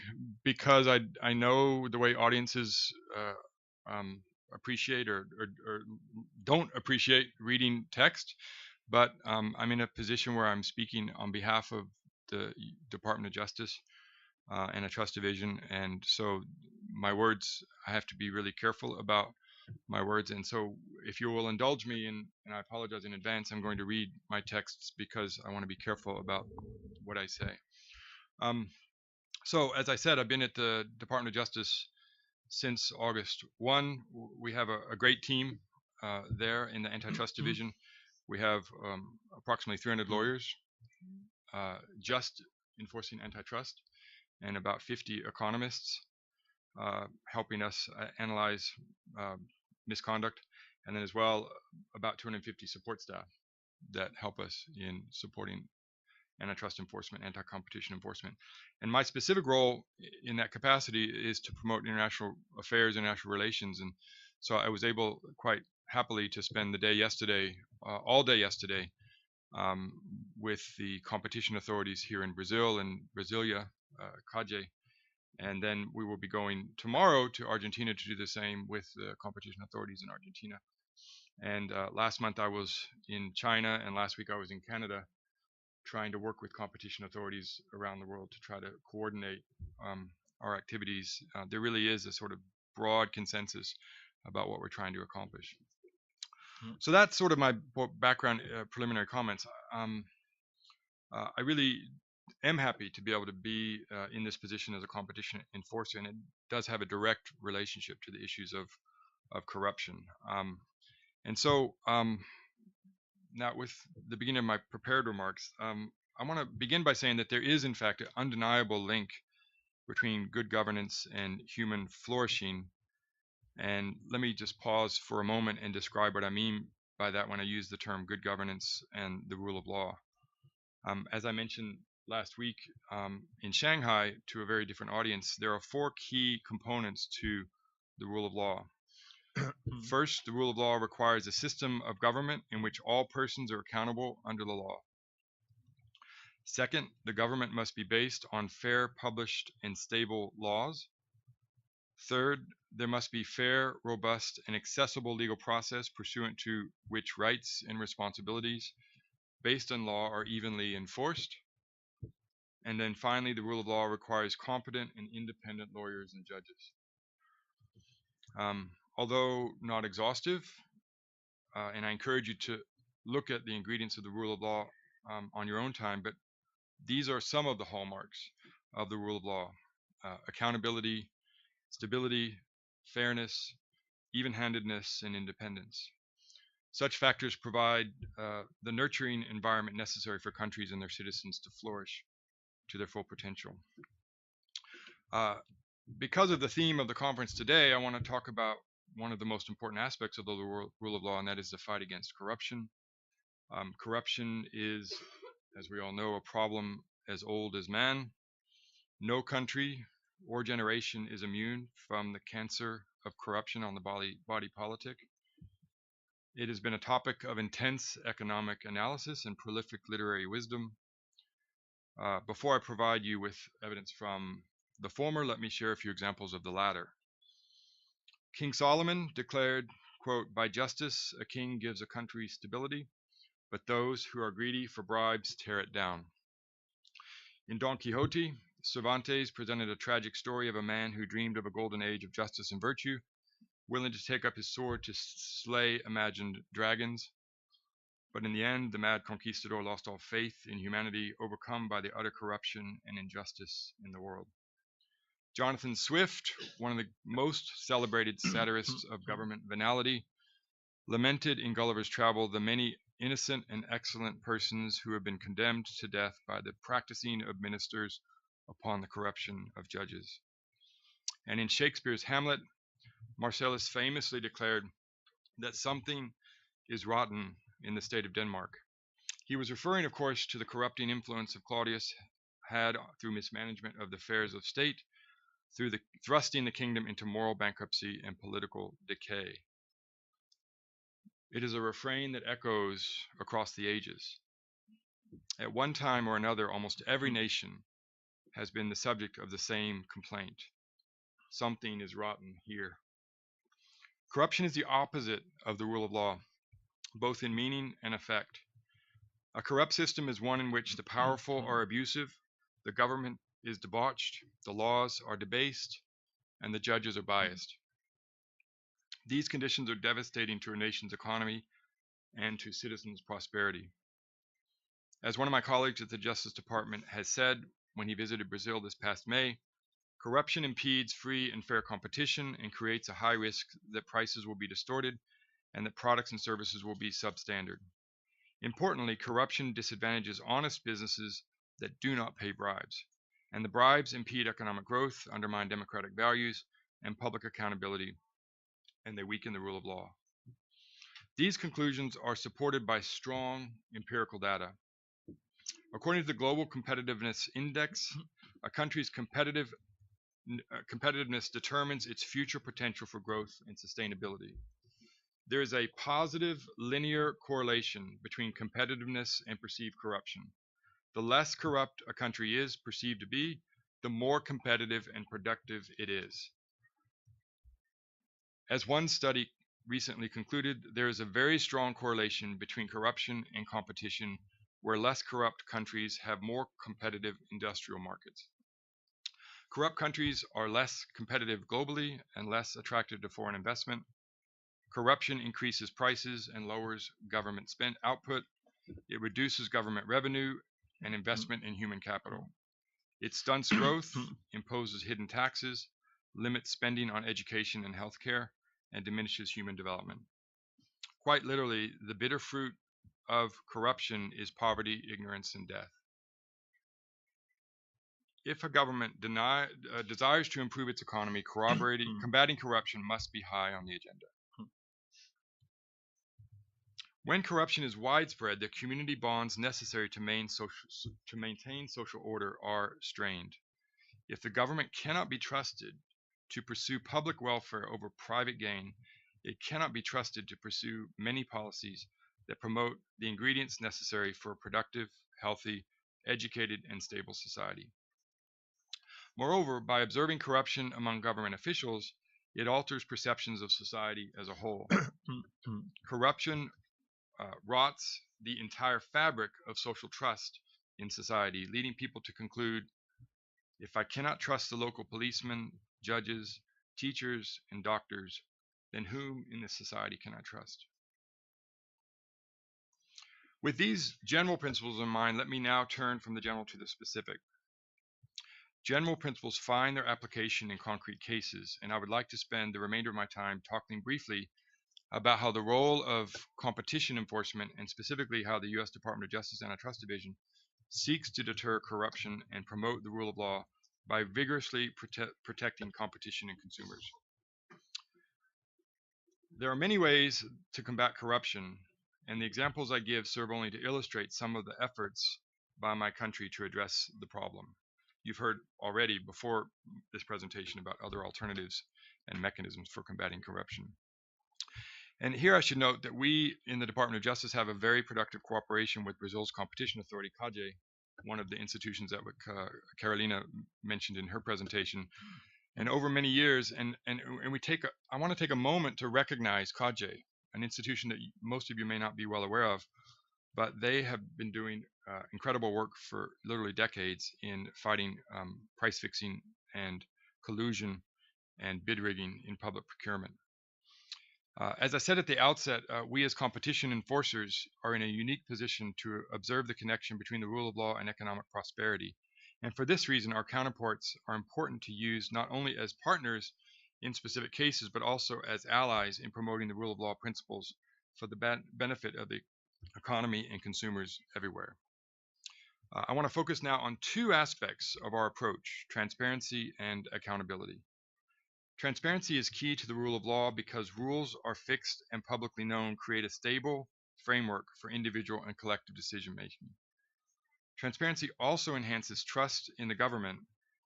because I know the way audiences appreciate or don't appreciate reading text, but I'm in a position where I'm speaking on behalf of the Department of Justice and a trust division, and so my words, I have to be really careful about my words, and so if you will indulge me, and I apologize in advance, I'm going to read my texts because I want to be careful about what I say. So as I said, I've been at the Department of Justice since August 1. We have a great team there in the antitrust division. We have approximately 300 lawyers just enforcing antitrust, and about 50 economists helping us analyze misconduct, and then as well about 250 support staff that help us in supporting antitrust enforcement, anti-competition enforcement. And my specific role in that capacity is to promote international affairs, international relations. And so I was able quite happily to spend the day yesterday, all day yesterday, with the competition authorities here in Brazil and Brasilia, CAGE. And then we will be going tomorrow to Argentina to do the same with the competition authorities in Argentina. And last month I was in China, and last week I was in Canada, trying to work with competition authorities around the world to try to coordinate our activities. There really is a sort of broad consensus about what we're trying to accomplish. So that's sort of my background, preliminary comments. I really am happy to be able to be in this position as a competition enforcer, and it does have a direct relationship to the issues of corruption. And so now with the beginning of my prepared remarks, I want to begin by saying that there is in fact an undeniable link between good governance and human flourishing. And let me just pause for a moment and describe what I mean by that when I use the term good governance and the rule of law. As I mentioned last week in Shanghai to a very different audience, there are 4 key components to the rule of law. First, the rule of law requires a system of government in which all persons are accountable under the law. Second, the government must be based on fair, published, and stable laws. Third, there must be fair, robust, and accessible legal process pursuant to which rights and responsibilities based on law are evenly enforced. And then finally, the rule of law requires competent and independent lawyers and judges. Although not exhaustive, and I encourage you to look at the ingredients of the rule of law on your own time, but these are some of the hallmarks of the rule of law: accountability, stability, fairness, even-handedness, and independence. Such factors provide the nurturing environment necessary for countries and their citizens to flourish to their full potential. Because of the theme of the conference today, I want to talk about one of the most important aspects of the rule of law, and that is the fight against corruption. Corruption is, as we all know, a problem as old as man. No country or generation is immune from the cancer of corruption on the body politic. It has been a topic of intense economic analysis and prolific literary wisdom. Before I provide you with evidence from the former, let me share a few examples of the latter. King Solomon declared, quote, "By justice a king gives a country stability, but those who are greedy for bribes tear it down." In Don Quixote, Cervantes presented a tragic story of a man who dreamed of a golden age of justice and virtue, willing to take up his sword to slay imagined dragons. But in the end, the mad conquistador lost all faith in humanity, overcome by the utter corruption and injustice in the world. Jonathan Swift, one of the most celebrated satirists of government venality, lamented in Gulliver's Travel the many innocent and excellent persons who have been condemned to death by the practicing of ministers upon the corruption of judges. And in Shakespeare's Hamlet, Marcellus famously declared that something is rotten in the state of Denmark. He was referring, of course, to the corrupting influence of Claudius had through mismanagement of the affairs of state, through the thrusting the kingdom into moral bankruptcy and political decay. It is a refrain that echoes across the ages. At one time or another, almost every nation has been the subject of the same complaint. Something is rotten here. Corruption is the opposite of the rule of law, both in meaning and effect. A corrupt system is one in which the powerful are abusive, the government is debauched, the laws are debased, and the judges are biased. These conditions are devastating to a nation's economy and to citizens' prosperity. As one of my colleagues at the Justice Department has said when he visited Brazil this past May, corruption impedes free and fair competition and creates a high risk that prices will be distorted and that products and services will be substandard. Importantly, corruption disadvantages honest businesses that do not pay bribes, and the bribes impede economic growth, undermine democratic values and public accountability, and they weaken the rule of law. These conclusions are supported by strong empirical data. According to the Global Competitiveness Index, a country's competitiveness determines its future potential for growth and sustainability. There is a positive linear correlation between competitiveness and perceived corruption. The less corrupt a country is perceived to be, the more competitive and productive it is. As one study recently concluded, there is a very strong correlation between corruption and competition, where less corrupt countries have more competitive industrial markets. Corrupt countries are less competitive globally and less attractive to foreign investment. Corruption increases prices and lowers government spend output. It reduces government revenue and investment in human capital. It stunts growth, imposes hidden taxes, limits spending on education and healthcare, and diminishes human development. Quite literally, the bitter fruit of corruption is poverty, ignorance, and death. If a government desires to improve its economy, combating corruption must be high on the agenda. When corruption is widespread, the community bonds necessary to maintain social order are strained. If the government cannot be trusted to pursue public welfare over private gain, it cannot be trusted to pursue many policies that promote the ingredients necessary for a productive, healthy, educated, and stable society. Moreover, by observing corruption among government officials, it alters perceptions of society as a whole. Corruption rots the entire fabric of social trust in society, leading people to conclude, if I cannot trust the local policemen, judges, teachers, and doctors, then whom in this society can I trust? With these general principles in mind, let me now turn from the general to the specific. General principles find their application in concrete cases, and I would like to spend the remainder of my time talking briefly about how the role of competition enforcement, and specifically how the U.S. Department of Justice Antitrust Division seeks to deter corruption and promote the rule of law by vigorously protecting competition and consumers. There are many ways to combat corruption, and the examples I give serve only to illustrate some of the efforts by my country to address the problem. You've heard already before this presentation about other alternatives and mechanisms for combating corruption. And here I should note that we in the Department of Justice have a very productive cooperation with Brazil's competition authority, CADE, one of the institutions that Carolina mentioned in her presentation. And over many years, I want to take a moment to recognize CADE, an institution that most of you may not be well aware of, but they have been doing incredible work for literally decades in fighting price fixing and collusion and bid rigging in public procurement. As I said at the outset, we as competition enforcers are in a unique position to observe the connection between the rule of law and economic prosperity. And for this reason, our counterparts are important to use not only as partners in specific cases, but also as allies in promoting the rule of law principles for the benefit of the economy and consumers everywhere. I want to focus now on two aspects of our approach: transparency and accountability. Transparency is key to the rule of law because rules are fixed and publicly known, create a stable framework for individual and collective decision making. Transparency also enhances trust in the government,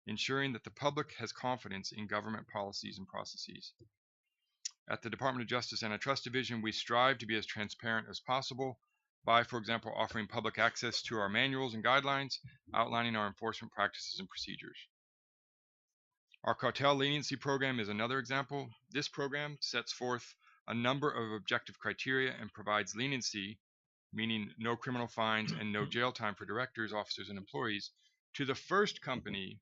ensuring that the public has confidence in government policies and processes. At the Department of Justice Antitrust Division, we strive to be as transparent as possible by, for example, offering public access to our manuals and guidelines, outlining our enforcement practices and procedures. Our cartel leniency program is another example. This program sets forth a number of objective criteria and provides leniency, meaning no criminal fines and no jail time for directors, officers, and employees, to the first company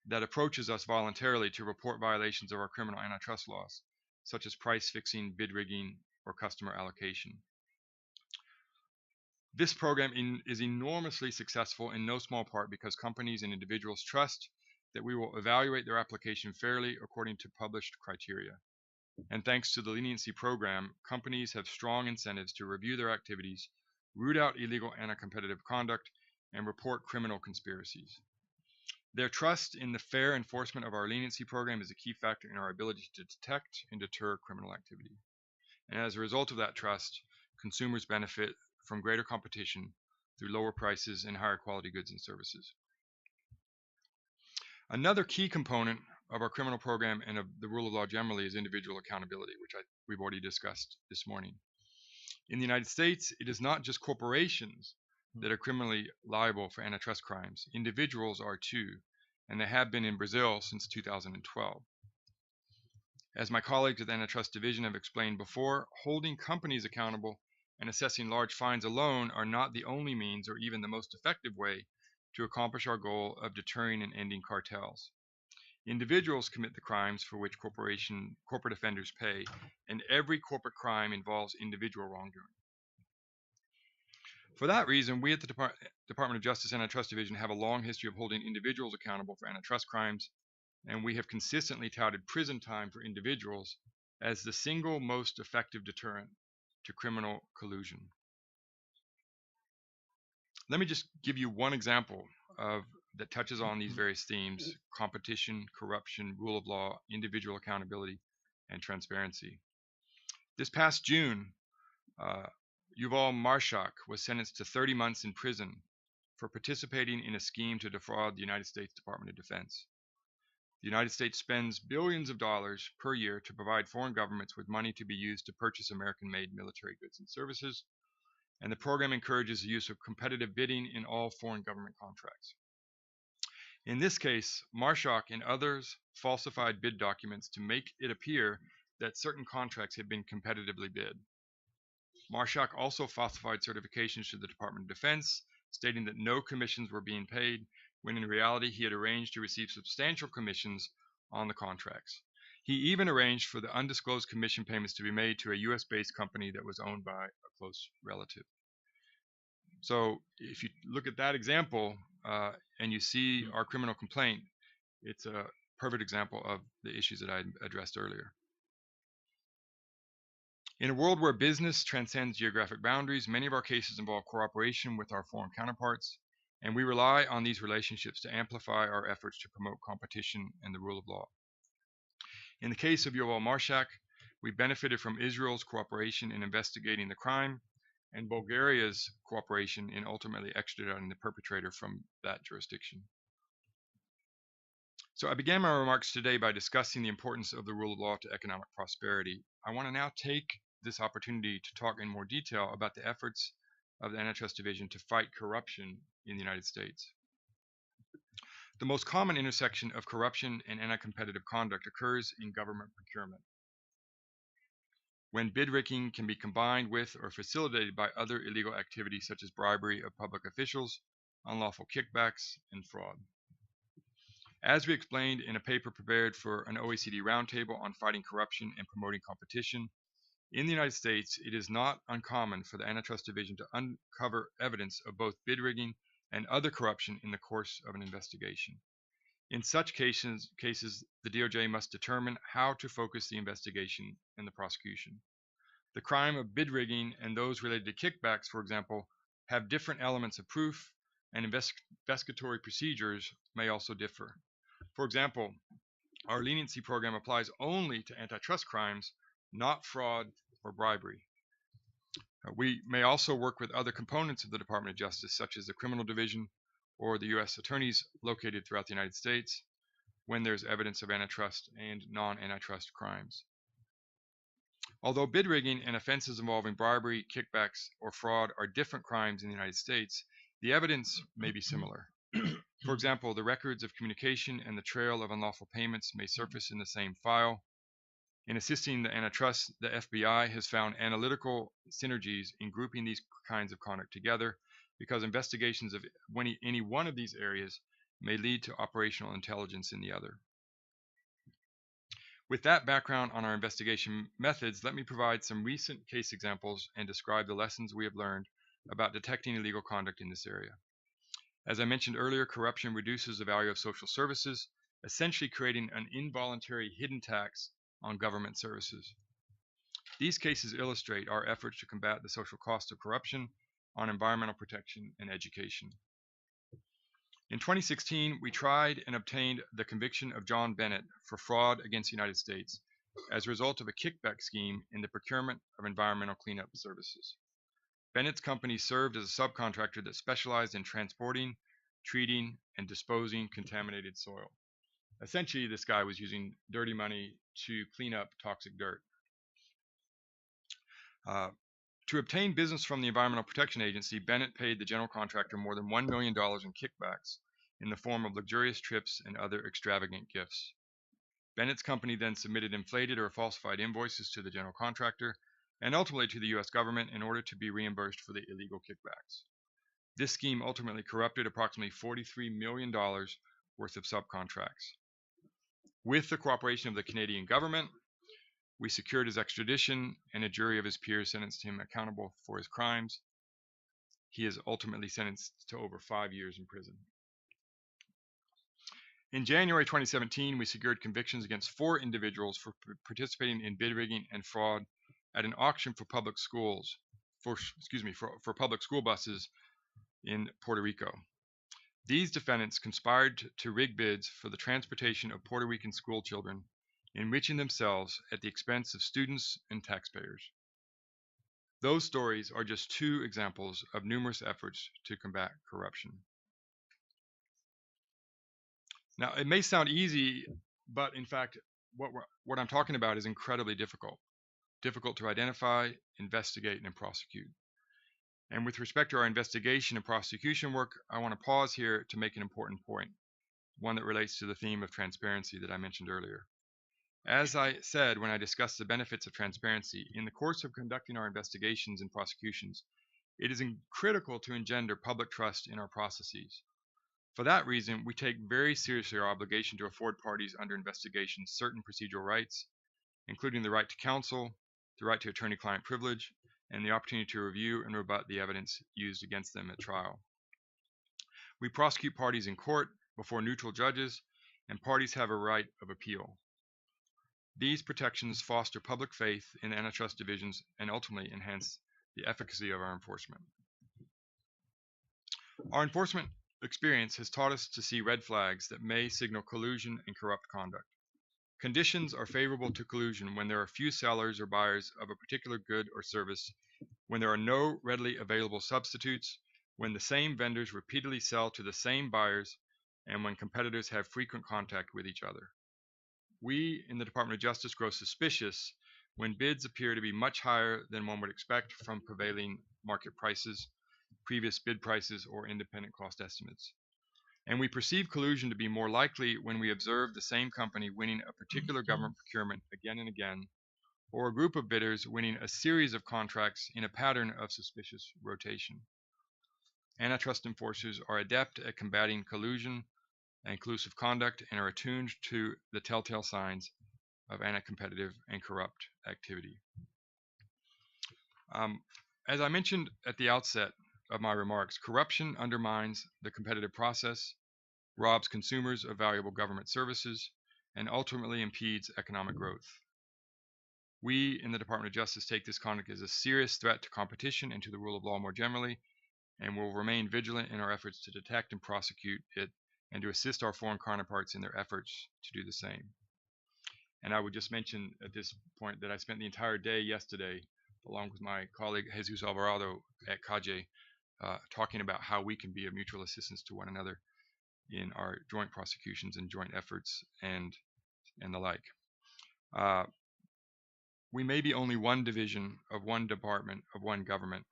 that approaches us voluntarily to report violations of our criminal antitrust laws, such as price fixing, bid rigging, or customer allocation. This program is enormously successful in no small part because companies and individuals trust that we will evaluate their application fairly according to published criteria. And thanks to the leniency program, companies have strong incentives to review their activities, root out illegal anti-competitive conduct, and report criminal conspiracies. Their trust in the fair enforcement of our leniency program is a key factor in our ability to detect and deter criminal activity. And as a result of that trust, consumers benefit from greater competition, through lower prices and higher quality goods and services. Another key component of our criminal program and of the rule of law generally is individual accountability, which we've already discussed this morning. In the United States, it is not just corporations that are criminally liable for antitrust crimes. Individuals are too, and they have been in Brazil since 2012. As my colleagues at the Antitrust Division have explained before, holding companies accountable and assessing large fines alone are not the only means or even the most effective way to accomplish our goal of deterring and ending cartels. Individuals commit the crimes for which corporate offenders pay, and every corporate crime involves individual wrongdoing. For that reason, we at the Department of Justice Antitrust Division have a long history of holding individuals accountable for antitrust crimes, and we have consistently touted prison time for individuals as the single most effective deterrent to criminal collusion. Let me just give you one example that touches on these various themes: competition, corruption, rule of law, individual accountability, and transparency. This past June, Yuval Marshak was sentenced to 30 months in prison for participating in a scheme to defraud the United States Department of Defense. The United States spends billions of dollars per year to provide foreign governments with money to be used to purchase American-made military goods and services, and the program encourages the use of competitive bidding in all foreign government contracts. In this case, Marshak and others falsified bid documents to make it appear that certain contracts had been competitively bid. Marshak also falsified certifications to the Department of Defense, stating that no commissions were being paid, when in reality he had arranged to receive substantial commissions on the contracts. He even arranged for the undisclosed commission payments to be made to a US-based company that was owned by a close relative. So if you look at that example and you see our criminal complaint, it's a perfect example of the issues that I addressed earlier. In a world where business transcends geographic boundaries, many of our cases involve cooperation with our foreign counterparts, and we rely on these relationships to amplify our efforts to promote competition and the rule of law. In the case of Yuval Marshak, we benefited from Israel's cooperation in investigating the crime and Bulgaria's cooperation in ultimately extraditing the perpetrator from that jurisdiction. So I began my remarks today by discussing the importance of the rule of law to economic prosperity. I want to now take this opportunity to talk in more detail about the efforts of the Antitrust Division to fight corruption in the United States. The most common intersection of corruption and anti-competitive conduct occurs in government procurement, when bid rigging can be combined with or facilitated by other illegal activities such as bribery of public officials, unlawful kickbacks, and fraud. As we explained in a paper prepared for an OECD roundtable on fighting corruption and promoting competition, in the United States, it is not uncommon for the Antitrust Division to uncover evidence of both bid rigging and other corruption in the course of an investigation. In such cases, the DOJ must determine how to focus the investigation and the prosecution. The crime of bid rigging and those related to kickbacks, for example, have different elements of proof, and investigatory procedures may also differ. For example, our leniency program applies only to antitrust crimes, not fraud or bribery. We may also work with other components of the Department of Justice, such as the Criminal Division or the U.S. attorneys located throughout the United States, when there's evidence of antitrust and non-antitrust crimes. Although bid rigging and offenses involving bribery, kickbacks, or fraud are different crimes in the United States, the evidence may be similar. For example, the records of communication and the trail of unlawful payments may surface in the same file. In assisting the antitrust, the FBI has found analytical synergies in grouping these kinds of conduct together, because investigations of any one of these areas may lead to operational intelligence in the other. With that background on our investigation methods, let me provide some recent case examples and describe the lessons we have learned about detecting illegal conduct in this area. As I mentioned earlier, corruption reduces the value of social services, essentially creating an involuntary hidden tax on government services. These cases illustrate our efforts to combat the social cost of corruption on environmental protection and education. In 2016, we tried and obtained the conviction of John Bennett for fraud against the United States as a result of a kickback scheme in the procurement of environmental cleanup services. Bennett's company served as a subcontractor that specialized in transporting, treating, and disposing contaminated soil. Essentially, this guy was using dirty money to clean up toxic dirt. To obtain business from the Environmental Protection Agency, Bennett paid the general contractor more than $1 million in kickbacks in the form of luxurious trips and other extravagant gifts. Bennett's company then submitted inflated or falsified invoices to the general contractor and ultimately to the U.S. government in order to be reimbursed for the illegal kickbacks. This scheme ultimately corrupted approximately $43 million worth of subcontracts. With the cooperation of the Canadian government, we secured his extradition, and a jury of his peers sentenced him accountable for his crimes. He is ultimately sentenced to over 5 years in prison. In January 2017, we secured convictions against 4 individuals for participating in bid rigging and fraud at an auction for public schools, for public school buses in Puerto Rico. These defendants conspired to rig bids for the transportation of Puerto Rican school children, enriching themselves at the expense of students and taxpayers. Those stories are just 2 examples of numerous efforts to combat corruption. Now, it may sound easy, but in fact, what I'm talking about is incredibly difficult to identify, investigate, and prosecute. And with respect to our investigation and prosecution work, I want to pause here to make an important point, one that relates to the theme of transparency that I mentioned earlier. As I said when I discussed the benefits of transparency, in the course of conducting our investigations and prosecutions, it is critical to engender public trust in our processes. For that reason, we take very seriously our obligation to afford parties under investigation certain procedural rights, including the right to counsel, the right to attorney-client privilege, and the opportunity to review and rebut the evidence used against them at trial. We prosecute parties in court before neutral judges, and parties have a right of appeal. These protections foster public faith in antitrust divisions and ultimately enhance the efficacy of our enforcement. Our enforcement experience has taught us to see red flags that may signal collusion and corrupt conduct. Conditions are favorable to collusion when there are few sellers or buyers of a particular good or service, when there are no readily available substitutes, when the same vendors repeatedly sell to the same buyers, and when competitors have frequent contact with each other. We in the Department of Justice grow suspicious when bids appear to be much higher than one would expect from prevailing market prices, previous bid prices, or independent cost estimates. And we perceive collusion to be more likely when we observe the same company winning a particular government procurement again and again, or a group of bidders winning a series of contracts in a pattern of suspicious rotation. Antitrust enforcers are adept at combating collusion and collusive conduct and are attuned to the telltale signs of anti-competitive and corrupt activity. As I mentioned at the outset of my remarks, corruption undermines the competitive process, robs consumers of valuable government services, and ultimately impedes economic growth. We in the Department of Justice take this conduct as a serious threat to competition and to the rule of law more generally, and will remain vigilant in our efforts to detect and prosecute it and to assist our foreign counterparts in their efforts to do the same. And I would just mention at this point that I spent the entire day yesterday, along with my colleague Jesus Alvarado at CAJE, talking about how we can be of mutual assistance to one another in our joint prosecutions and joint efforts and the like. We may be only one division of one department of one government,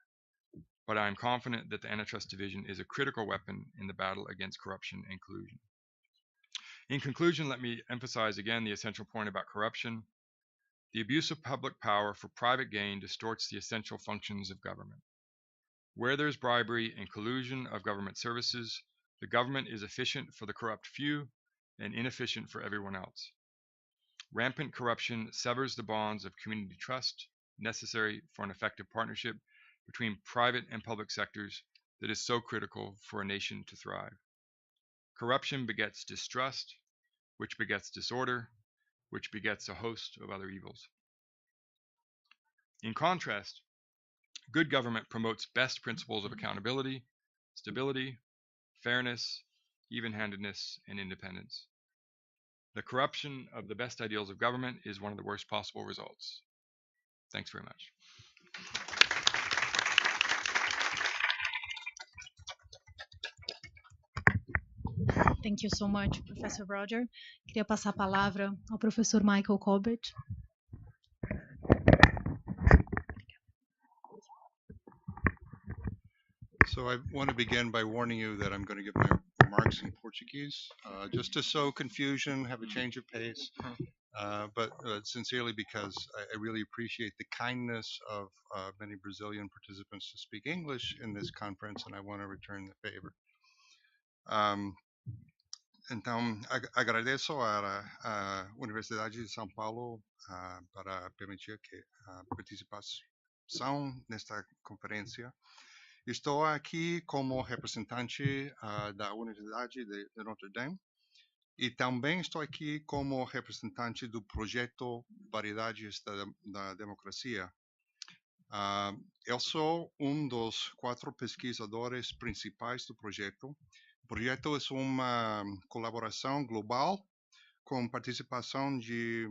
but I am confident that the Antitrust Division is a critical weapon in the battle against corruption and collusion. In conclusion, let me emphasize again the essential point about corruption. The abuse of public power for private gain distorts the essential functions of government. Where there is bribery and collusion of government services, the government is efficient for the corrupt few and inefficient for everyone else. Rampant corruption severs the bonds of community trust necessary for an effective partnership between private and public sectors that is so critical for a nation to thrive. Corruption begets distrust, which begets disorder, which begets a host of other evils. In contrast, good government promotes best principles of accountability, stability, fairness, even-handedness, and independence. The corruption of the best ideals of government is one of the worst possible results. Thanks very much. Thank you so much, Professor Roger. Queria passar a palavra ao professor Michael Colbert. So I want to begin by warning you that I'm going to give my remarks in Portuguese, just to sow confusion, have a change of pace, but sincerely because I really appreciate the kindness of many Brazilian participants to speak English in this conference, and I want to return the favor. Então, agradeço à Universidade de São Paulo para permitir que a participação nesta conferência. Estou aqui como representante da Universidade de Notre Dame e também estou aqui como representante do projeto Variedades da Democracia. Eu sou dos 4 pesquisadores principais do projeto. O projeto é uma colaboração global com participação de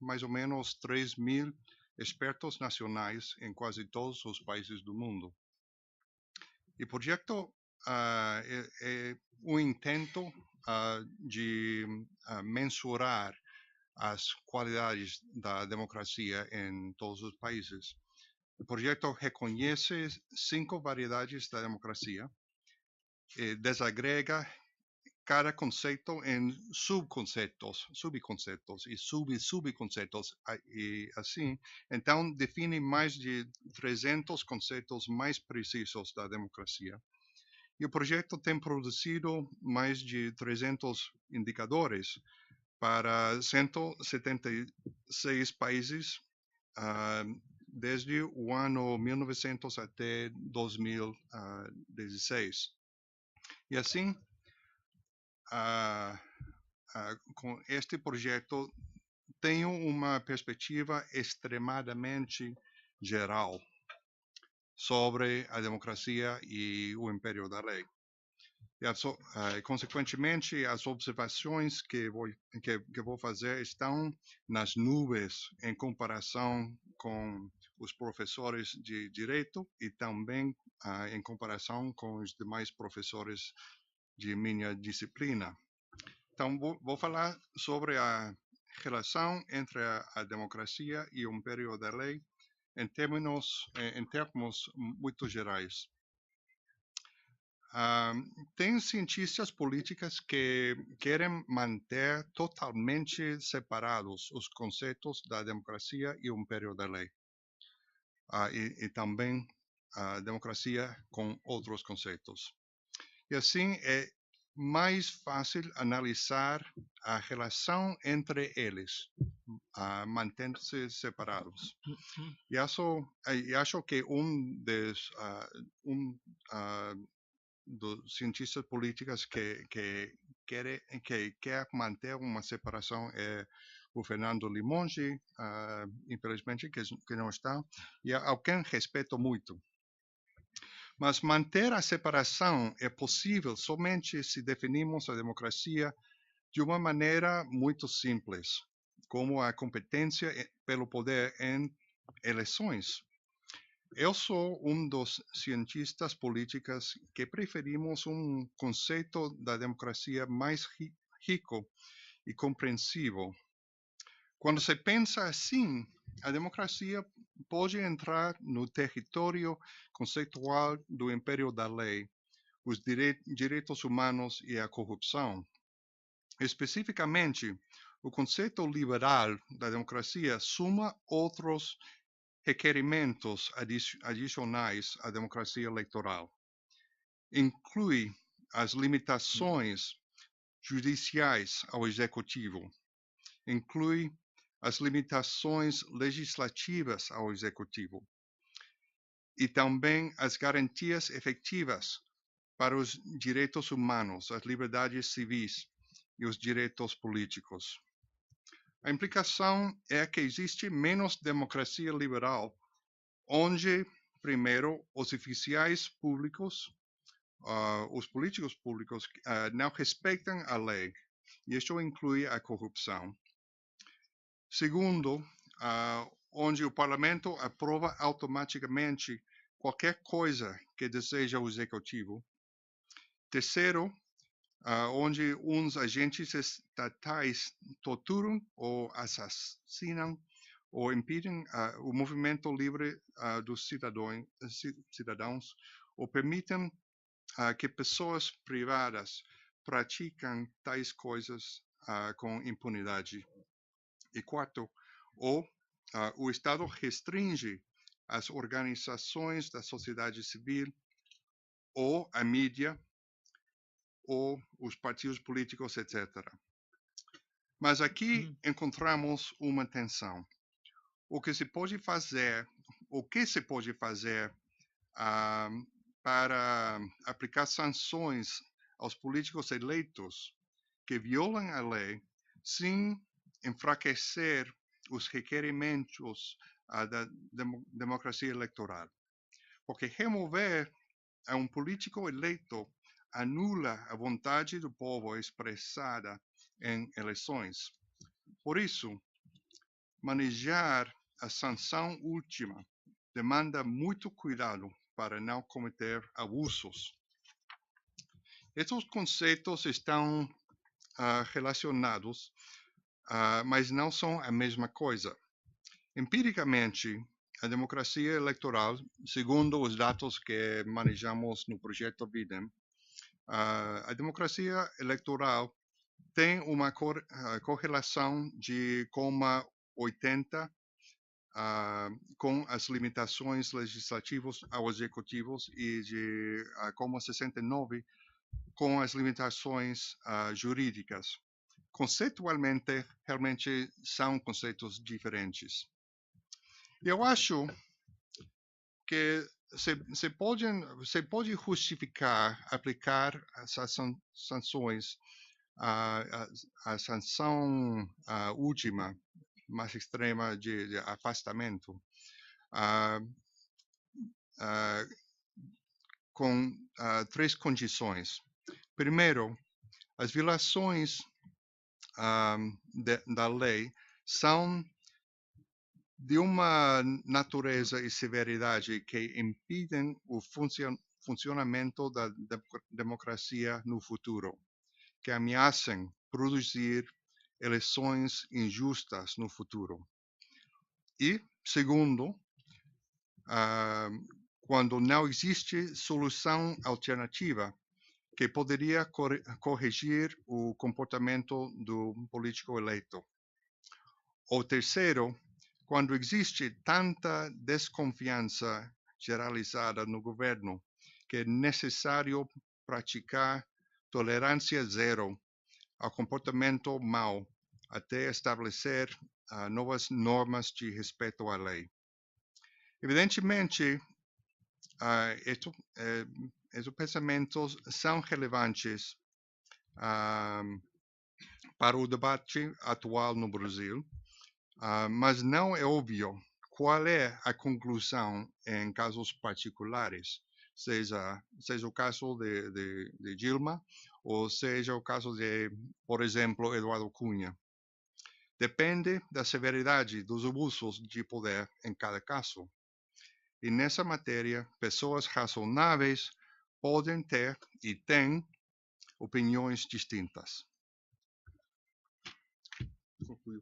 mais ou menos 3.000 expertos nacionais em quase todos os países do mundo. E o projeto é um intento de mensurar as qualidades da democracia em todos os países. O projeto reconhece 5 variedades da democracia e desagrega cada conceito em subconcetos e subconcetos e assim, então define mais de 300 conceitos mais precisos da democracia. E o projeto tem produzido mais de 300 indicadores para 176 países desde o ano 1900 até 2016. E assim, com este projeto, tenho uma perspectiva extremadamente geral sobre a democracia e o império da lei. E, consequentemente, as observações que vou fazer estão nas nuvens em comparação com os professores de direito e também em comparação com os demais professores de minha disciplina. Então, vou falar sobre a relação entre a democracia e o império da lei em termos muito gerais. Tem cientistas políticos que querem manter totalmente separados os conceitos da democracia e o império da lei. E também a democracia com outros conceitos. E assim é mais fácil analisar a relação entre eles, mantendo-se separados. E acho que dos cientistas políticos que quer manter uma separação é o Fernando Limonge, infelizmente que não está, e a quem respeito muito. Mas manter a separação é possível somente se definimos a democracia de uma maneira muito simples, como a competência pelo poder em eleições. Eu sou dos cientistas políticos que preferimos conceito da democracia mais rico e compreensível. Quando se pensa assim, a democracia pode entrar no território conceitual do império da lei, os direitos humanos e a corrupção. Especificamente, o conceito liberal da democracia soma outros requerimentos adicionais à democracia eleitoral. Inclui as limitações judiciais ao executivo. Inclui as limitações legislativas ao executivo. E também as garantias efetivas para os direitos humanos, as liberdades civis e os direitos políticos. A implicação é que existe menos democracia liberal, onde, primeiro, os oficiais públicos, os políticos públicos, não respeitam a lei, e isso inclui a corrupção. Segundo, onde o parlamento aprova automaticamente qualquer coisa que deseja o executivo. Terceiro, onde uns agentes estatais torturam ou assassinam ou impedem o movimento livre dos cidadãos ou permitem que pessoas privadas praticam tais coisas com impunidade. E quarto, ou o Estado restringe as organizações da sociedade civil ou a mídia ou os partidos políticos, etc. Mas aqui encontramos uma tensão. O que se pode fazer para aplicar sanções aos políticos eleitos que violam a lei sem enfraquecer os requerimentos da democracia eleitoral. Porque remover a um político eleito anula a vontade do povo expressada em eleições. Por isso, manejar a sanção última demanda muito cuidado para não cometer abusos. Esses conceitos estão relacionados, mas não são a mesma coisa. Empiricamente, a democracia eleitoral, segundo os dados que manejamos no projeto BIDEM, a democracia eleitoral tem uma correlação de 0,80 com as limitações legislativas ao executivos e de 0,69 com as limitações jurídicas. Conceitualmente, realmente são conceitos diferentes. Eu acho que se pode justificar aplicar essas sanções, a sanção última, mais extrema de afastamento, com três condições. Primeiro, as violações da lei são de uma natureza e severidade que impedem o funcionamento da democracia no futuro, que ameaçam produzir eleições injustas no futuro. E, segundo, quando não existe solução alternativa que poderia corrigir o comportamento do político eleito. O terceiro, quando existe tanta desconfiança generalizada no governo que é necessário praticar tolerância zero ao comportamento mau até estabelecer novas normas de respeito à lei. Evidentemente, esses pensamentos são relevantes para o debate atual no Brasil, mas não é óbvio qual é a conclusão em casos particulares, seja o caso de Dilma ou seja o caso de, por exemplo, Eduardo Cunha. Depende da severidade dos abusos de poder em cada caso. E nessa matéria, pessoas razonáveis podem ter e têm opiniões distintas. Concluiu.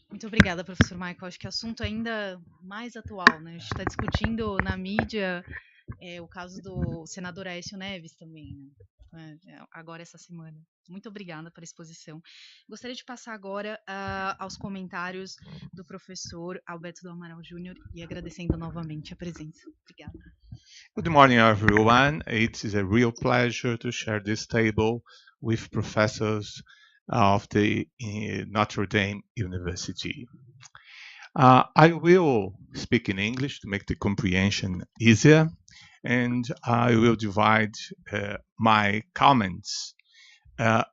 Muito obrigada, professor Michael. Acho que o assunto ainda mais atual, né? A gente está discutindo na mídia o caso do senador Aécio Neves também, né? Agora essa semana. Muito obrigada pela exposição. Gostaria de passar agora aos comentários do professor Alberto do Amaral Júnior e agradecendo novamente a presença. Obrigada. Good morning, everyone. It is a real pleasure to share this table with professors of the Notre Dame University. I will speak in English to make the comprehension easier, and I will divide my comments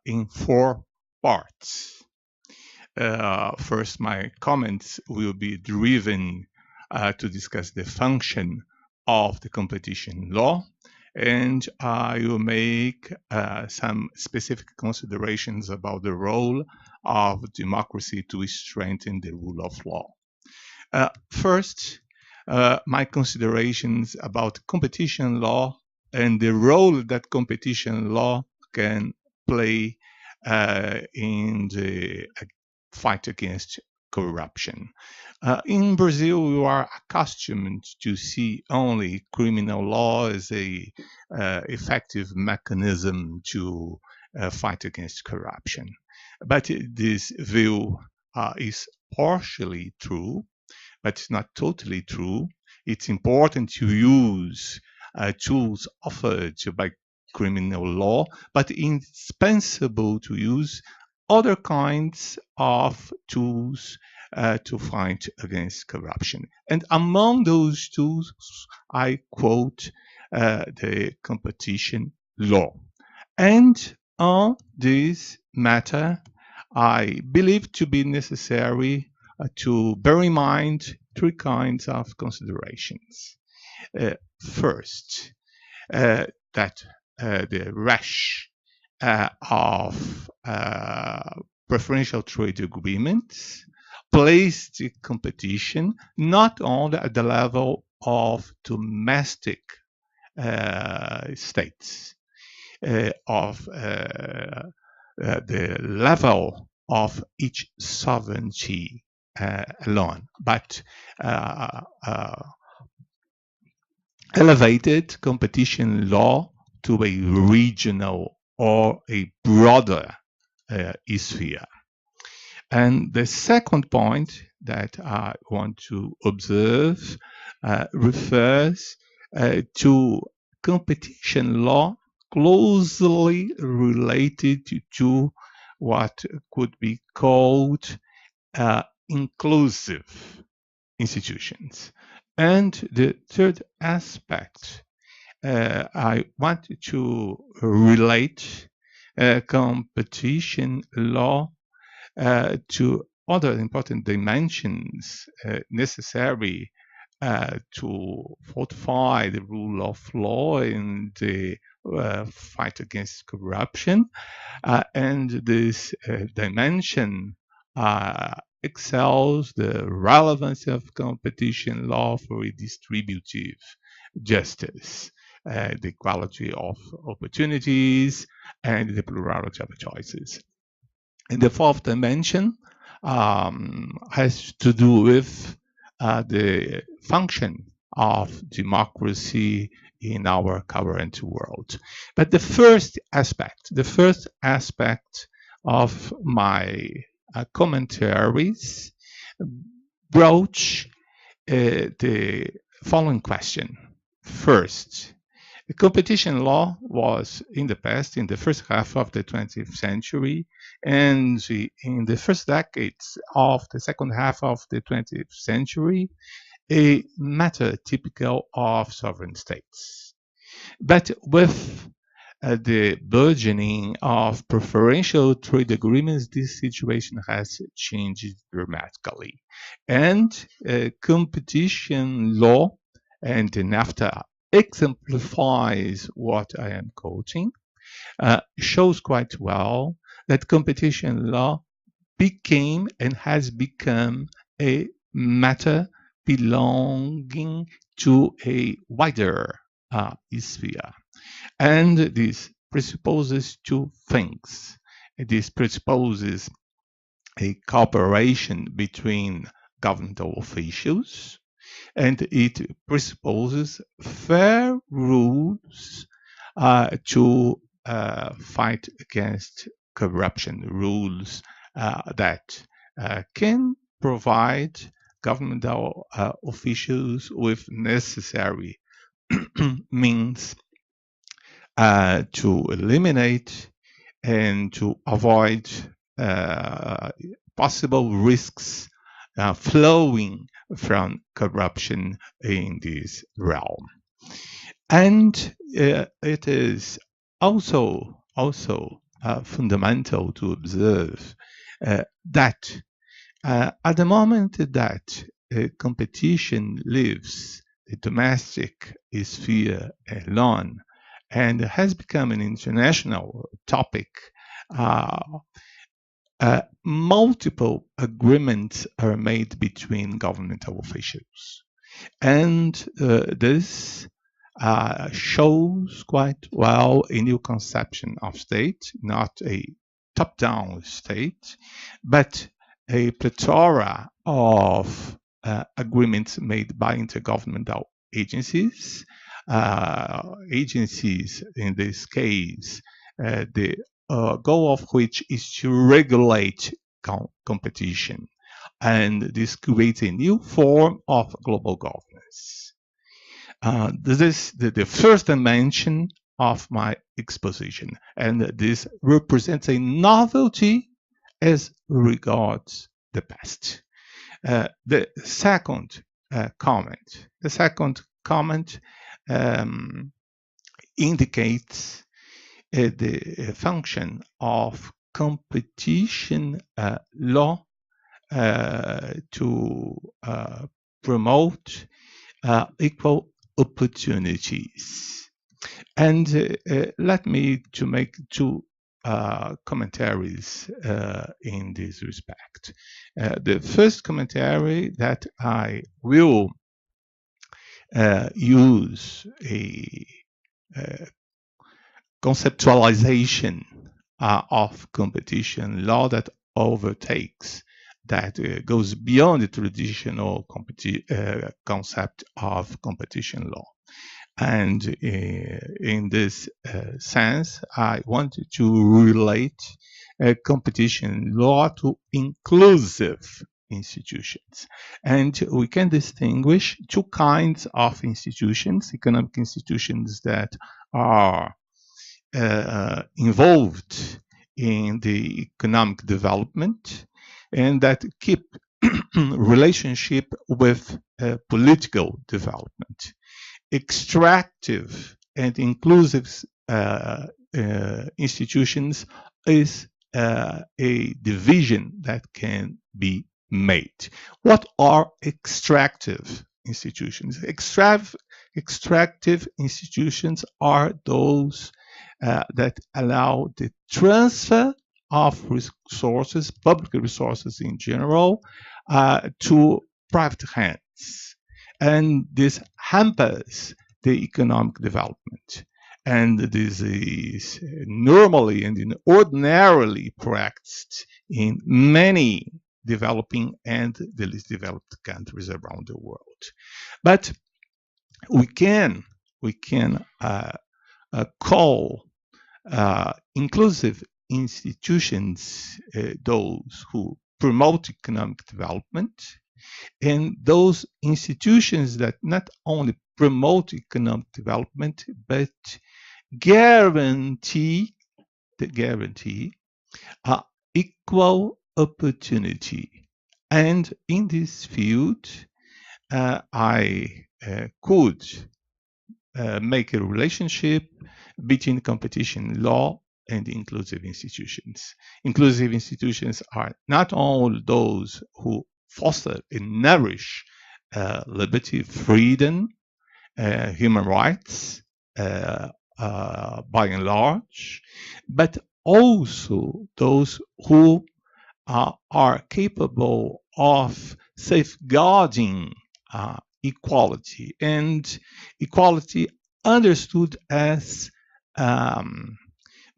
in 4 parts. First, my comments will be driven to discuss the function of the competition law and I will make some specific considerations about the role of democracy to strengthen the rule of law. First, my considerations about competition law and the role that competition law can play in the fight against corruption. In Brazil, we are accustomed to see only criminal law as a effective mechanism to fight against corruption. But this view is partially true, but it's not totally true. It's important to use tools offered by criminal law, but indispensable to use other kinds of tools to fight against corruption. And among those tools, I quote the competition law. And on this matter, I believe to be necessary to bear in mind three kinds of considerations. First, that the rush of preferential trade agreements placed the competition not only at the level of domestic states, of the level of each sovereignty alone, but elevated competition law to a regional or a broader sphere. And the second point that I want to observe refers to competition law closely related to what could be called inclusive institutions. And the third aspect, I want to relate competition law to other important dimensions necessary to fortify the rule of law and the fight against corruption. And this dimension excels the relevance of competition law for redistributive justice, the equality of opportunities, and the plurality of choices. And the fourth dimension has to do with the function of democracy in our current world. But the first aspect of my commentaries broach the following question. First, the competition law was in the past, in the first half of the 20th century, and in the first decades of the second half of the 20th century, a matter typical of sovereign states. But with the burgeoning of preferential trade agreements, this situation has changed dramatically. And competition law and the NAFTA exemplifies what I am quoting, shows quite well that competition law became and has become a matter belonging to a wider sphere. And this presupposes two things. This presupposes a cooperation between governmental officials, and it presupposes fair rules to fight against corruption, rules that can provide governmental officials with necessary means to eliminate and to avoid possible risks flowing from corruption in this realm. And it is also fundamental to observe that at the moment that competition leaves the domestic sphere alone, and has become an international topic, multiple agreements are made between governmental officials. And this shows quite well a new conception of state, not a top-down state, but a plethora of agreements made by intergovernmental agencies. Agencies, in this case, the goal of which is to regulate competition. And this creates a new form of global governance. This is the first dimension of my exposition, and this represents a novelty as regards the past. The second comment indicates the function of competition law to promote equal opportunities. And let me to make two commentaries in this respect. The first commentary that I will use a conceptualization of competition law that overtakes, that goes beyond the traditional concept of competition law. And in this sense, I wanted to relate competition law to inclusive institutions. And we can distinguish two kinds of institutions: economic institutions that are involved in the economic development and that keep relationship with political development. Extractive and inclusive institutions is a division that can be made. What are extractive institutions? Extractive institutions are those that allow the transfer of resources, public resources in general, to private hands. And this hampers the economic development. And this is normally and ordinarily practiced in many developing and the least developed countries around the world. But we can call inclusive institutions those who promote economic development, and those institutions that not only promote economic development but guarantee equal opportunity. And in this field, I could make a relationship between competition law and inclusive institutions. Inclusive institutions are not only those who foster and nourish liberty, freedom, human rights, by and large, but also those who are capable of safeguarding equality, and equality understood as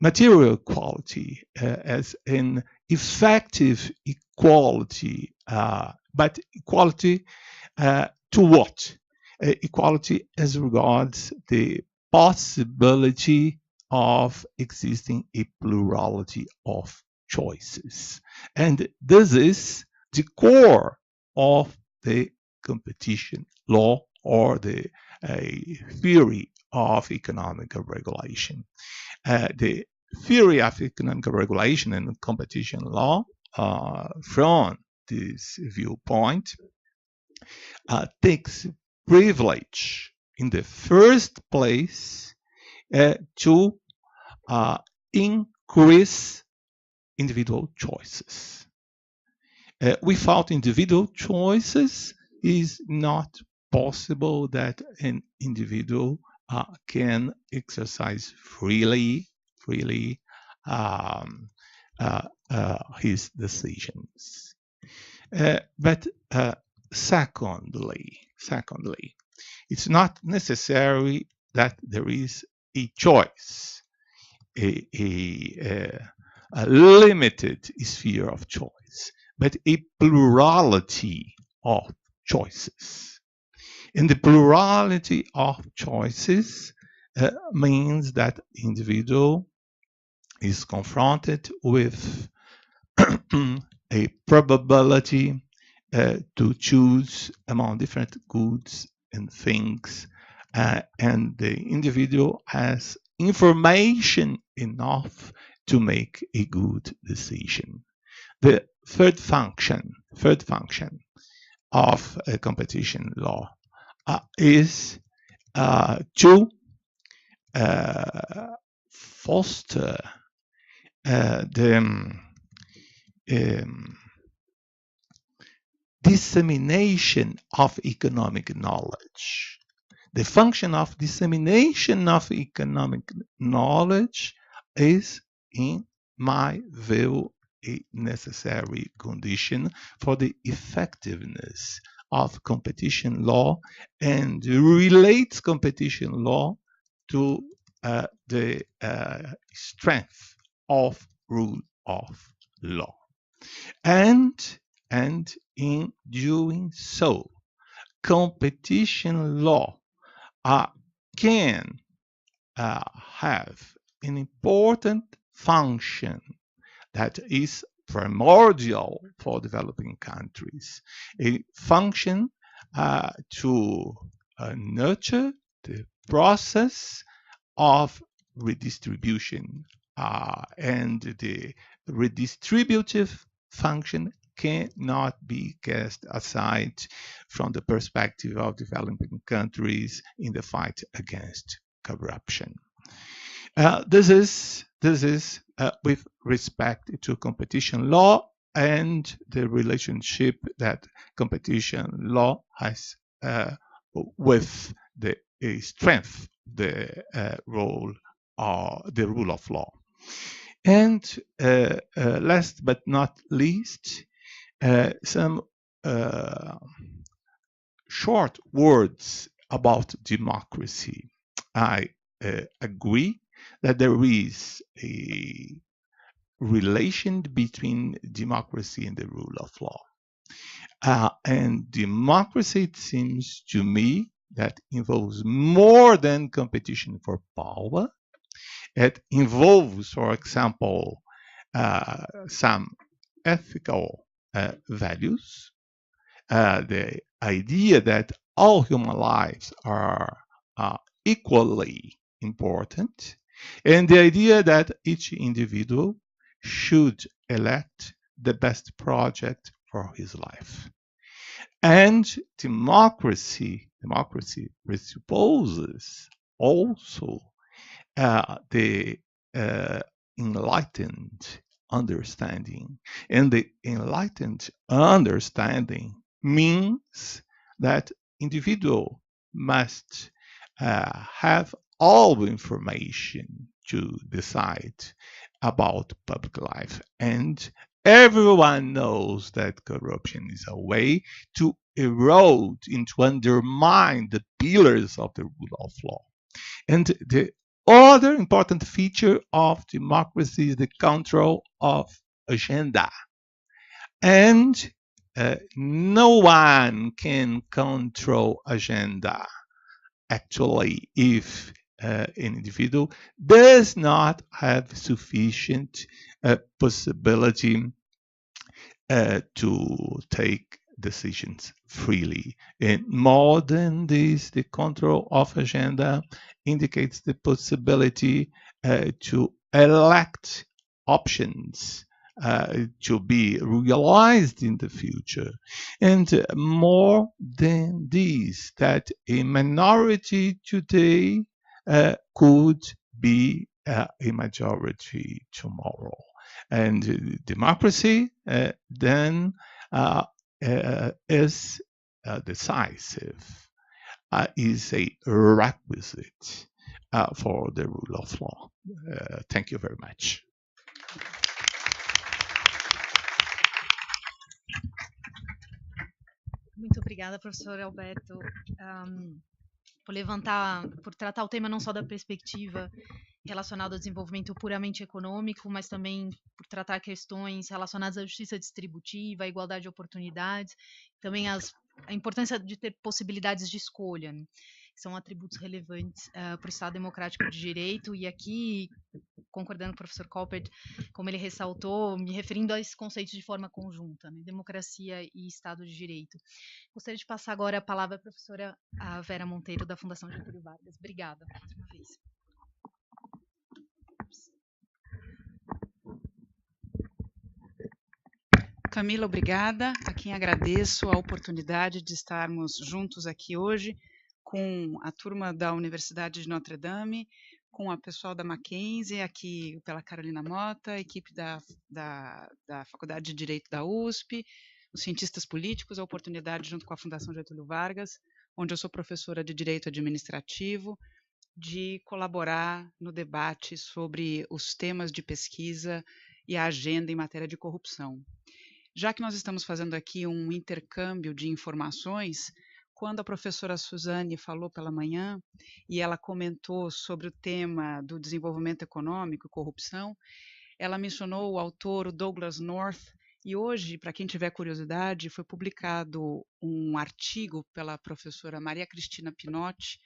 material equality, as an effective equality, but equality to what? Equality as regards the possibility of existing a plurality of choices. And this is the core of the competition law, or the theory of economic regulation. The theory of economic regulation and competition law, from this viewpoint, takes privilege in the first place to increase individual choices. Without individual choices, it is not possible that an individual can exercise freely um, his decisions. But secondly, it's not necessary that there is a choice, a limited sphere of choice, but a plurality of choices. And the plurality of choices means that individual is confronted with a probability to choose among different goods and things, and the individual has information enough to make a good decision. The third function of a competition law is to foster the dissemination of economic knowledge. The function of dissemination of economic knowledge is, in my view, a necessary condition for the effectiveness of competition law, and relates competition law to the strength of rule of law. And in doing so, competition law can have an important function that is primordial for developing countries, a function to nurture the process of redistribution, and the redistributive function cannot be cast aside from the perspective of developing countries in the fight against corruption. This is with respect to competition law and the relationship that competition law has with the strength, the role of law. And last but not least, some short words about democracy. I agree that there is a relation between democracy and the rule of law. And democracy, it seems to me, that involves more than competition for power. It involves, for example, some ethical values, the idea that all human lives are equally important, and the idea that each individual should elect the best project for his life. And democracy presupposes also the enlightened understanding. And the enlightened understanding means that individual must have all the information to decide about public life. And everyone knows that corruption is a way to erode and to undermine the pillars of the rule of law. And the other important feature of democracy is the control of agenda. And no one can control agenda, actually, if an individual does not have sufficient possibility to take decisions freely. And more than this, the control of agenda indicates the possibility to elect options to be realized in the future. And more than this, that a minority today could be a majority tomorrow. And democracy then is decisive is a requisite for the rule of law. Thank you very much. Muito obrigada, professor Alberto, por tratar o tema não só da perspectiva relacionada ao desenvolvimento puramente econômico, mas também por tratar questões relacionadas à justiça distributiva, à igualdade de oportunidades, também a importância de ter possibilidades de escolha, né? São atributos relevantes para o Estado Democrático de Direito, e aqui, concordando com o professor Coppert, como ele ressaltou, me referindo a esses conceitos de forma conjunta, né? Democracia e Estado de Direito. Gostaria de passar agora a palavra à professora Vera Monteiro, da Fundação Getúlio Vargas. Obrigada, mais uma vez. Camila, obrigada. A quem agradeço a oportunidade de estarmos juntos aqui hoje com a turma da Universidade de Notre Dame, com a pessoal da Mackenzie, aqui pela Carolina Mota, a equipe da Faculdade de Direito da USP, os cientistas políticos, a oportunidade junto com a Fundação Getúlio Vargas, onde eu sou professora de Direito Administrativo, de colaborar no debate sobre os temas de pesquisa e a agenda em matéria de corrupção. Já que nós estamos fazendo aqui um intercâmbio de informações, quando a professora Suzane falou pela manhã e ela comentou sobre o tema do desenvolvimento econômico e corrupção, ela mencionou o autor Douglas North, e hoje, para quem tiver curiosidade, foi publicado um artigo pela professora Maria Cristina Pinotti,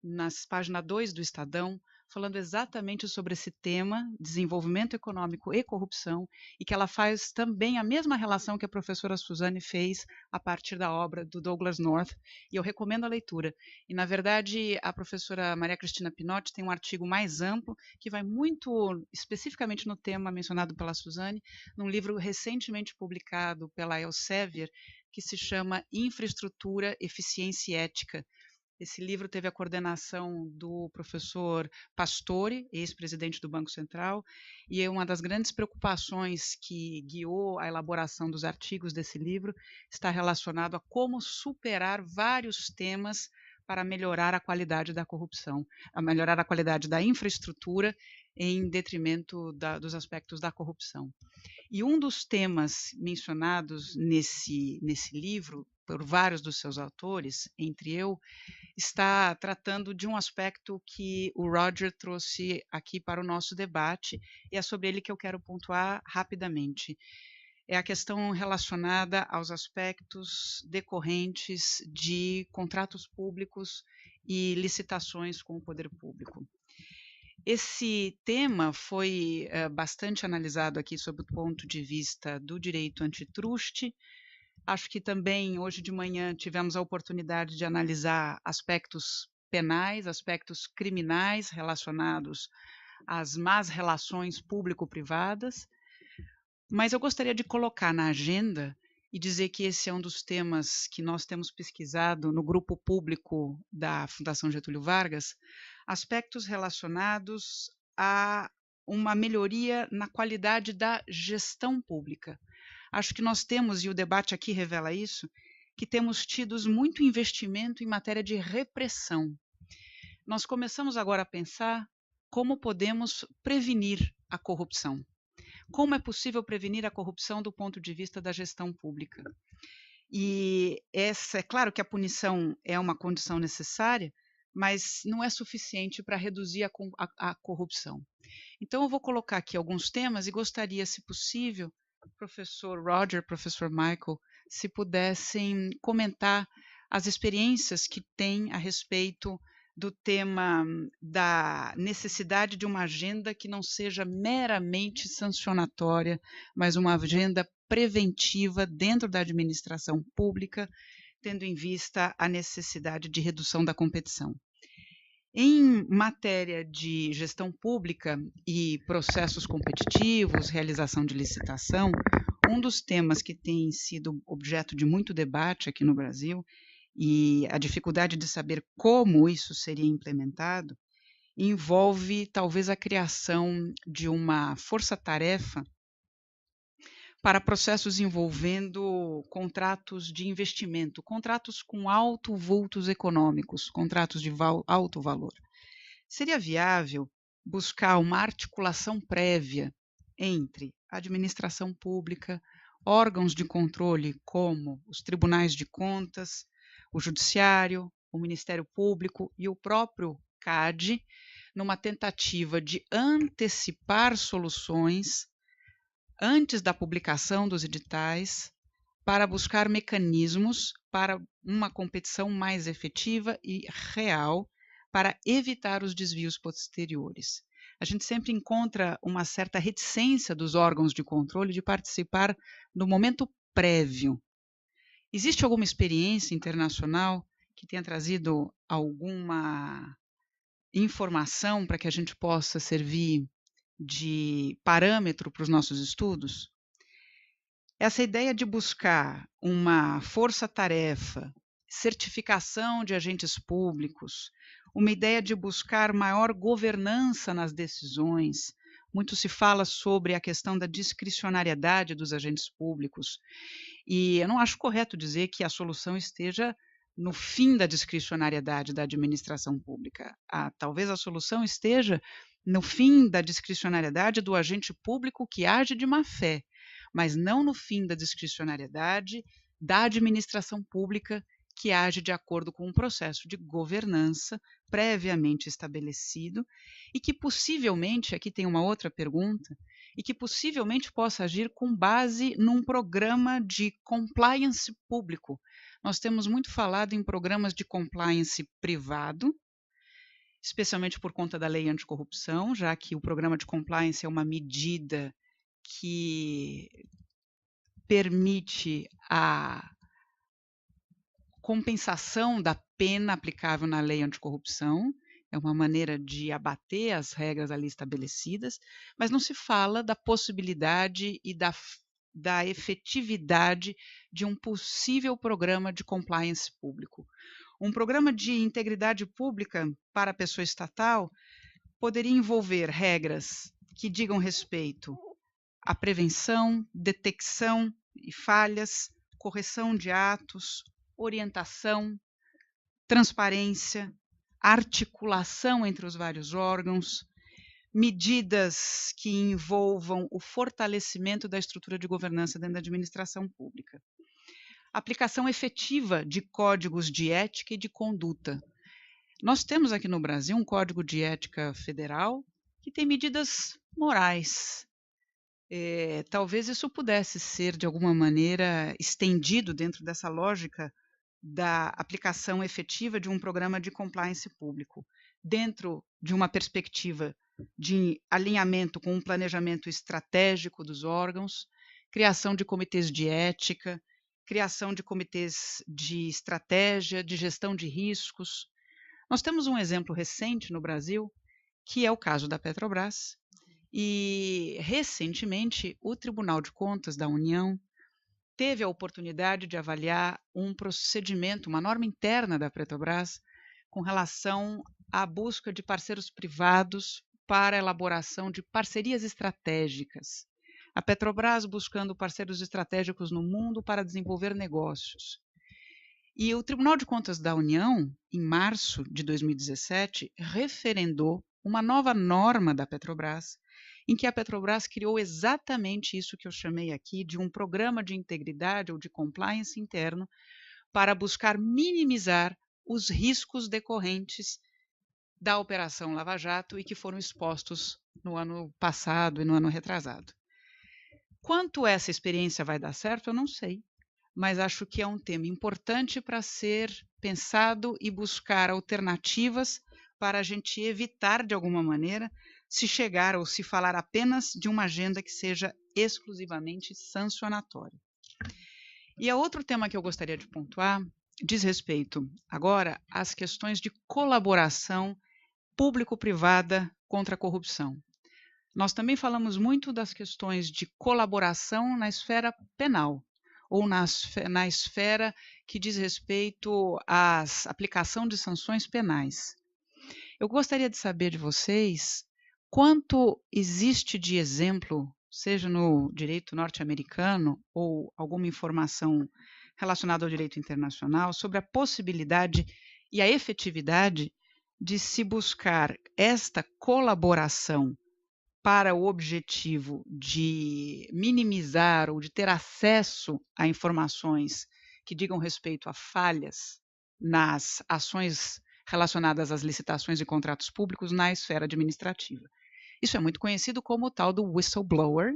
na página 2 do Estadão, falando exatamente sobre esse tema, desenvolvimento econômico e corrupção, e que ela faz também a mesma relação que a professora Suzane fez a partir da obra do Douglas North, e eu recomendo a leitura. E, na verdade, a professora Maria Cristina Pinotti tem um artigo mais amplo, que vai muito especificamente no tema mencionado pela Suzane, num livro recentemente publicado pela Elsevier, que se chama Infraestrutura, Eficiência e Ética. Esse livro teve a coordenação do professor Pastore, ex-presidente do Banco Central, e é uma das grandes preocupações que guiou a elaboração dos artigos desse livro está relacionado a como superar vários temas para melhorar a qualidade da corrupção, a melhorar a qualidade da infraestrutura em detrimento dos aspectos da corrupção. E um dos temas mencionados nesse livro, por vários dos seus autores, entre eu, está tratando de um aspecto que o Roger trouxe aqui para o nosso debate, e é sobre ele que eu quero pontuar rapidamente. É a questão relacionada aos aspectos decorrentes de contratos públicos e licitações com o poder público. Esse tema foi bastante analisado aqui sob o ponto de vista do direito antitruste. Acho que também hoje de manhã tivemos a oportunidade de analisar aspectos penais, aspectos criminais relacionados às más relações público-privadas, mas eu gostaria de colocar na agenda e dizer que esse é um dos temas que nós temos pesquisado no grupo público da Fundação Getúlio Vargas, aspectos relacionados a uma melhoria na qualidade da gestão pública. Acho que nós temos, e o debate aqui revela isso, que temos tido muito investimento em matéria de repressão. Nós começamos agora a pensar como podemos prevenir a corrupção. Como é possível prevenir a corrupção do ponto de vista da gestão pública? E é claro que a punição é uma condição necessária, mas não é suficiente para reduzir a corrupção. Então, eu vou colocar aqui alguns temas e gostaria, se possível, professor Roger, professor Michael, se pudessem comentar as experiências que têm a respeito do tema da necessidade de uma agenda que não seja meramente sancionatória, mas uma agenda preventiva dentro da administração pública, tendo em vista a necessidade de redução da competição. Em matéria de gestão pública e processos competitivos, realização de licitação, um dos temas que tem sido objeto de muito debate aqui no Brasil e a dificuldade de saber como isso seria implementado, envolve talvez a criação de uma força-tarefa para processos envolvendo contratos de investimento, contratos com alto vultos econômicos, contratos de alto valor. Seria viável buscar uma articulação prévia entre a administração pública, órgãos de controle como os tribunais de contas, o judiciário, o Ministério Público e o próprio CAD, numa tentativa de antecipar soluções antes da publicação dos editais, para buscar mecanismos para uma competição mais efetiva e real, para evitar os desvios posteriores. A gente sempre encontra uma certa reticência dos órgãos de controle de participar no momento prévio. Existe alguma experiência internacional que tenha trazido alguma informação para que a gente possa servir de parâmetro para os nossos estudos? Essa ideia de buscar uma força-tarefa, certificação de agentes públicos, uma ideia de buscar maior governança nas decisões. Muito se fala sobre a questão da discricionariedade dos agentes públicos. E eu não acho correto dizer que a solução esteja no fim da discricionariedade da administração pública. Talvez a solução esteja no fim da discricionariedade do agente público que age de má fé, mas não no fim da discricionariedade da administração pública que age de acordo com um processo de governança previamente estabelecido e que possivelmente, aqui tem uma outra pergunta, e que possivelmente possa agir com base num programa de compliance público. Nós temos muito falado em programas de compliance privado, especialmente por conta da lei anticorrupção, já que o programa de compliance é uma medida que permite a compensação da pena aplicável na lei anticorrupção, é uma maneira de abater as regras ali estabelecidas, mas não se fala da possibilidade e da efetividade de um possível programa de compliance público. Um programa de integridade pública para a pessoa estatal poderia envolver regras que digam respeito à prevenção, detecção e falhas, correção de atos, orientação, transparência, articulação entre os vários órgãos, medidas que envolvam o fortalecimento da estrutura de governança dentro da administração pública. Aplicação efetiva de códigos de ética e de conduta. Nós temos aqui no Brasil um código de ética federal que tem medidas morais. Talvez isso pudesse ser, de alguma maneira, estendido dentro dessa lógica da aplicação efetiva de um programa de compliance público, dentro de uma perspectiva de alinhamento com um planejamento estratégico dos órgãos, criação de comitês de ética, criação de comitês de estratégia, de gestão de riscos. Nós temos um exemplo recente no Brasil, que é o caso da Petrobras, e recentemente o Tribunal de Contas da União teve a oportunidade de avaliar um procedimento, uma norma interna da Petrobras, com relação à busca de parceiros privados para a elaboração de parcerias estratégicas. A Petrobras buscando parceiros estratégicos no mundo para desenvolver negócios. E o Tribunal de Contas da União, em março de 2017, referendou uma nova norma da Petrobras, em que a Petrobras criou exatamente isso que eu chamei aqui de um programa de integridade ou de compliance interno para buscar minimizar os riscos decorrentes da Operação Lava Jato e que foram expostos no ano passado e no ano retrasado. Quanto essa experiência vai dar certo, eu não sei, mas acho que é um tema importante para ser pensado e buscar alternativas para a gente evitar, de alguma maneira, se chegar ou se falar apenas de uma agenda que seja exclusivamente sancionatória. E a outro tema que eu gostaria de pontuar diz respeito agora às questões de colaboração público-privada contra a corrupção. Nós também falamos muito das questões de colaboração na esfera penal, ou na esfera que diz respeito à aplicação de sanções penais. Eu gostaria de saber de vocês quanto existe de exemplo seja no direito norte-americano ou alguma informação relacionada ao direito internacional, sobre a possibilidade e a efetividade de se buscar esta colaboração para o objetivo de minimizar ou de ter acesso a informações que digam respeito a falhas nas ações relacionadas às licitações e contratos públicos na esfera administrativa. Isso é muito conhecido como o tal do whistleblower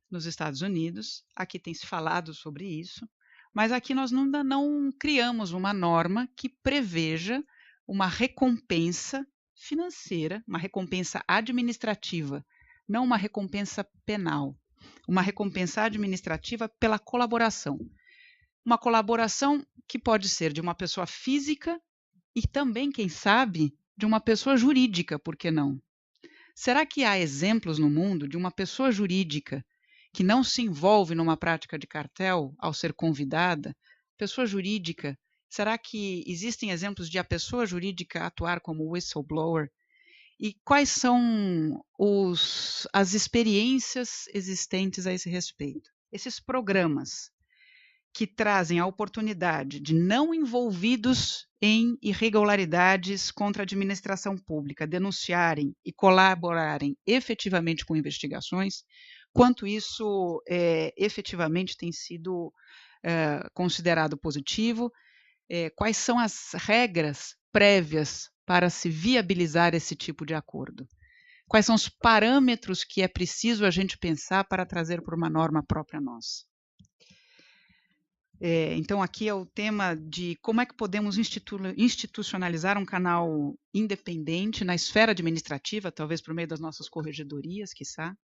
nos Estados Unidos. Aqui tem se falado sobre isso, mas aqui nós ainda não criamos uma norma que preveja uma recompensa financeira, uma recompensa administrativa, não uma recompensa penal, uma recompensa administrativa pela colaboração. Uma colaboração que pode ser de uma pessoa física e também, quem sabe, de uma pessoa jurídica, por que não? Será que há exemplos no mundo de uma pessoa jurídica que não se envolve numa prática de cartel ao ser convidada? Pessoa jurídica, será que existem exemplos de a pessoa jurídica atuar como whistleblower? E quais são as experiências existentes a esse respeito? Esses programas que trazem a oportunidade de não envolvidos em irregularidades contra a administração pública denunciarem e colaborarem efetivamente com investigações, quanto isso efetivamente tem sido considerado positivo, quais são as regras prévias para se viabilizar esse tipo de acordo? Quais são os parâmetros que é preciso a gente pensar para trazer para uma norma própria nossa? Então, aqui é o tema de como é que podemos institucionalizar um canal independente na esfera administrativa, talvez por meio das nossas corregedorias, quiçá,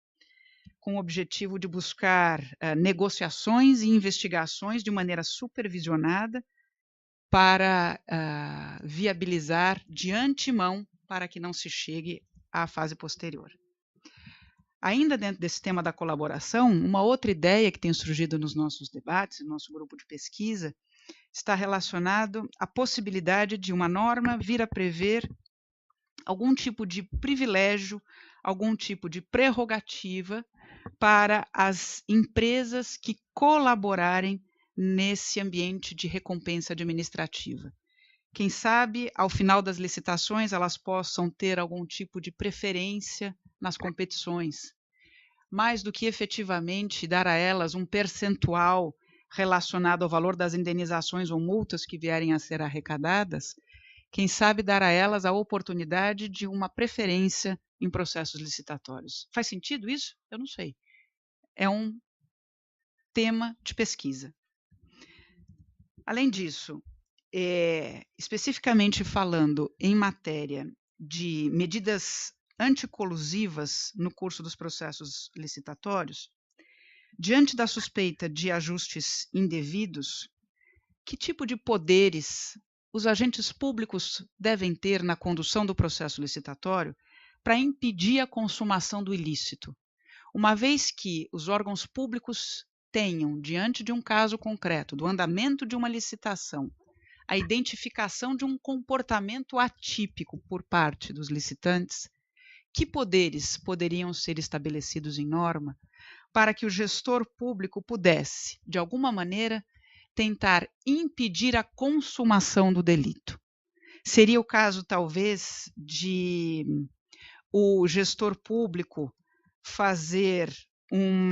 com o objetivo de buscar negociações e investigações de maneira supervisionada para viabilizar de antemão para que não se chegue à fase posterior. Ainda dentro desse tema da colaboração, uma outra ideia que tem surgido nos nossos debates, no nosso grupo de pesquisa, está relacionado à possibilidade de uma norma vir a prever algum tipo de privilégio, algum tipo de prerrogativa para as empresas que colaborarem nesse ambiente de recompensa administrativa. Quem sabe, ao final das licitações, elas possam ter algum tipo de preferência nas competições, mais do que efetivamente dar a elas um percentual relacionado ao valor das indenizações ou multas que vierem a ser arrecadadas, quem sabe dar a elas a oportunidade de uma preferência em processos licitatórios. Faz sentido isso? Eu não sei. É um tema de pesquisa. Além disso, especificamente falando em matéria de medidas anticolusivas no curso dos processos licitatórios, diante da suspeita de ajustes indevidos, que tipo de poderes os agentes públicos devem ter na condução do processo licitatório para impedir a consumação do ilícito, uma vez que os órgãos públicos tenham, diante de um caso concreto, do andamento de uma licitação, a identificação de um comportamento atípico por parte dos licitantes, que poderes poderiam ser estabelecidos em norma para que o gestor público pudesse, de alguma maneira, tentar impedir a consumação do delito? Seria o caso, talvez, de o gestor público fazer um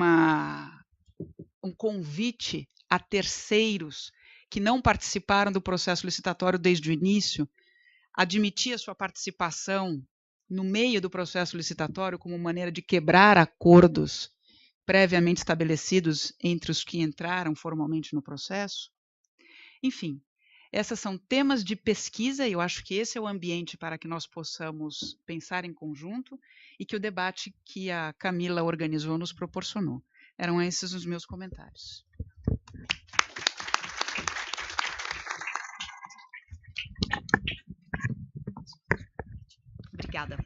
convite a terceiros que não participaram do processo licitatório desde o início, admitir a sua participação no meio do processo licitatório como maneira de quebrar acordos previamente estabelecidos entre os que entraram formalmente no processo? Enfim, esses são temas de pesquisa e eu acho que esse é o ambiente para que nós possamos pensar em conjunto e que o debate que a Camila organizou nos proporcionou. Eram esses os meus comentários.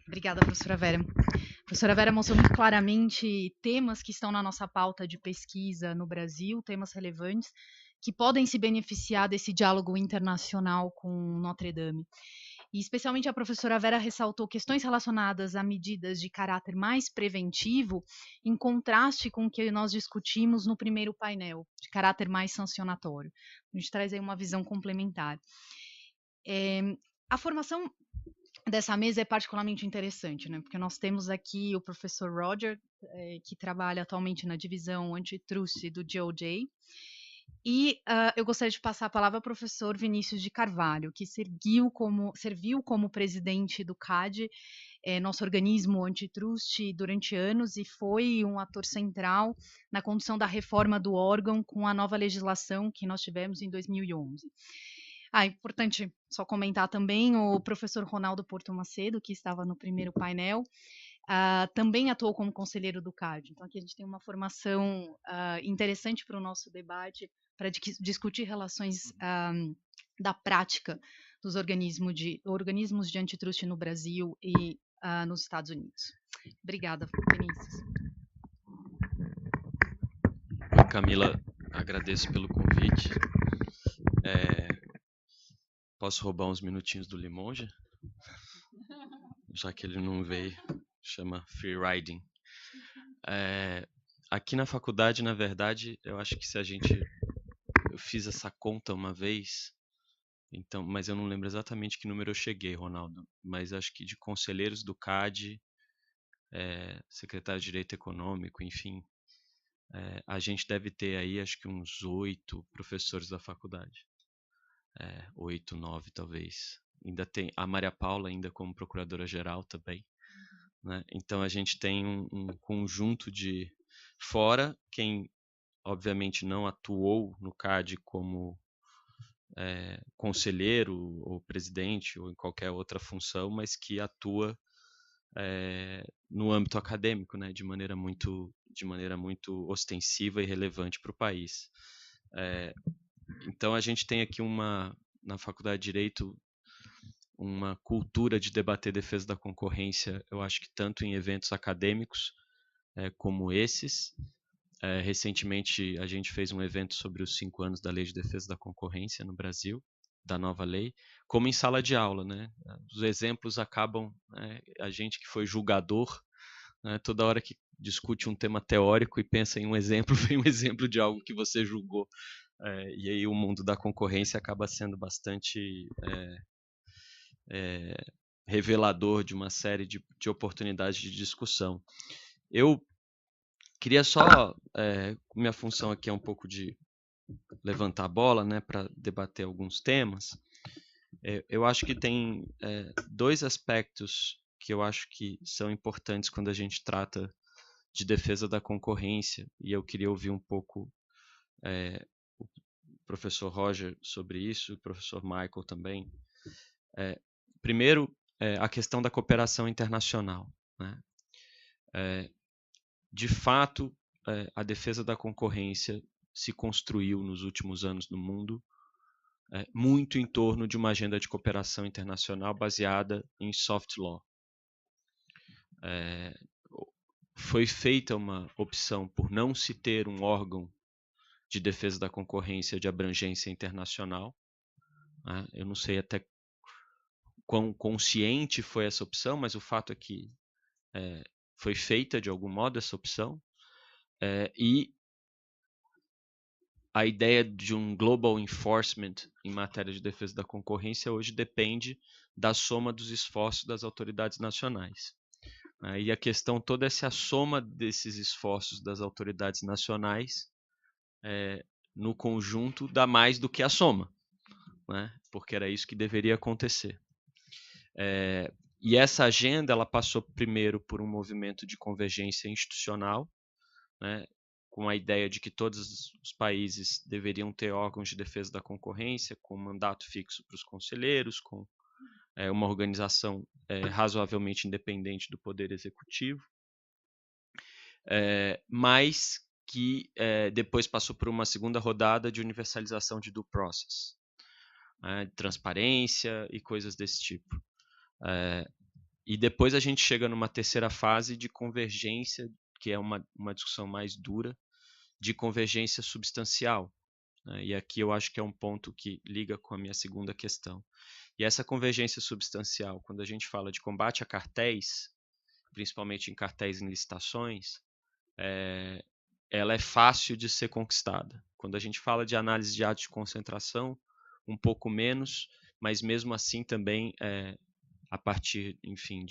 Obrigada, professora Vera. A professora Vera mostrou muito claramente temas que estão na nossa pauta de pesquisa no Brasil, temas relevantes, que podem se beneficiar desse diálogo internacional com Notre Dame. E especialmente a professora Vera ressaltou questões relacionadas a medidas de caráter mais preventivo, em contraste com o que nós discutimos no primeiro painel, de caráter mais sancionatório. A gente traz aí uma visão complementar. A formação dessa mesa é particularmente interessante, né? Porque nós temos aqui o professor Roger, que trabalha atualmente na divisão antitrust do DOJ, e eu gostaria de passar a palavra ao professor Vinícius de Carvalho, que serviu como presidente do CAD, nosso organismo antitrust, durante anos e foi um ator central na condução da reforma do órgão com a nova legislação que nós tivemos em 2011. Importante só comentar também o professor Ronaldo Porto Macedo, que estava no primeiro painel, também atuou como conselheiro do CAD. Então, aqui a gente tem uma formação interessante para o nosso debate, para discutir relações da prática dos organismos de antitrust no Brasil e nos Estados Unidos. Obrigada, Vinícius. Camila, agradeço pelo convite. Posso roubar uns minutinhos do Limonja? Já que ele não veio, chama free riding. Aqui na faculdade, na verdade, eu acho que eu fiz essa conta uma vez, então, mas eu não lembro exatamente que número eu cheguei, Ronaldo, mas acho que de conselheiros do CAD, secretário de Direito Econômico, enfim, a gente deve ter aí acho que uns 8 professores da faculdade. 8, 9 talvez. Ainda tem a Maria Paula ainda como procuradora-geral também, né? Então a gente tem um conjunto de, fora quem obviamente não atuou no CAD como conselheiro ou presidente ou em qualquer outra função, mas que atua no âmbito acadêmico, né, de maneira muito ostensiva e relevante para o país. Então a gente tem aqui na Faculdade de Direito uma cultura de debater defesa da concorrência, eu acho que tanto em eventos acadêmicos como esses. Recentemente a gente fez um evento sobre os 5 anos da Lei de Defesa da Concorrência no Brasil, da nova lei, como em sala de aula, né? Os exemplos acabam, a gente que foi julgador, né, toda hora que discute um tema teórico e pensa em um exemplo, vem um exemplo de algo que você julgou. E aí o mundo da concorrência acaba sendo bastante revelador de uma série de oportunidades de discussão. Eu queria só, minha função aqui é um pouco de levantar a bola, né, para debater alguns temas. Eu acho que tem 2 aspectos que eu acho que são importantes quando a gente trata de defesa da concorrência, e eu queria ouvir um pouco o professor Roger sobre isso, o professor Michael também. Primeiro, a questão da cooperação internacional, né? De fato, a defesa da concorrência se construiu nos últimos anos no mundo muito em torno de uma agenda de cooperação internacional baseada em soft law. Foi feita uma opção por não se ter um órgão de defesa da concorrência de abrangência internacional. Eu não sei até quão consciente foi essa opção, mas o fato é que foi feita de algum modo essa opção. E a ideia de um global enforcement em matéria de defesa da concorrência hoje depende da soma dos esforços das autoridades nacionais. E a questão toda é se a soma desses esforços das autoridades nacionais no conjunto dá mais do que a soma, né? Porque era isso que deveria acontecer. E essa agenda ela passou primeiro por um movimento de convergência institucional, né, com a ideia de que todos os países deveriam ter órgãos de defesa da concorrência com mandato fixo para os conselheiros, com uma organização razoavelmente independente do poder executivo, mas que depois passou por uma segunda rodada de universalização de due process, de transparência e coisas desse tipo. E depois a gente chega numa terceira fase de convergência, que é uma discussão mais dura, de convergência substancial, né? E aqui eu acho que é um ponto que liga com a minha segunda questão. E essa convergência substancial, quando a gente fala de combate a cartéis, principalmente em cartéis em licitações, ela é fácil de ser conquistada. Quando a gente fala de análise de atos de concentração, um pouco menos, mas mesmo assim também, a partir, enfim,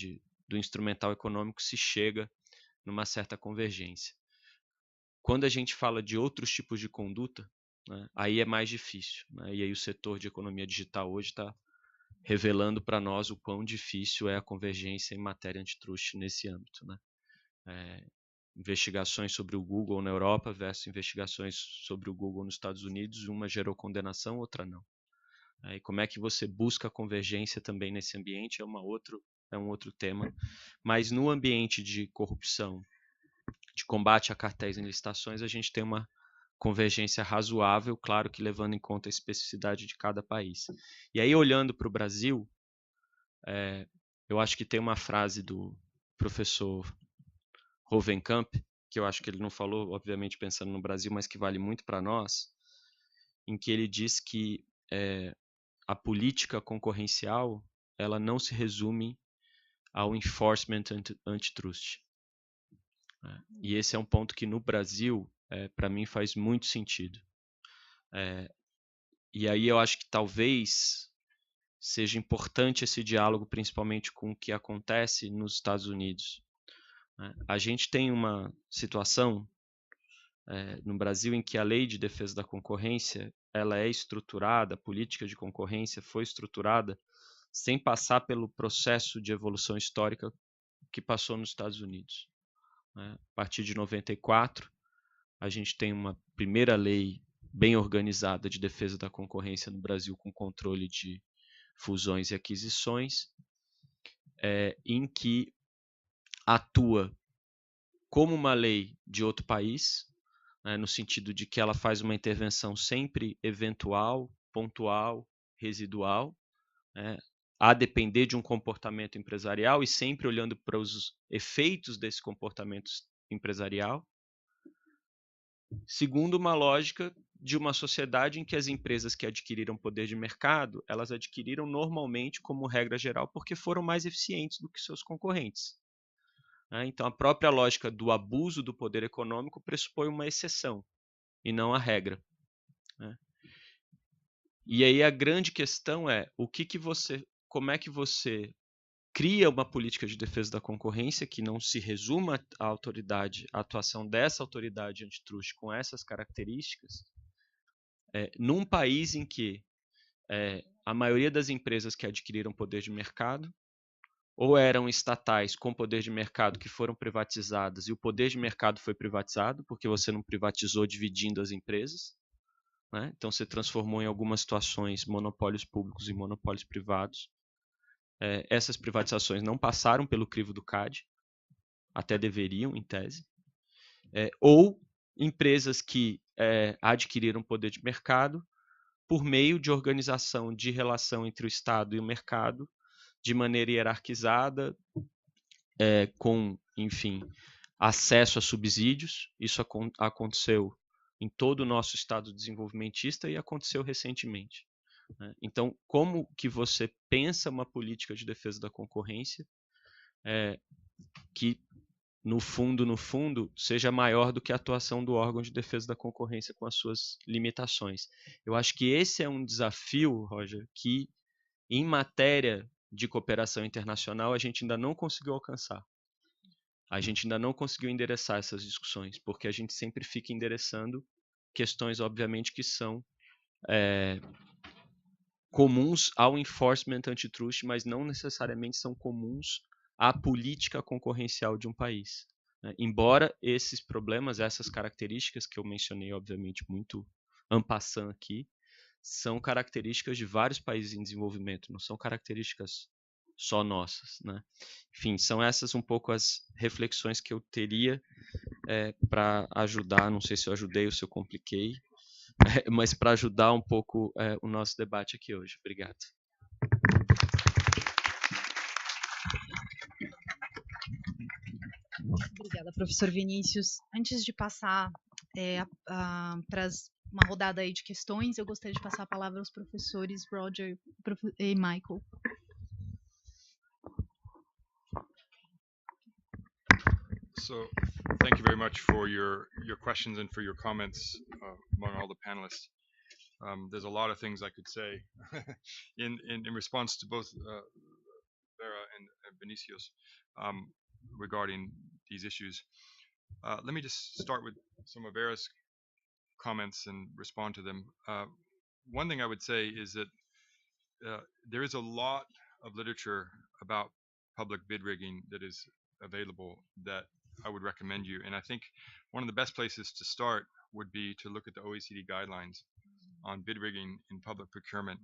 do instrumental econômico, se chega numa certa convergência. Quando a gente fala de outros tipos de conduta, né, aí é mais difícil, né? E aí o setor de economia digital hoje está revelando para nós o quão difícil é a convergência em matéria antitrust nesse âmbito, né? Investigações sobre o Google na Europa versus investigações sobre o Google nos Estados Unidos, uma gerou condenação, outra não. E como é que você busca a convergência também nesse ambiente é um outro tema. Mas no ambiente de corrupção, de combate a cartéis em licitações, a gente tem uma convergência razoável, claro que levando em conta a especificidade de cada país. E aí, olhando para o Brasil, eu acho que tem uma frase do professor Hovenkamp, que eu acho que ele não falou, obviamente, pensando no Brasil, mas que vale muito para nós, em que ele diz que a política concorrencial ela não se resume ao enforcement antitrust. E esse é um ponto que no Brasil, para mim, faz muito sentido. E aí eu acho que talvez seja importante esse diálogo, principalmente com o que acontece nos Estados Unidos. A gente tem uma situação no Brasil em que a lei de defesa da concorrência ela é estruturada, a política de concorrência foi estruturada sem passar pelo processo de evolução histórica que passou nos Estados Unidos. A partir de 94, a gente tem uma primeira lei bem organizada de defesa da concorrência no Brasil com controle de fusões e aquisições, em que atua como uma lei de outro país, no sentido de que ela faz uma intervenção sempre eventual, pontual, residual, a depender de um comportamento empresarial e sempre olhando para os efeitos desse comportamento empresarial, segundo uma lógica de uma sociedade em que as empresas que adquiriram poder de mercado, elas adquiriram normalmente, como regra geral, porque foram mais eficientes do que seus concorrentes. Então, a própria lógica do abuso do poder econômico pressupõe uma exceção e não a regra. E aí a grande questão é como é que você cria uma política de defesa da concorrência que não se resuma à atuação dessa autoridade antitrust com essas características, num país em que a maioria das empresas que adquiriram poder de mercado ou eram estatais com poder de mercado que foram privatizadas e o poder de mercado foi privatizado, porque você não privatizou dividindo as empresas, então você transformou em algumas situações monopólios públicos em monopólios privados. Essas privatizações não passaram pelo crivo do CAD, até deveriam, em tese, ou empresas que adquiriram poder de mercado por meio de organização de relação entre o Estado e o mercado, de maneira hierarquizada, com, enfim, acesso a subsídios. Isso aconteceu em todo o nosso Estado desenvolvimentista e aconteceu recentemente. Então, como que você pensa uma política de defesa da concorrência que, no fundo, seja maior do que a atuação do órgão de defesa da concorrência com as suas limitações? Eu acho que esse é um desafio, Roger, que em matéria de cooperação internacional a gente ainda não conseguiu alcançar. A gente ainda não conseguiu endereçar essas discussões, porque a gente sempre fica endereçando questões, obviamente, que são comuns ao enforcement antitrust, mas não necessariamente são comuns à política concorrencial de um país. Embora esses problemas, essas características que eu mencionei, obviamente, muito en passant aqui, são características de vários países em desenvolvimento, não são características só nossas. Enfim, são essas um pouco as reflexões que eu teria para ajudar, não sei se eu ajudei ou se eu compliquei, mas para ajudar um pouco o nosso debate aqui hoje. Obrigado. Obrigada, professor Vinícius. Antes de passar para as uma rodada aí de questões. Eu gostaria de passar a palavra aos professores Roger e Michael. So thank you very much for your questions and for your comments among all the panelists. There's a lot of things I could say in response to both Vera and Benicius regarding these issues. Let me just start with some of Vera's comments and respond to them. One thing I would say is that there is a lot of literature about public bid rigging that is available that I would recommend you. And I think one of the best places to start would be to look at the OECD guidelines on bid rigging in public procurement,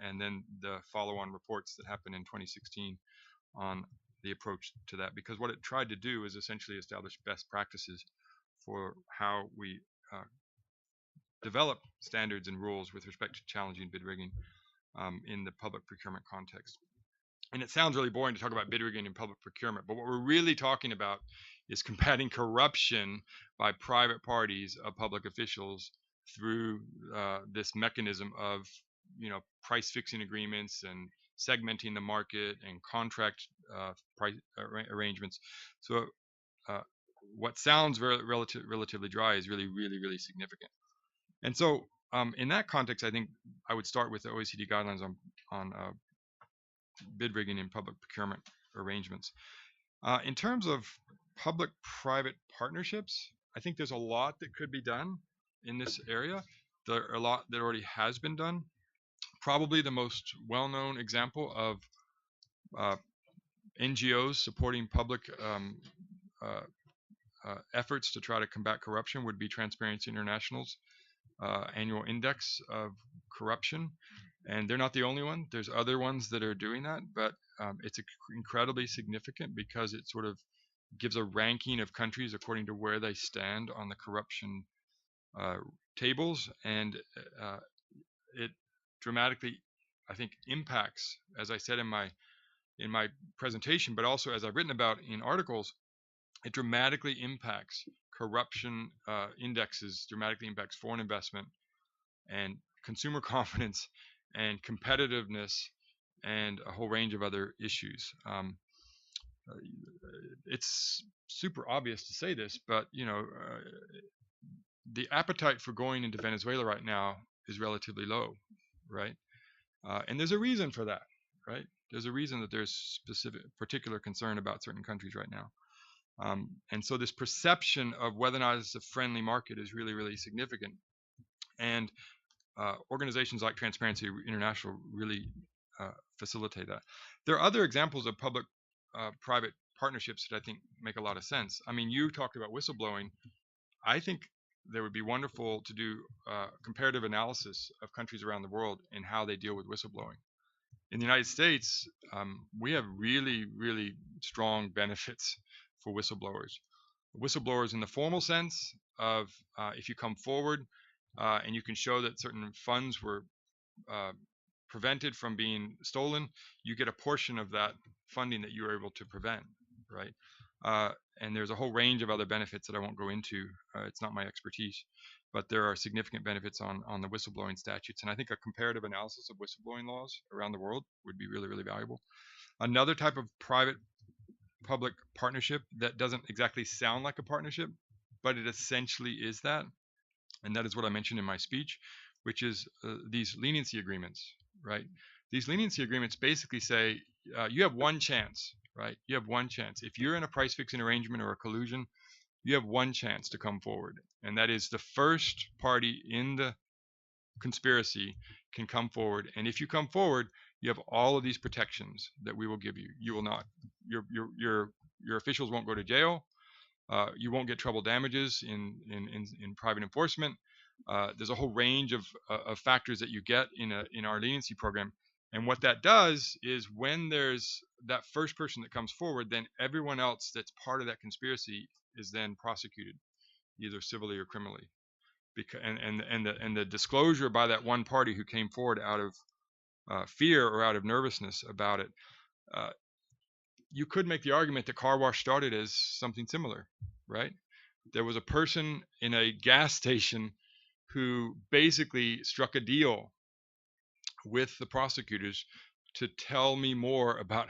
and then the follow-on reports that happened in 2016 on the approach to that. Because what it tried to do is essentially establish best practices for how we develop standards and rules with respect to challenging bid rigging in the public procurement context. And it sounds really boring to talk about bid rigging in public procurement, but what we're really talking about is combating corruption by private parties of public officials through this mechanism of, price fixing agreements and segmenting the market and contract price arrangements. So what sounds relatively dry is really, really, really significant. And so in that context, I think I would start with the OECD guidelines on bid rigging in public procurement arrangements. In terms of public-private partnerships, I think there's a lot that could be done in this area. There are a lot that already has been done. Probably the most well-known example of NGOs supporting public efforts to try to combat corruption would be Transparency International's annual index of corruption. And they're not the only one. There's other ones that are doing that, but it's incredibly significant because it sort of gives a ranking of countries according to where they stand on the corruption tables, and it dramatically, I think, impacts, as I said in my presentation, but also as I've written about in articles, it dramatically impacts corruption indexes, dramatically impacts foreign investment and consumer confidence and competitiveness and a whole range of other issues. It's super obvious to say this, but the appetite for going into Venezuela right now is relatively low, right? And there's a reason for that, right? There's a reason that there's particular concern about certain countries right now. And so this perception of whether or not it's a friendly market is really, really significant. And organizations like Transparency International really facilitate that. There are other examples of public-private partnerships that I think make a lot of sense. I mean, you talked about whistleblowing. I think there would be wonderful to do comparative analysis of countries around the world and how they deal with whistleblowing. In the United States, we have really, really strong benefits for whistleblowers. Whistleblowers in the formal sense of if you come forward and you can show that certain funds were prevented from being stolen, you get a portion of that funding that you were able to prevent, right? And there's a whole range of other benefits that I won't go into. It's not my expertise, but there are significant benefits on the whistleblowing statutes. And I think a comparative analysis of whistleblowing laws around the world would be really, really valuable. Another type of private-public partnership that doesn't exactly sound like a partnership, but it essentially is that, and that is what I mentioned in my speech, which is these leniency agreements, right? These leniency agreements basically say you have one chance, right? You have one chance. If you're in a price fixing arrangement or a collusion, you have one chance to come forward, and that is the first party in the conspiracy can come forward. And if you come forward, you have all of these protections that we will give you. You will not, your officials won't go to jail. You won't get treble damages in private enforcement. There's a whole range of factors that you get in our leniency program. And what that does is when there's that first person that comes forward, then everyone else that's part of that conspiracy is then prosecuted, either civilly or criminally. And the disclosure by that one party who came forward out of fear or out of nervousness about it, you could make the argument that car wash started as something similar, right? There was a person in a gas station who basically struck a deal with the prosecutors to tell me more about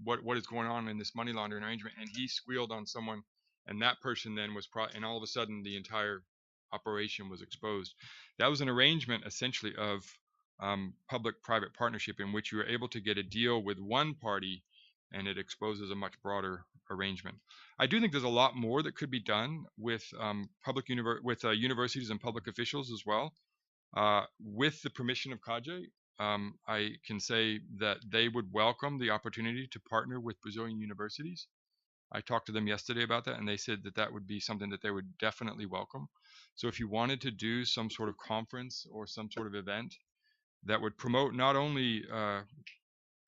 what is going on in this money laundering arrangement, and he squealed on someone, and that person then was and all of a sudden the entire operation was exposed. That was an arrangement essentially of public-private partnership in which you were able to get a deal with one party, and it exposes a much broader arrangement. I do think there's a lot more that could be done with universities and public officials as well. With the permission of CAGE, I can say that they would welcome the opportunity to partner with Brazilian universities. I talked to them yesterday about that, and they said that that would be something that they would definitely welcome. So if you wanted to do some sort of conference or some sort of event that would promote not only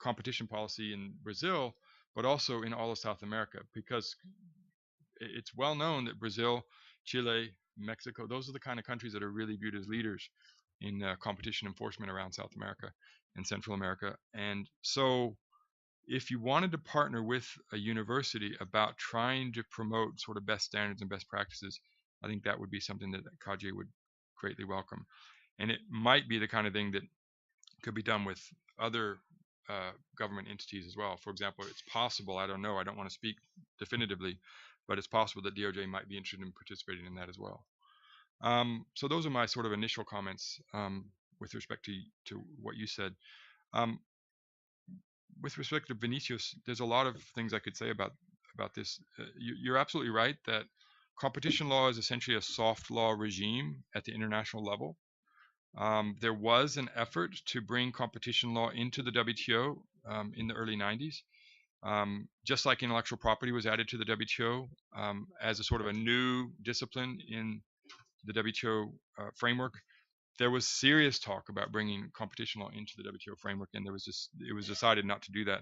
competition policy in Brazil, but also in all of South America, because it's well known that Brazil, Chile, Mexico, those are the kind of countries that are really viewed as leaders in competition enforcement around South America and Central America. And so if you wanted to partner with a university about trying to promote sort of best standards and best practices, I think that would be something that CAGE would greatly welcome. And it might be the kind of thing that could be done with other government entities as well. For example, it's possible, I don't know, I don't want to speak definitively, but it's possible that DOJ might be interested in participating in that as well. So those are my sort of initial comments with respect to what you said. With respect to Vinicius, there's a lot of things I could say about this. You're absolutely right that competition law is essentially a soft law regime at the international level. There was an effort to bring competition law into the WTO in the early 90s. Just like intellectual property was added to the WTO as a sort of a new discipline in the WTO framework, there was serious talk about bringing competition law into the WTO framework, and it was decided not to do that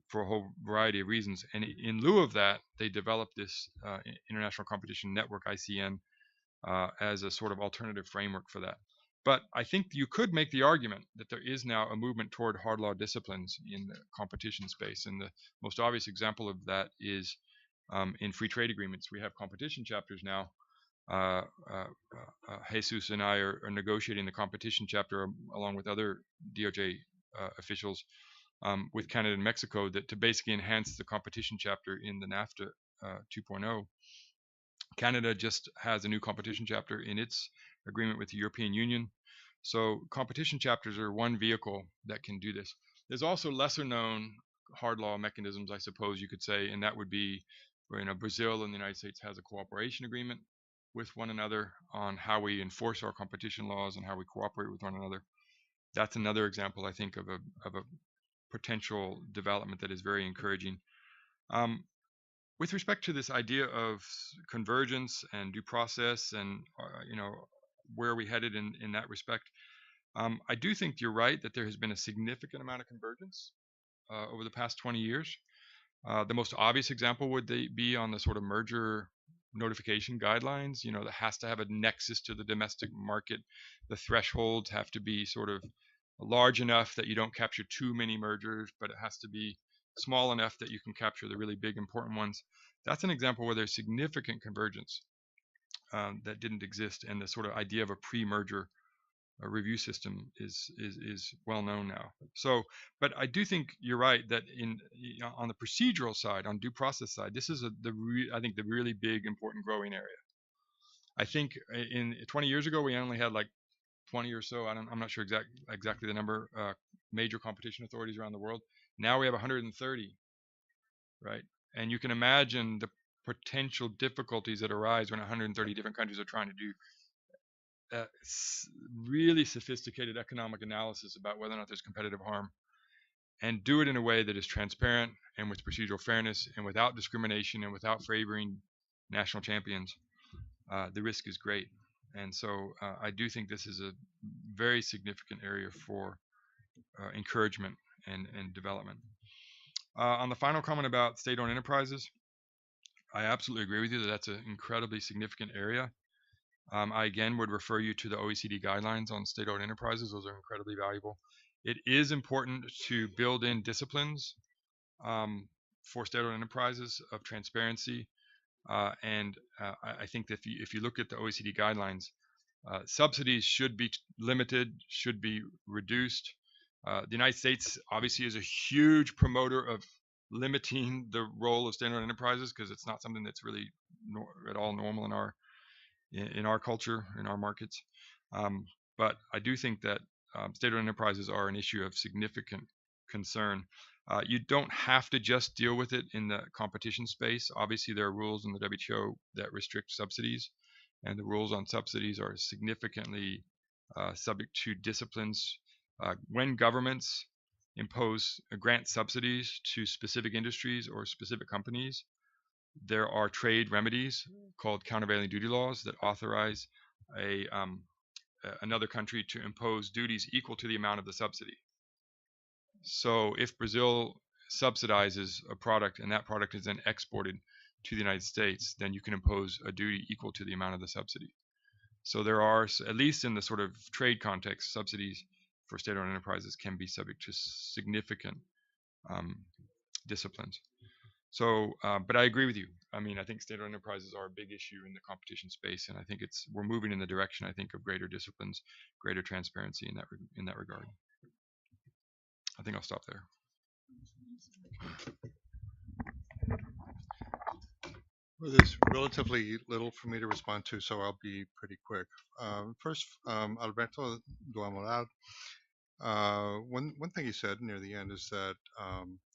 for a whole variety of reasons. And in lieu of that, they developed this International Competition Network, ICN, as a sort of alternative framework for that. But I think you could make the argument that there is now a movement toward hard law disciplines in the competition space. And the most obvious example of that is in free trade agreements. We have competition chapters now. Jesus and I are negotiating the competition chapter along with other DOJ officials with Canada and Mexico to basically enhance the competition chapter in the NAFTA 2.0. Canada just has a new competition chapter in its agreement with the European Union. So competition chapters are one vehicle that can do this. There's also lesser known hard law mechanisms, I suppose you could say, and that would be where Brazil and the United States has a cooperation agreement with one another on how we enforce our competition laws and how we cooperate with one another. That's another example, I think, of a potential development that is very encouraging. With respect to this idea of convergence and due process and where are we headed in that respect, I do think you're right that there has been a significant amount of convergence over the past 20 years. The most obvious example would be on the sort of merger notification guidelines, that has to have a nexus to the domestic market. The thresholds have to be sort of large enough that you don't capture too many mergers, but it has to be small enough that you can capture the really big important ones. That's an example where there's significant convergence that didn't exist, and the sort of idea of a pre-merger review system is well known now. So, but I do think you're right that on the procedural side, on due process side, this is I think the really big important growing area. I think in 20 years ago we only had like 20 or so. I'm not sure exactly the number major competition authorities around the world. Now we have 130, right? And you can imagine the potential difficulties that arise when 130 different countries are trying to do really sophisticated economic analysis about whether or not there's competitive harm, and do it in a way that is transparent and with procedural fairness and without discrimination and without favoring national champions. The risk is great. And so I do think this is a very significant area for encouragement and development. On the final comment about state-owned enterprises, I absolutely agree with you that that's an incredibly significant area. I again would refer you to the OECD guidelines on state-owned enterprises. Those are incredibly valuable. It is important to build in disciplines for state-owned enterprises of transparency. I think that if you look at the OECD guidelines, Subsidies should be limited, should be reduced. The United States obviously is a huge promoter of limiting the role of state-owned enterprises because it's not something that's really at all normal in our culture, in our markets. Um, but I do think that state-owned enterprises are an issue of significant concern. You don't have to just deal with it in the competition space. Obviously, there are rules in the WTO that restrict subsidies, and the rules on subsidies are significantly subject to disciplines. When governments impose grant subsidies to specific industries or specific companies, there are trade remedies called countervailing duty laws that authorize another country to impose duties equal to the amount of the subsidy. So if Brazil subsidizes a product and that product is then exported to the United States, then you can impose a duty equal to the amount of the subsidy. So there are, at least in the sort of trade context, subsidies for state-owned enterprises can be subject to significant disciplines. So, but I agree with you. I mean, I think state-owned enterprises are a big issue in the competition space, and I think we're moving in the direction, I think, of greater disciplines, greater transparency in that regard. I think I'll stop there. Well, there's relatively little for me to respond to, so I'll be pretty quick. First, Alberto do Amaral. One thing he said near the end is that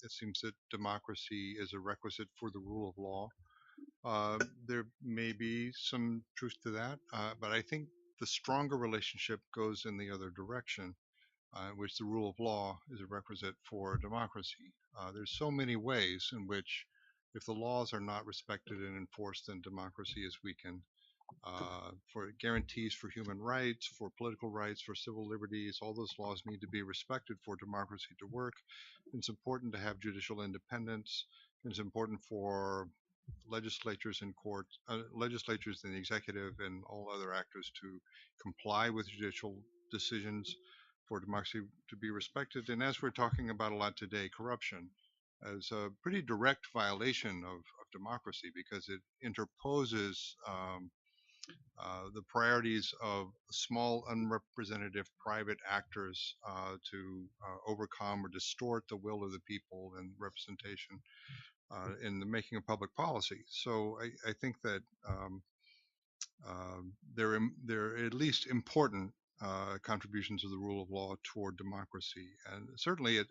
it seems that democracy is a requisite for the rule of law. There may be some truth to that, but I think the stronger relationship goes in the other direction, in which the rule of law is a requisite for democracy. There's so many ways in which, if the laws are not respected and enforced, then democracy is weakened. For guarantees for human rights, for political rights, for civil liberties, all those laws need to be respected for democracy to work. It's important to have judicial independence. It's important for legislatures and courts, legislatures and the executive and all other actors to comply with judicial decisions for democracy to be respected. And as we're talking about a lot today, corruption is a pretty direct violation of democracy because it interposes the priorities of small, unrepresentative private actors to overcome or distort the will of the people and representation in the making of public policy. So I think that they're at least important contributions of the rule of law toward democracy. And certainly,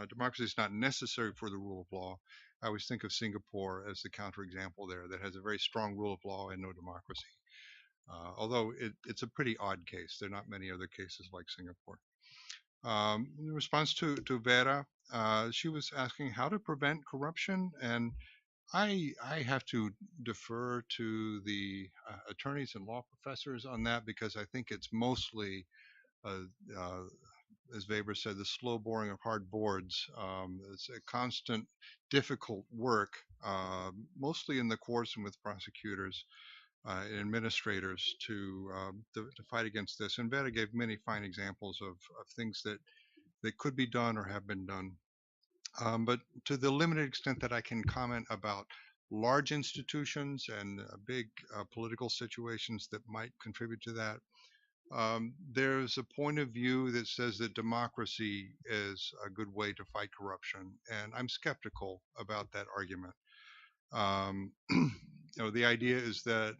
democracy is not necessary for the rule of law. I always think of Singapore as the counterexample there that has a very strong rule of law and no democracy. Although it's a pretty odd case. There are not many other cases like Singapore. In response to Vera, she was asking how to prevent corruption, and I have to defer to the attorneys and law professors on that because I think it's mostly, uh, uh, as Weber said, the slow boring of hard boards. It's a constant, difficult work, mostly in the courts and with prosecutors and administrators to fight against this. And Vera gave many fine examples of things that could be done or have been done. But to the limited extent that I can comment about large institutions and big political situations that might contribute to that, there's a point of view that says that democracy is a good way to fight corruption, and I'm skeptical about that argument. The idea is that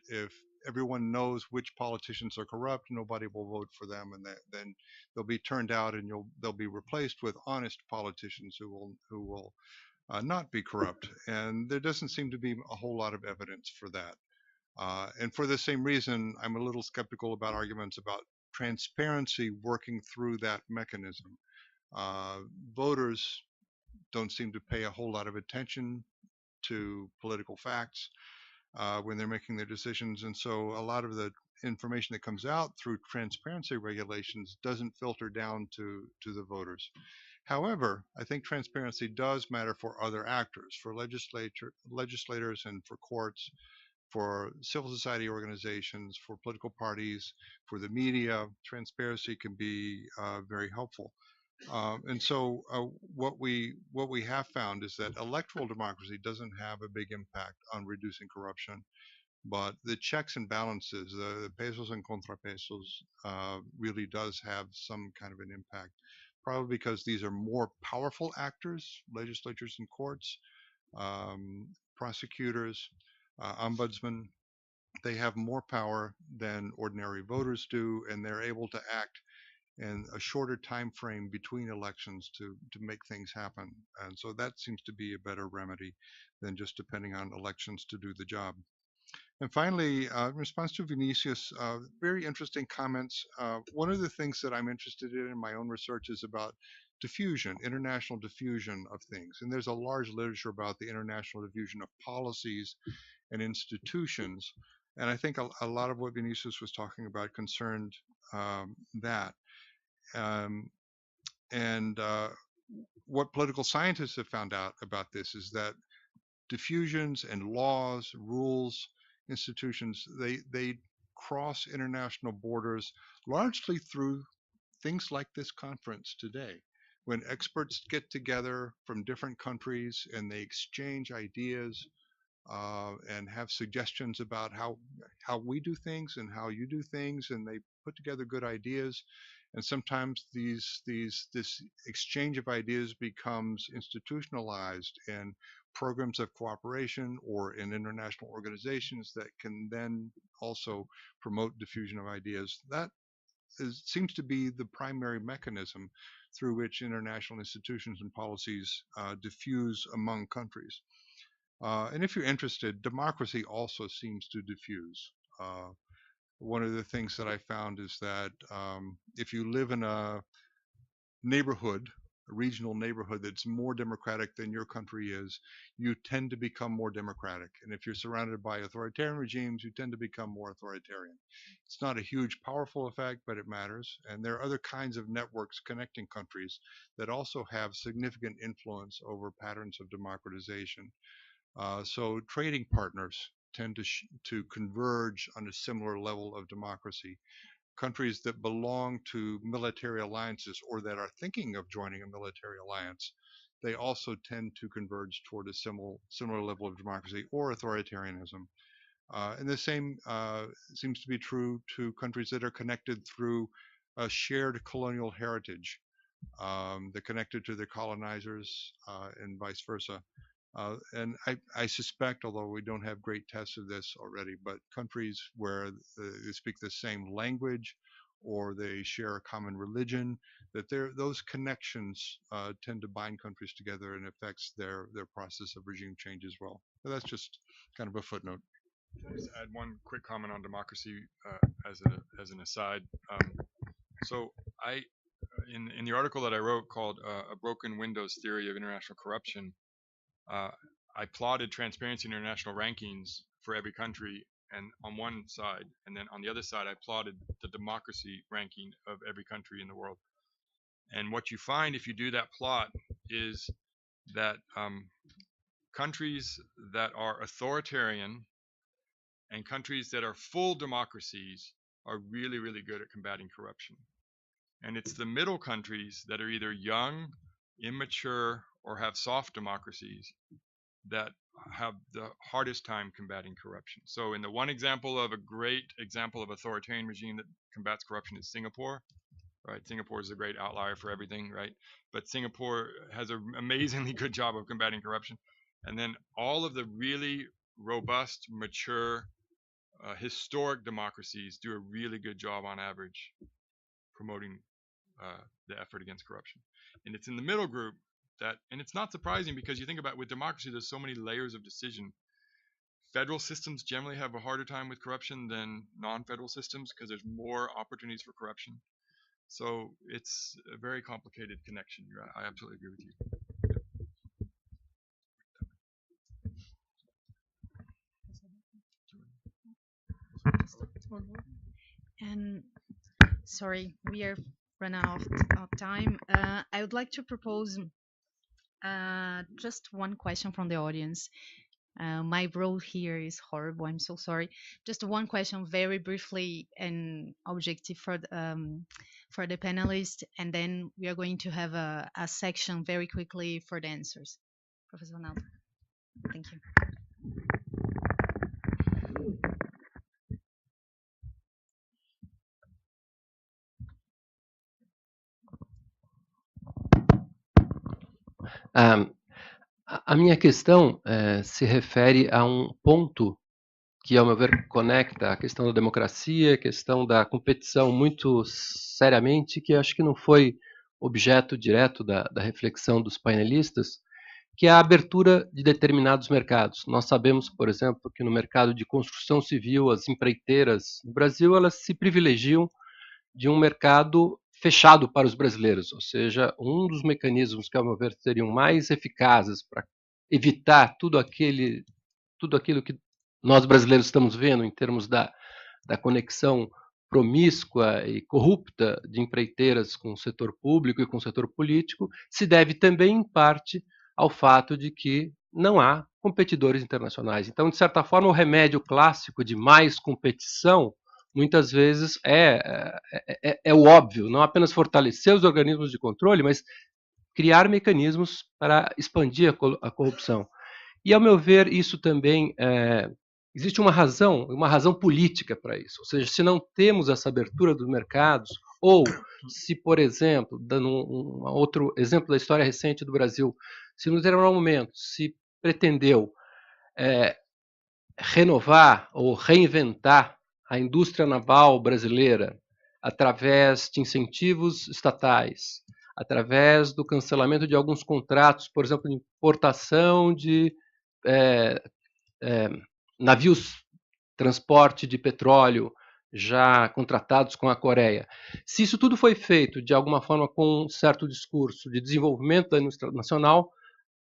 if everyone knows which politicians are corrupt, nobody will vote for them, and then they'll be turned out, and they'll be replaced with honest politicians who will not be corrupt. And there doesn't seem to be a whole lot of evidence for that. And for the same reason, I'm a little skeptical about arguments about transparency working through that mechanism. Uh, Voters don't seem to pay a whole lot of attention to political facts when they're making their decisions. And so a lot of the information that comes out through transparency regulations doesn't filter down to the voters. However, I think transparency does matter for other actors, for legislators and for courts, for civil society organizations, for political parties, for the media. Transparency can be very helpful. And so what we have found is that electoral democracy doesn't have a big impact on reducing corruption. but the checks and balances, the pesos and contrapesos, really does have some kind of an impact. Probably because these are more powerful actors, legislatures and courts, prosecutors, ombudsmen. They have more power than ordinary voters do, and they're able to act in a shorter time frame between elections to make things happen. And so that seems to be a better remedy than just depending on elections to do the job. And finally, in response to Vinicius, very interesting comments. One of the things that I'm interested in my own research is about diffusion, international diffusion of things. And there's a large literature about the international diffusion of policies and institutions. And I think a lot of what Vinicius was talking about concerned that. Um, and what political scientists have found out about this is that diffusions and laws, rules, institutions, they cross international borders largely through things like this conference today. When experts get together from different countries and they exchange ideas and have suggestions about how we do things and how you do things, and they put together good ideas. And sometimes this exchange of ideas becomes institutionalized in programs of cooperation or in international organizations that can then also promote diffusion of ideas. That seems to be the primary mechanism through which international institutions and policies diffuse among countries. And if you're interested, democracy also seems to diffuse. One of the things that I found is that if you live in a neighborhood, a regional neighborhood that's more democratic than your country is, you tend to become more democratic. And if you're surrounded by authoritarian regimes, you tend to become more authoritarian. It's not a huge, powerful effect, but it matters. And there are other kinds of networks connecting countries that also have significant influence over patterns of democratization. So trading partners tend to converge on a similar level of democracy. Countries that belong to military alliances or that are thinking of joining a military alliance, they also tend to converge toward a similar level of democracy or authoritarianism. And the same seems to be true to countries that are connected through a shared colonial heritage. They're connected to their colonizers and vice versa. And I suspect, although we don't have great tests of this already, but countries where they speak the same language or they share a common religion, that those connections tend to bind countries together and affects their process of regime change as well. So that's just kind of a footnote. Just add one quick comment on democracy as an aside. So I, in the article that I wrote called "A Broken Windows Theory of International Corruption," I plotted Transparency International rankings for every country, and on one side, and then on the other side, I plotted the democracy ranking of every country in the world. And what you find if you do that plot is that countries that are authoritarian and countries that are full democracies are really, really good at combating corruption. And it's the middle countries that are either young, immature, or have soft democracies that have the hardest time combating corruption. So in the one example of a great example of authoritarian regime that combats corruption is Singapore, right? Singapore is a great outlier for everything, right? But Singapore has an amazingly good job of combating corruption. And then all of the really robust, mature, historic democracies do a really good job on average promoting the effort against corruption. And it's in the middle group that, and it's not surprising because you think about with democracy, there's so many layers of decision. Federal systems generally have a harder time with corruption than non-federal systems because there's more opportunities for corruption. So it's a very complicated connection. I absolutely agree with you. And sorry, we are run out of time. I would like to propose just one question from the audience. My role here is horrible. I'm so sorry. Just one question, very briefly and objective for the panelists, and then we are going to have a section very quickly for the answers. Professor Ronaldo, thank you. A minha questão se refere a um ponto que, ao meu ver, conecta a questão da democracia, a questão da competição muito seriamente, que acho que não foi objeto direto da reflexão dos painelistas, que é a abertura de determinados mercados. Nós sabemos, por exemplo, que no mercado de construção civil, as empreiteiras no Brasil, elas se privilegiam de um mercado fechado para os brasileiros, ou seja, um dos mecanismos que, ao meu ver, seriam mais eficazes para evitar tudo aquilo que nós brasileiros estamos vendo em termos da conexão promíscua e corrupta de empreiteiras com o setor público e com o setor político, se deve também, em parte, ao fato de que não há competidores internacionais. Então, de certa forma, o remédio clássico de mais competição muitas vezes é o óbvio, não apenas fortalecer os organismos de controle, mas criar mecanismos para expandir a corrupção. E, ao meu ver, isso também existe uma razão política para isso. Ou seja, se não temos essa abertura dos mercados, ou se, por exemplo, dando um outro exemplo da história recente do Brasil, se no determinado momento se pretendeu renovar ou reinventar a indústria naval brasileira através de incentivos estatais, através do cancelamento de alguns contratos, por exemplo, de importação de navios transporte de petróleo já contratados com a Coreia. Se isso tudo foi feito de alguma forma com um certo discurso de desenvolvimento da indústria nacional,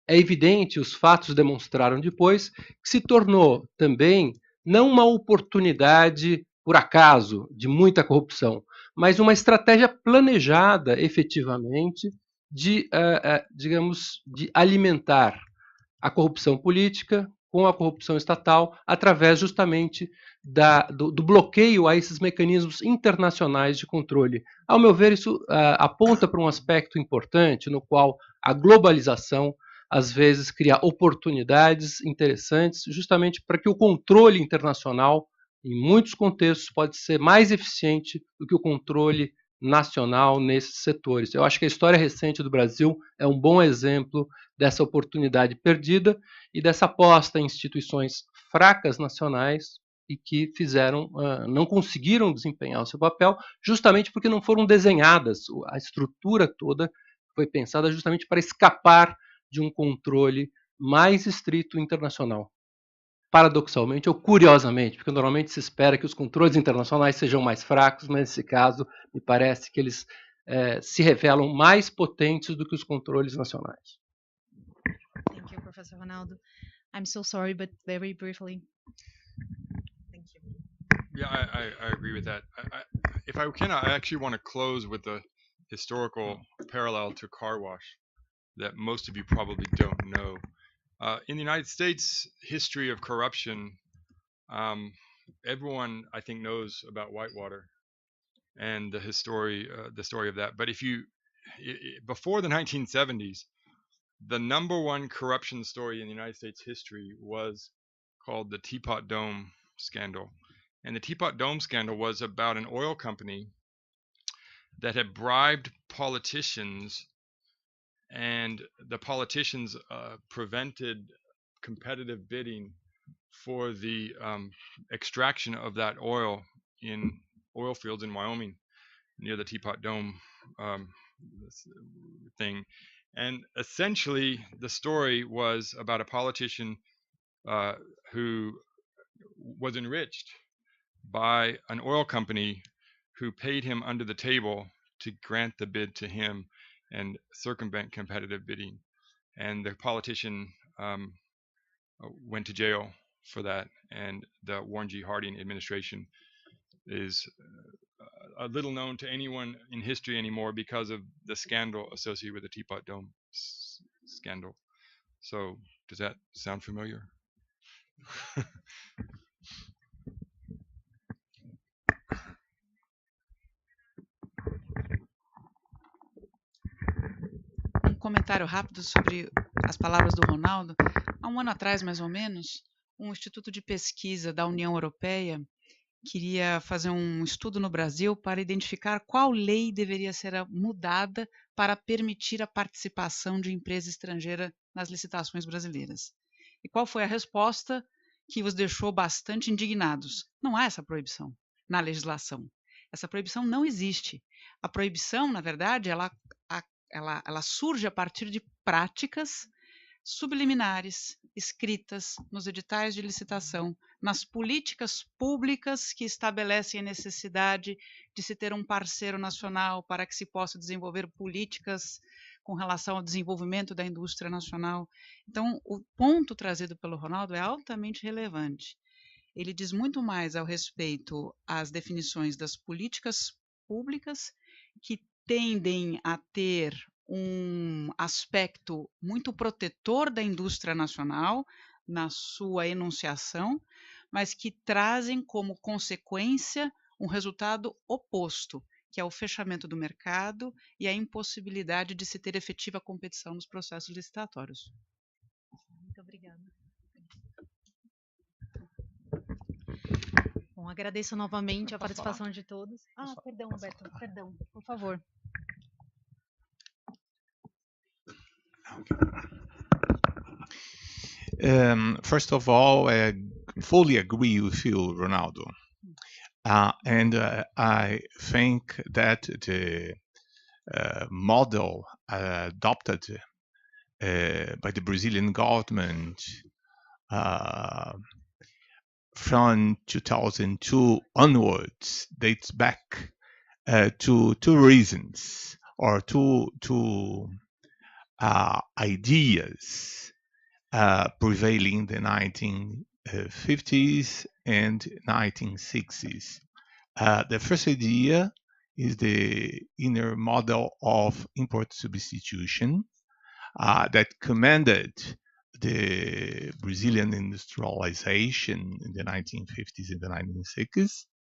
é evidente, os fatos demonstraram depois, que se tornou também não uma oportunidade por acaso de muita corrupção, mas uma estratégia planejada efetivamente de, digamos, de alimentar a corrupção política com a corrupção estatal através justamente do bloqueio a esses mecanismos internacionais de controle. Ao meu ver, isso aponta para um aspecto importante no qual a globalização às vezes cria oportunidades interessantes justamente para que o controle internacional, em muitos contextos, pode ser mais eficiente do que o controle nacional nesses setores. Eu acho que a história recente do Brasil é um bom exemplo dessa oportunidade perdida e dessa aposta em instituições fracas nacionais e que não conseguiram desempenhar o seu papel, justamente porque não foram desenhadas. A estrutura toda foi pensada justamente para escapar de um controle mais estrito internacional. Paradoxalmente ou curiosamente, porque normalmente se espera que os controles internacionais sejam mais fracos, mas nesse caso me parece que eles se revelam mais potentes do que os controles nacionais. Thank you, Professor Ronaldo. I'm so sorry, but very briefly. Thank you. Yeah, I agree with that. If I can, I actually want to close with a historical parallel to car wash that most of you probably don't know. In the United States, history of corruption, everyone I think knows about Whitewater and the story of that. But before the 1970s, the number one corruption story in the United States history was called the Teapot Dome scandal. And the Teapot Dome scandal was about an oil company that had bribed politicians, and the politicians prevented competitive bidding for the extraction of that oil in oil fields in Wyoming near the Teapot Dome thing. And essentially, the story was about a politician who was enriched by an oil company who paid him under the table to grant the bid to him and circumvent competitive bidding. And the politician went to jail for that. And the Warren G. Harding administration is a little known to anyone in history anymore because of the scandal associated with the Teapot Dome scandal. So does that sound familiar? Um comentário rápido sobre as palavras do Ronaldo. Há um ano atrás, mais ou menos, um instituto de pesquisa da União Europeia queria fazer um estudo no Brasil para identificar qual lei deveria ser mudada para permitir a participação de empresa estrangeira nas licitações brasileiras. E qual foi a resposta que os deixou bastante indignados? Não há essa proibição na legislação. Essa proibição não existe. A proibição, na verdade, ela surge a partir de práticas subliminares escritas nos editais de licitação, nas políticas públicas que estabelecem a necessidade de se ter um parceiro nacional para que se possa desenvolver políticas com relação ao desenvolvimento da indústria nacional. Então, o ponto trazido pelo Ronaldo é altamente relevante. Ele diz muito mais ao respeito às definições das políticas públicas que tendem a ter um aspecto muito protetor da indústria nacional na sua enunciação, mas que trazem como consequência um resultado oposto, que é o fechamento do mercado e a impossibilidade de se ter efetiva competição nos processos licitatórios. Muito obrigada. Bom, agradeço novamente a participação de todos. Ah, perdão, Alberto, perdão, por favor. First of all, I fully agree with you, Ronaldo. And I think that the model adopted by the Brazilian government from 2002 onwards dates back to two reasons or two ideas prevailing in the 1950s and 1960s. The first idea is the inner model of import substitution that commanded the Brazilian industrialization in the 1950s and the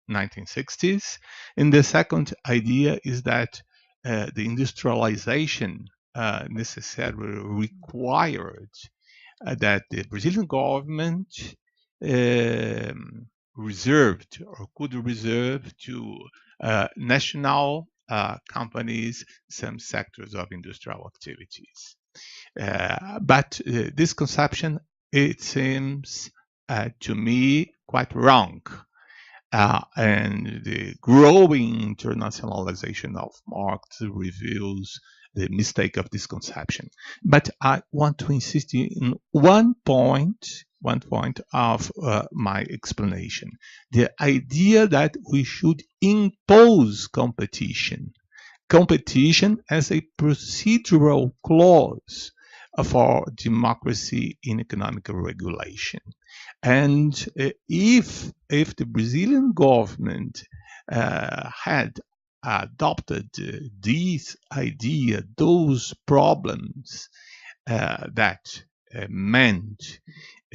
1960s. And the second idea is that the industrialization necessarily required that the Brazilian government reserved or could reserve to national companies some sectors of industrial activities. But this conception, it seems to me quite wrong. And the growing internationalization of markets reveals the mistake of this conception. But I want to insist in one point of my explanation. The idea that we should impose competition as a procedural clause for democracy in economic regulation. And if the Brazilian government had adopted this idea, those problems that meant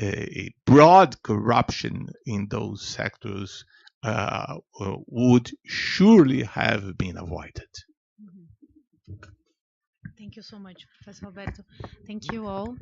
a broad corruption in those sectors would surely have been avoided. Thank you so much, Professor Roberto. Thank you all.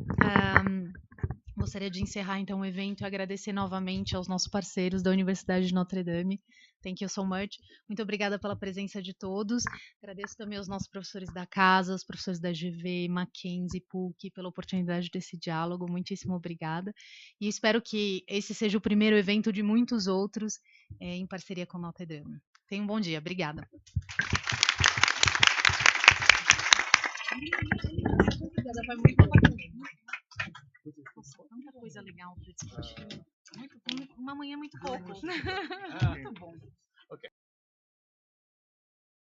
Gostaria de encerrar então o evento e agradecer novamente aos nossos parceiros da Universidade de Notre Dame. Thank you so much. Muito obrigada pela presença de todos. Agradeço também aos nossos professores da casa, os professores da GV, Mackenzie, PUC, pela oportunidade desse diálogo. Muitíssimo obrigada. E espero que esse seja o primeiro evento de muitos outros em parceria com Notre Dame. Tenha um bom dia. Obrigada. Foi muito bacana. Nossa, tanta coisa legal para discutir. Uma manhã muito pouco. Muito bom.